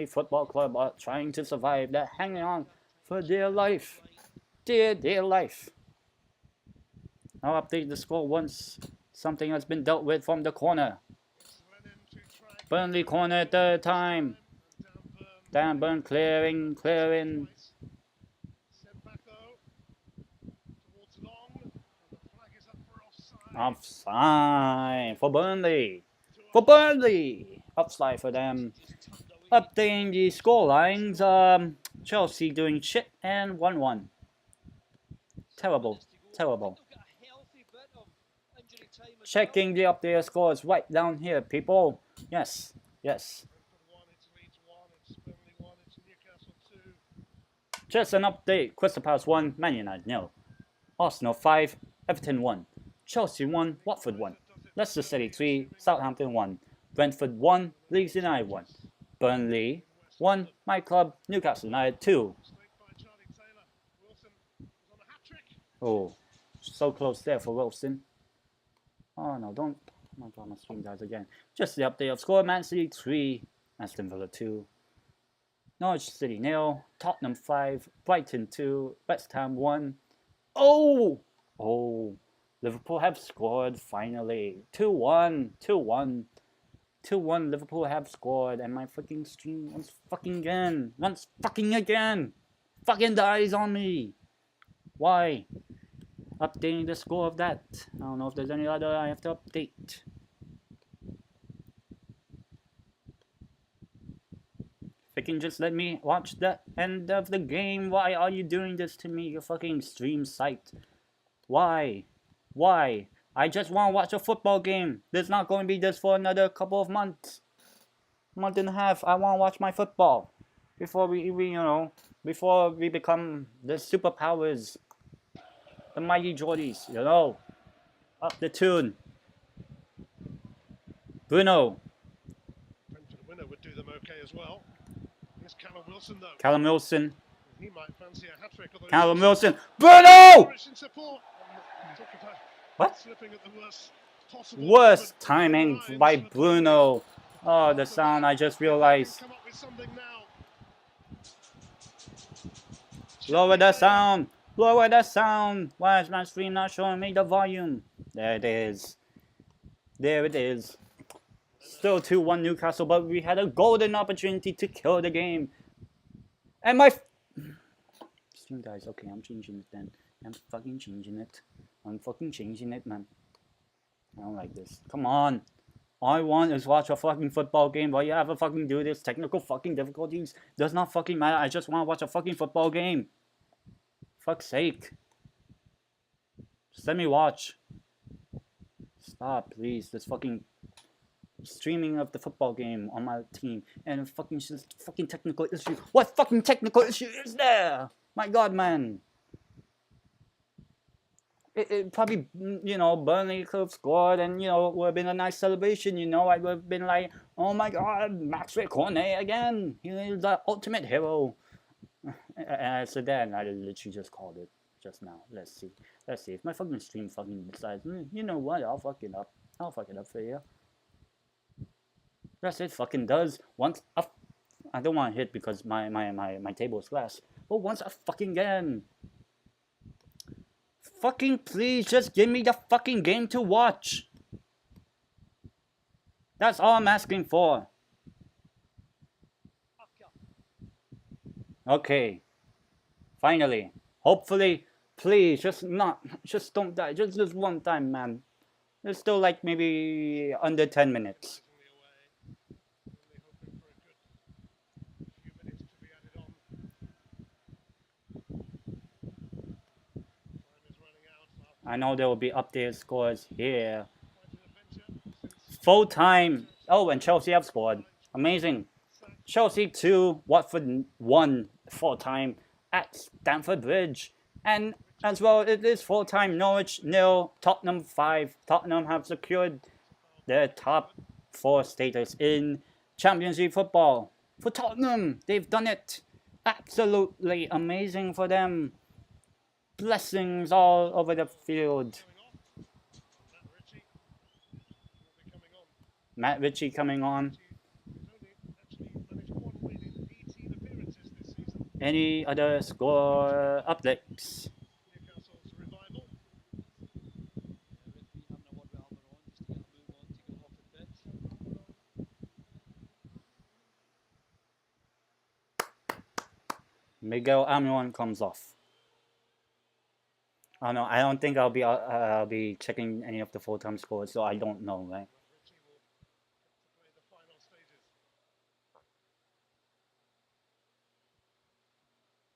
Football Club are trying to survive. They're hanging on for dear life. Dear life. I'll update the score once something has been dealt with from the corner. Burnley corner third time. Dan Burn clearing. Offside for Burnley. Offside for them. Updating the score lines. Chelsea doing shit and 1-1. Terrible. Checking the updated scores right down here, people. Yes. Just an update. Crystal Palace 1, Man United 0. Arsenal 5, Everton 1. Chelsea 1, Watford 1. Leicester City 3, Southampton 1. Brentford 1, Leeds United 1. Burnley 1, my club, Newcastle United 2. Oh, so close there for Wilson. Oh no, don't. Oh my God, my stream dies again. Just the update of score. Man City 3, Aston Villa 2. Norwich City 0, Tottenham 5, Brighton 2, West Ham 1. Oh! Liverpool have scored finally. 2-1. Liverpool have scored, and my freaking stream once fucking again. Fucking dies on me. Why? updating the score of that. I don't know if there's any other I have to update. If you can just let me watch the end of the game. Why are you doing this to me, you fucking stream site? Why? Why? I just want to watch a football game. There's not going to be this for another couple of months. Month and a half. I want to watch my football. Before we before we become the superpowers. The mighty Geordies, Up the tune. Bruno. Brentford winner would do them okay as well. Here's Callum Wilson though. Callum Wilson. He might fancy a hat-trick. Callum Wilson. Bruno! What? Worst timing by Bruno. Oh, the sound I just realized. Lower the sound. Lower the sound. Why is my stream not showing me the volume? There it is. There it is. Still 2-1 Newcastle, but we had a golden opportunity to kill the game. And my... Stream guys, okay, I'm changing it then. I'm fucking changing it. I'm fucking changing it, man. I don't like this. Come on. All I want is watch a fucking football game. Why you have to fucking do this? Technical fucking difficulties does not fucking matter. I just want to watch a fucking football game. Fuck's sake. Just let me watch. Stop, please. This fucking streaming of the football game on my team and fucking technical issue. What fucking technical issue is there? My god, man. It probably, Burnley could have scored and, it would have been a nice celebration, I would have been like, oh my god, Maxwell Cornet again. He is the ultimate hero. And so then I literally just called it just now. Let's see. If my fucking stream fucking decides, you know what, I'll fuck it up. I'll fuck it up for you. That's it fucking does. Once I don't want to hit because my table is glass. But once again. Fucking please just give me the fucking game to watch. That's all I'm asking for. Okay. Finally. Hopefully. Please, just don't die. Just one time, man. There's still like maybe under 10 minutes. I know there will be updated scores here. Full time. Oh, and Chelsea have scored. Amazing. Chelsea 2, Watford 1 full time at Stamford Bridge. And as well, it is full time. Norwich 0, Tottenham 5. Tottenham have secured their top 4 status in Champions League football. For Tottenham, they've done it. Absolutely amazing for them. Blessings all over the field. Matt Ritchie coming on. Any other score updates? Miguel Almiron comes off. Oh no, I don't think I'll be checking any of the full-time scores, so I don't know, right?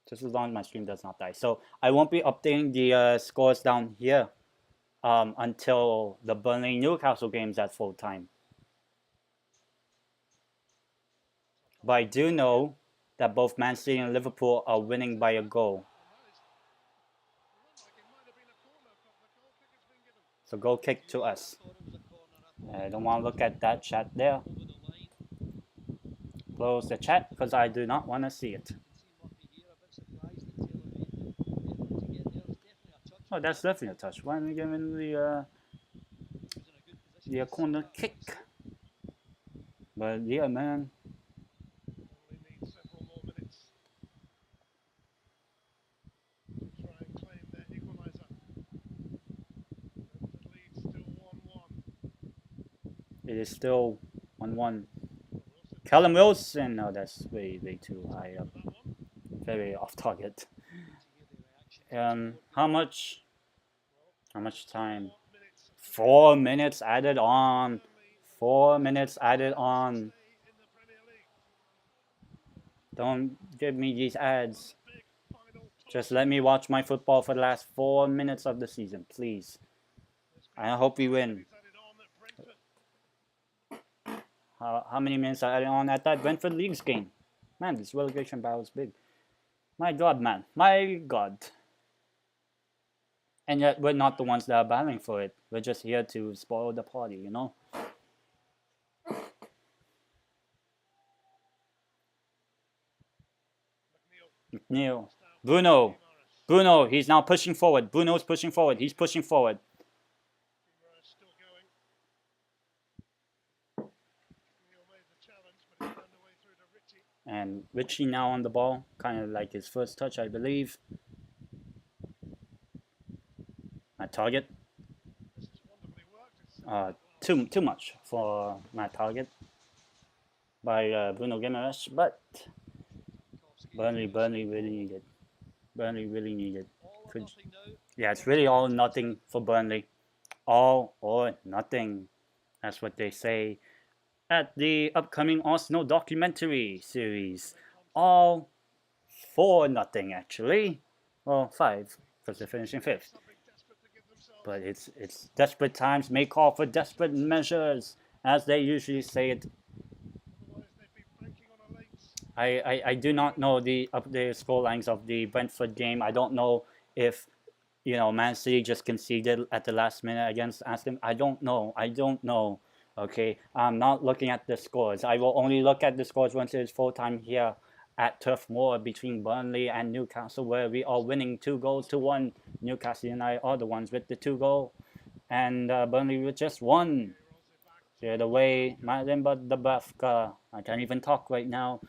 Just as long as my stream does not die. So I won't be updating the scores down here until the Burnley Newcastle games at full time. But I do know that both Man City and Liverpool are winning by a goal. So goal kick to us. I don't want to look at that chat there. Close the chat because I do not want to see it. Oh, that's definitely a touch. Why are we giving the corner kick? But yeah, man. It is still 1-1. Callum Wilson. No, that's way too high up. Very off target. How much How much time? 4 minutes added on. 4 minutes added on. Don't give me these ads. Just let me watch my football for the last 4 minutes of the season, please. I hope we win. How many minutes are added on at that Brentford Leagues game? Man, this relegation battle is big. My God, man. My God. And yet, we're not the ones that are battling for it. We're just here to spoil the party, you know? McNeil. Bruno. Bruno, he's now pushing forward. Bruno's pushing forward. He's pushing forward. And Richie now on the ball. Kind of like his first touch, I believe. My target. Too much for my target by Bruno Guimaraes, but Burnley really needed. Burnley really needed. Yeah, it's really all nothing for Burnley. All or nothing. That's what they say at the upcoming Arsenal documentary series. All for nothing, actually. Well, 5, because they're finishing 5th. But it's desperate times may call for desperate measures, as they usually say it. I do not know the score lines of the Brentford game. I don't know if Man City just conceded at the last minute against Aston. I don't know. Okay, I'm not looking at the scores. I will only look at the scores once it's full time here at Turf Moor between Burnley and Newcastle, where we are winning 2-1. Newcastle United are the ones with the 2-goal, and Burnley with just 1. Cleared away, Malimba Dabafka. I can't even talk right now,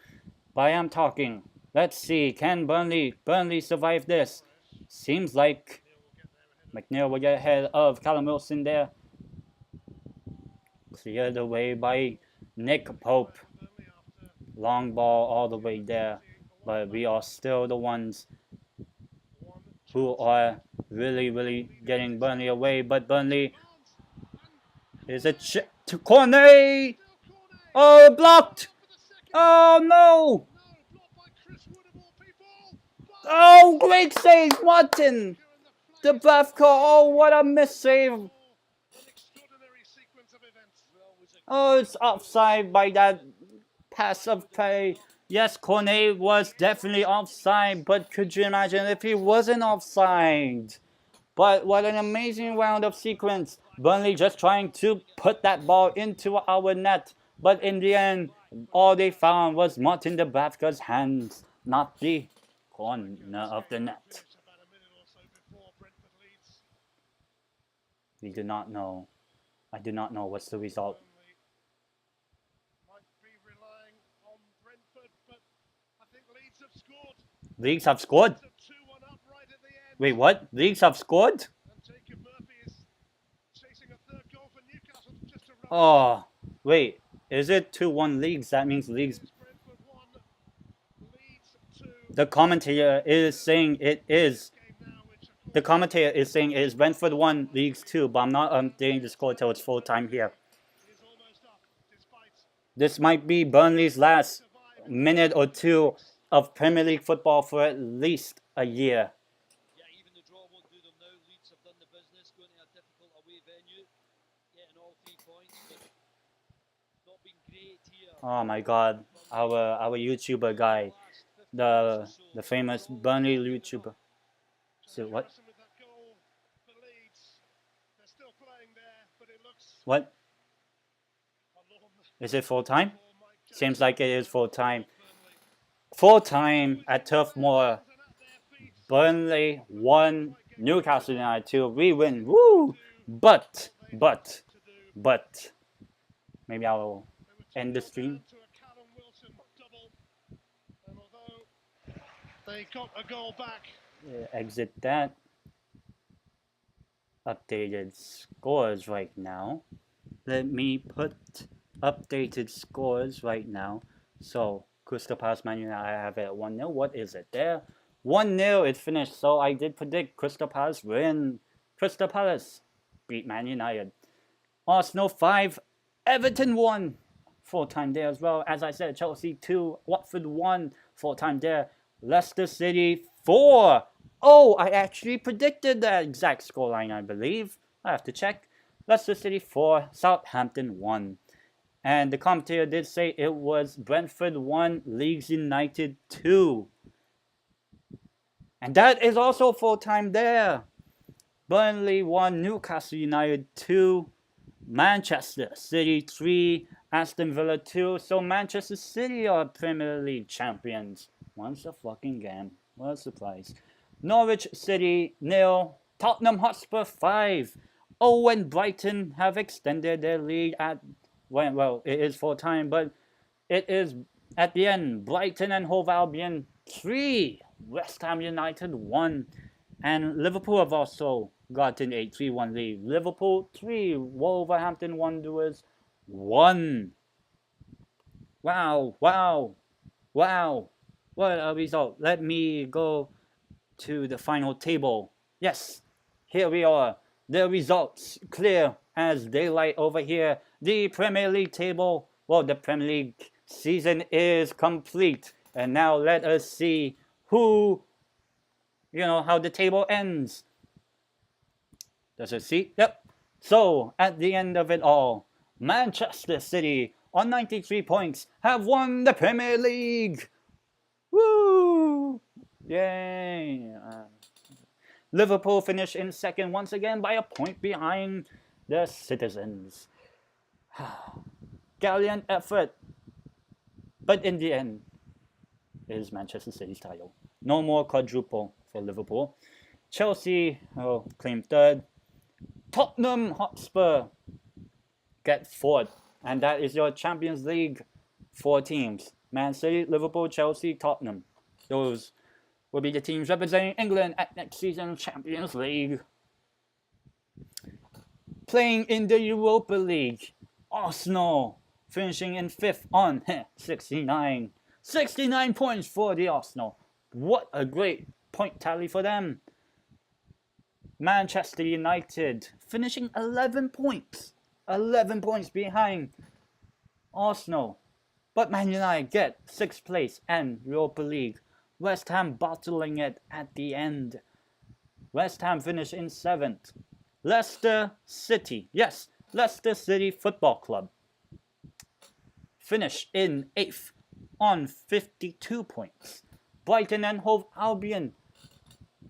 but I am talking. Let's see, can Burnley survive this? Seems like McNeil will get ahead of Callum Wilson there. Cleared away by Nick Pope. Long ball all the way there, but we are still the ones who are really getting Burnley away. But Burnley is a chip to Cornet. Oh, blocked! Oh no! Oh, great save, Martin! The Bafka. Oh, what a miss save! Oh, it's offside by that pass of play. Yes, Cornet was definitely offside, but could you imagine if he wasn't offside? But what an amazing round of sequence. Burnley just trying to put that ball into our net. But in the end, all they found was Martin Dubravka's hands, not the corner of the net. We do not know. I do not know what's the result. Leeds have scored? Wait, what? Leeds have scored? Oh, wait. Is it 2-1 Leeds? That means Leeds. The commentator is saying it is. The commentator is saying it is Brentford 1, Leeds 2, but I'm not updating the score till it's full time here. This might be Burnley's last minute or two of Premier League football for at least a year. Yeah, even the draw won't do them now. Leeds have done the business, going to a difficult away venue, getting all 3 points, but not been great here. Oh my God, our YouTuber guy, the famous Burnley YouTuber. So what? What? Is it full time? Seems like it is full time. Full time at Turf Moor. Burnley 1, Newcastle United 2. We win. Woo! But maybe I'll end the stream. They got a goal back. Exit that. Updated scores right now. Let me put updated scores right now. So Crystal Palace Man United, I have it at 1-0. What is it there? 1-0, it's finished. So I did predict Crystal Palace win Crystal Palace beat Man United. Arsenal 5, Everton 1. Full time there as well. As I said, Chelsea 2, Watford 1. Full time there. Leicester City 4. Oh, I actually predicted that exact scoreline, I believe. I have to check. Leicester City 4, Southampton 1. And the commentator did say it was Brentford 1, Leeds United 2. And that is also full time there. Burnley 1, Newcastle United 2, Manchester City 3, Aston Villa 2. So Manchester City are Premier League champions once a fucking game. What a surprise. Norwich City 0, Tottenham Hotspur 5. Oh, and Brighton have extended their lead at, well, it is full time, but it is at the end. Brighton and Hove Albion 3, West Ham United 1. And Liverpool have also gotten a 3-1 lead. Liverpool 3, Wolverhampton Wanderers 1. Wow, wow, wow. What a result. Let me go to the final table. Yes, here we are. The results clear as daylight over here. The Premier League table, well, the Premier League season is complete. And now let us see who, how the table ends. Does it see? Yep. So, at the end of it all, Manchester City, on 93 points, have won the Premier League. Woo! Yay! Liverpool finished in second once again by a point behind the Citizens. Gallant effort. But in the end, it is Manchester City's title. No more quadruple for Liverpool. Chelsea claim third. Tottenham Hotspur get fourth. And that is your Champions League 4 teams. Man City, Liverpool, Chelsea, Tottenham. Those will be the teams representing England at next season's Champions League. Playing in the Europa League, Arsenal finishing in 5th on 69. 69 points for the Arsenal. What a great point tally for them. Manchester United finishing 11 points. 11 points behind Arsenal. But Man United get 6th place and Europa League. West Ham battling it at the end. West Ham finished in 7th. Leicester City, yes, Leicester City Football Club finished in 8th on 52 points. Brighton and Hove Albion,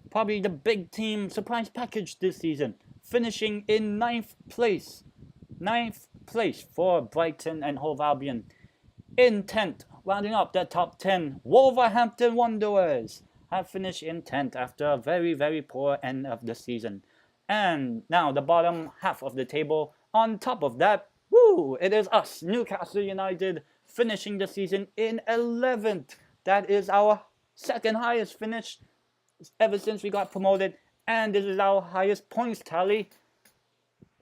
probably the big team surprise package this season, finishing in 9th place. 9th place for Brighton and Hove Albion. In 10th, rounding up the top 10, Wolverhampton Wanderers have finished in 10th after a very, very poor end of the season. And now the bottom half of the table, on top of that, it is us, Newcastle United, finishing the season in 11th. That is our second highest finish ever since we got promoted. And this is our highest points tally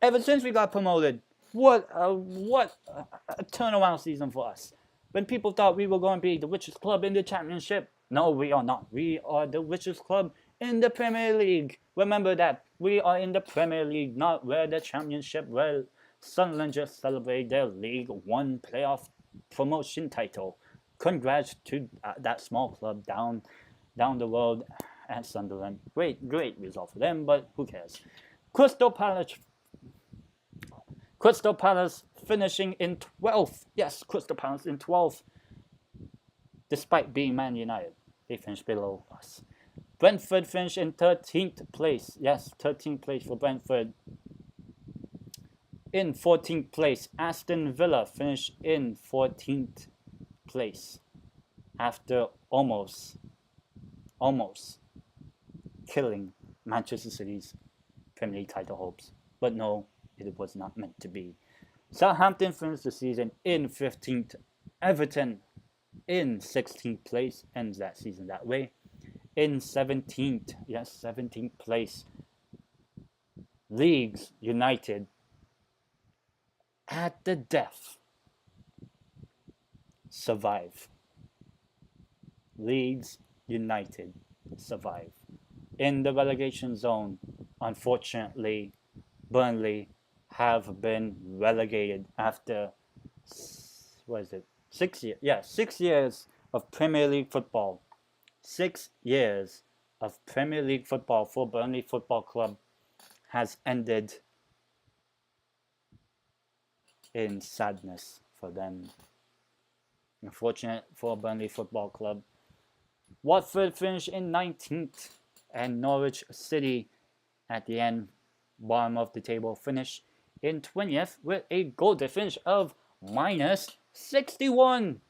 ever since we got promoted. What a turnaround season for us. When people thought we were going to be the richest club in the championship, no, we are not. We are the richest club in the Premier League. Remember that. We are in the Premier League, not where the championship, where Sunderland just celebrated their League One playoff promotion title. Congrats to that small club down the road at Sunderland. Great result for them, but who cares? Crystal Palace finishing in 12th. Yes, Crystal Palace in 12th. Despite being Man United, they finished below us. Brentford finished in 13th place. Yes, 13th place for Brentford. In 14th place, Aston Villa finished in 14th place after almost killing Manchester City's Premier League title hopes. But no, it was not meant to be. Southampton finished the season in 15th. Everton in 16th place, ends that season that way. In 17th, yes, 17th place, Leeds United at the death survive. Leeds United survive. In the relegation zone, unfortunately, Burnley have been relegated after, what is it, 6 years? Yeah, 6 years of Premier League football. 6 years of Premier League football for Burnley Football Club has ended in sadness for them. Unfortunate for Burnley Football Club. Watford finished in 19th, and Norwich City at the end, bottom of the table, finished in 20th with a goal difference of minus 61.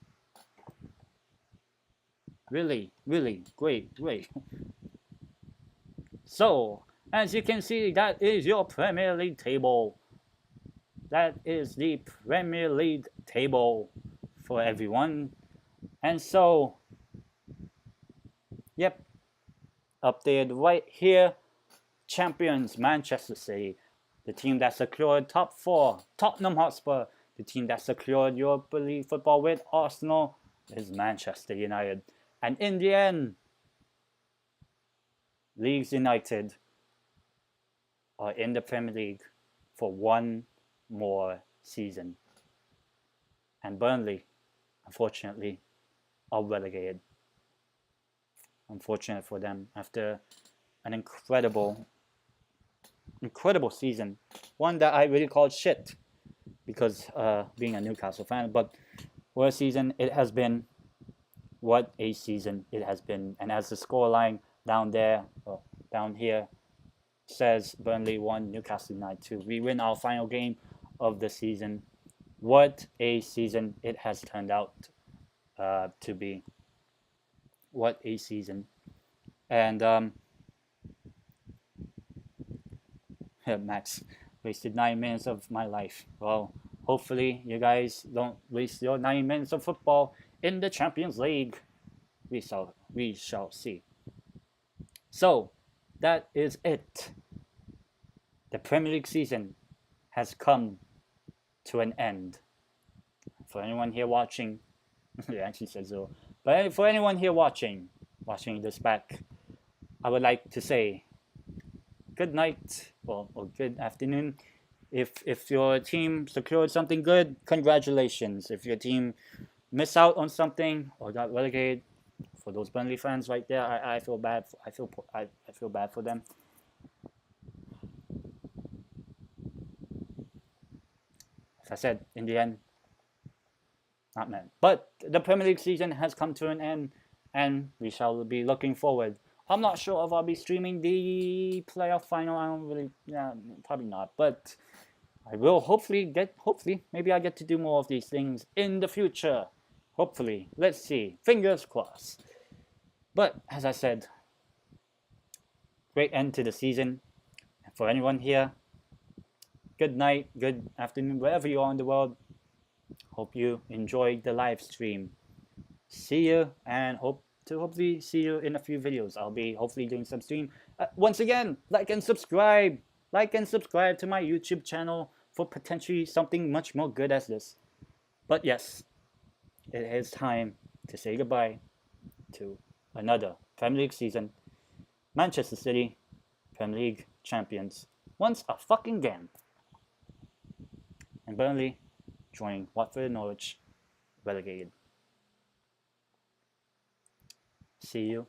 Really, really great. So, as you can see, that is your Premier League table. That is the Premier League table for everyone. And so, yep, updated right here. Champions Manchester City, the team that secured top 4. Tottenham Hotspur, the team that secured Europa League football with Arsenal, is Manchester United. And in the end, Leeds United are in the Premier League for one more season. And Burnley, unfortunately, are relegated. Unfortunate for them after an incredible season. One that I really called shit because being a Newcastle fan. But what a season it has been. What a season it has been. And as the scoreline down there, or down here, says Burnley 1, Newcastle United 2. We win our final game of the season. What a season it has turned out to be. What a season. And Max wasted 9 minutes of my life. Well, hopefully you guys don't waste your 9 minutes of football in the Champions League. We shall see. So, that is it. The Premier League season has come to an end. For anyone here watching, it actually says so. But for anyone here watching this back, I would like to say good night or good afternoon. If your team secured something good, congratulations. If your team missed out on something or got relegated, for those Burnley fans right there, I feel bad. I feel bad for them. As I said, in the end, not meant. But the Premier League season has come to an end, and we shall be looking forward. I'm not sure if I'll be streaming the playoff final. I don't really, probably not. But I will hopefully, maybe I get to do more of these things in the future. Hopefully, let's see. Fingers crossed. But as I said, great end to the season. For anyone here, good night, good afternoon, wherever you are in the world. Hope you enjoyed the live stream. See you, and hopefully see you in a few videos. I'll be hopefully doing some stream. Once again, like and subscribe to my YouTube channel for potentially something much more good as this. But yes, it is time to say goodbye to another Premier League season. Manchester City, Premier League champions, once a fucking again. And Burnley joining Watford and Norwich, relegated. See you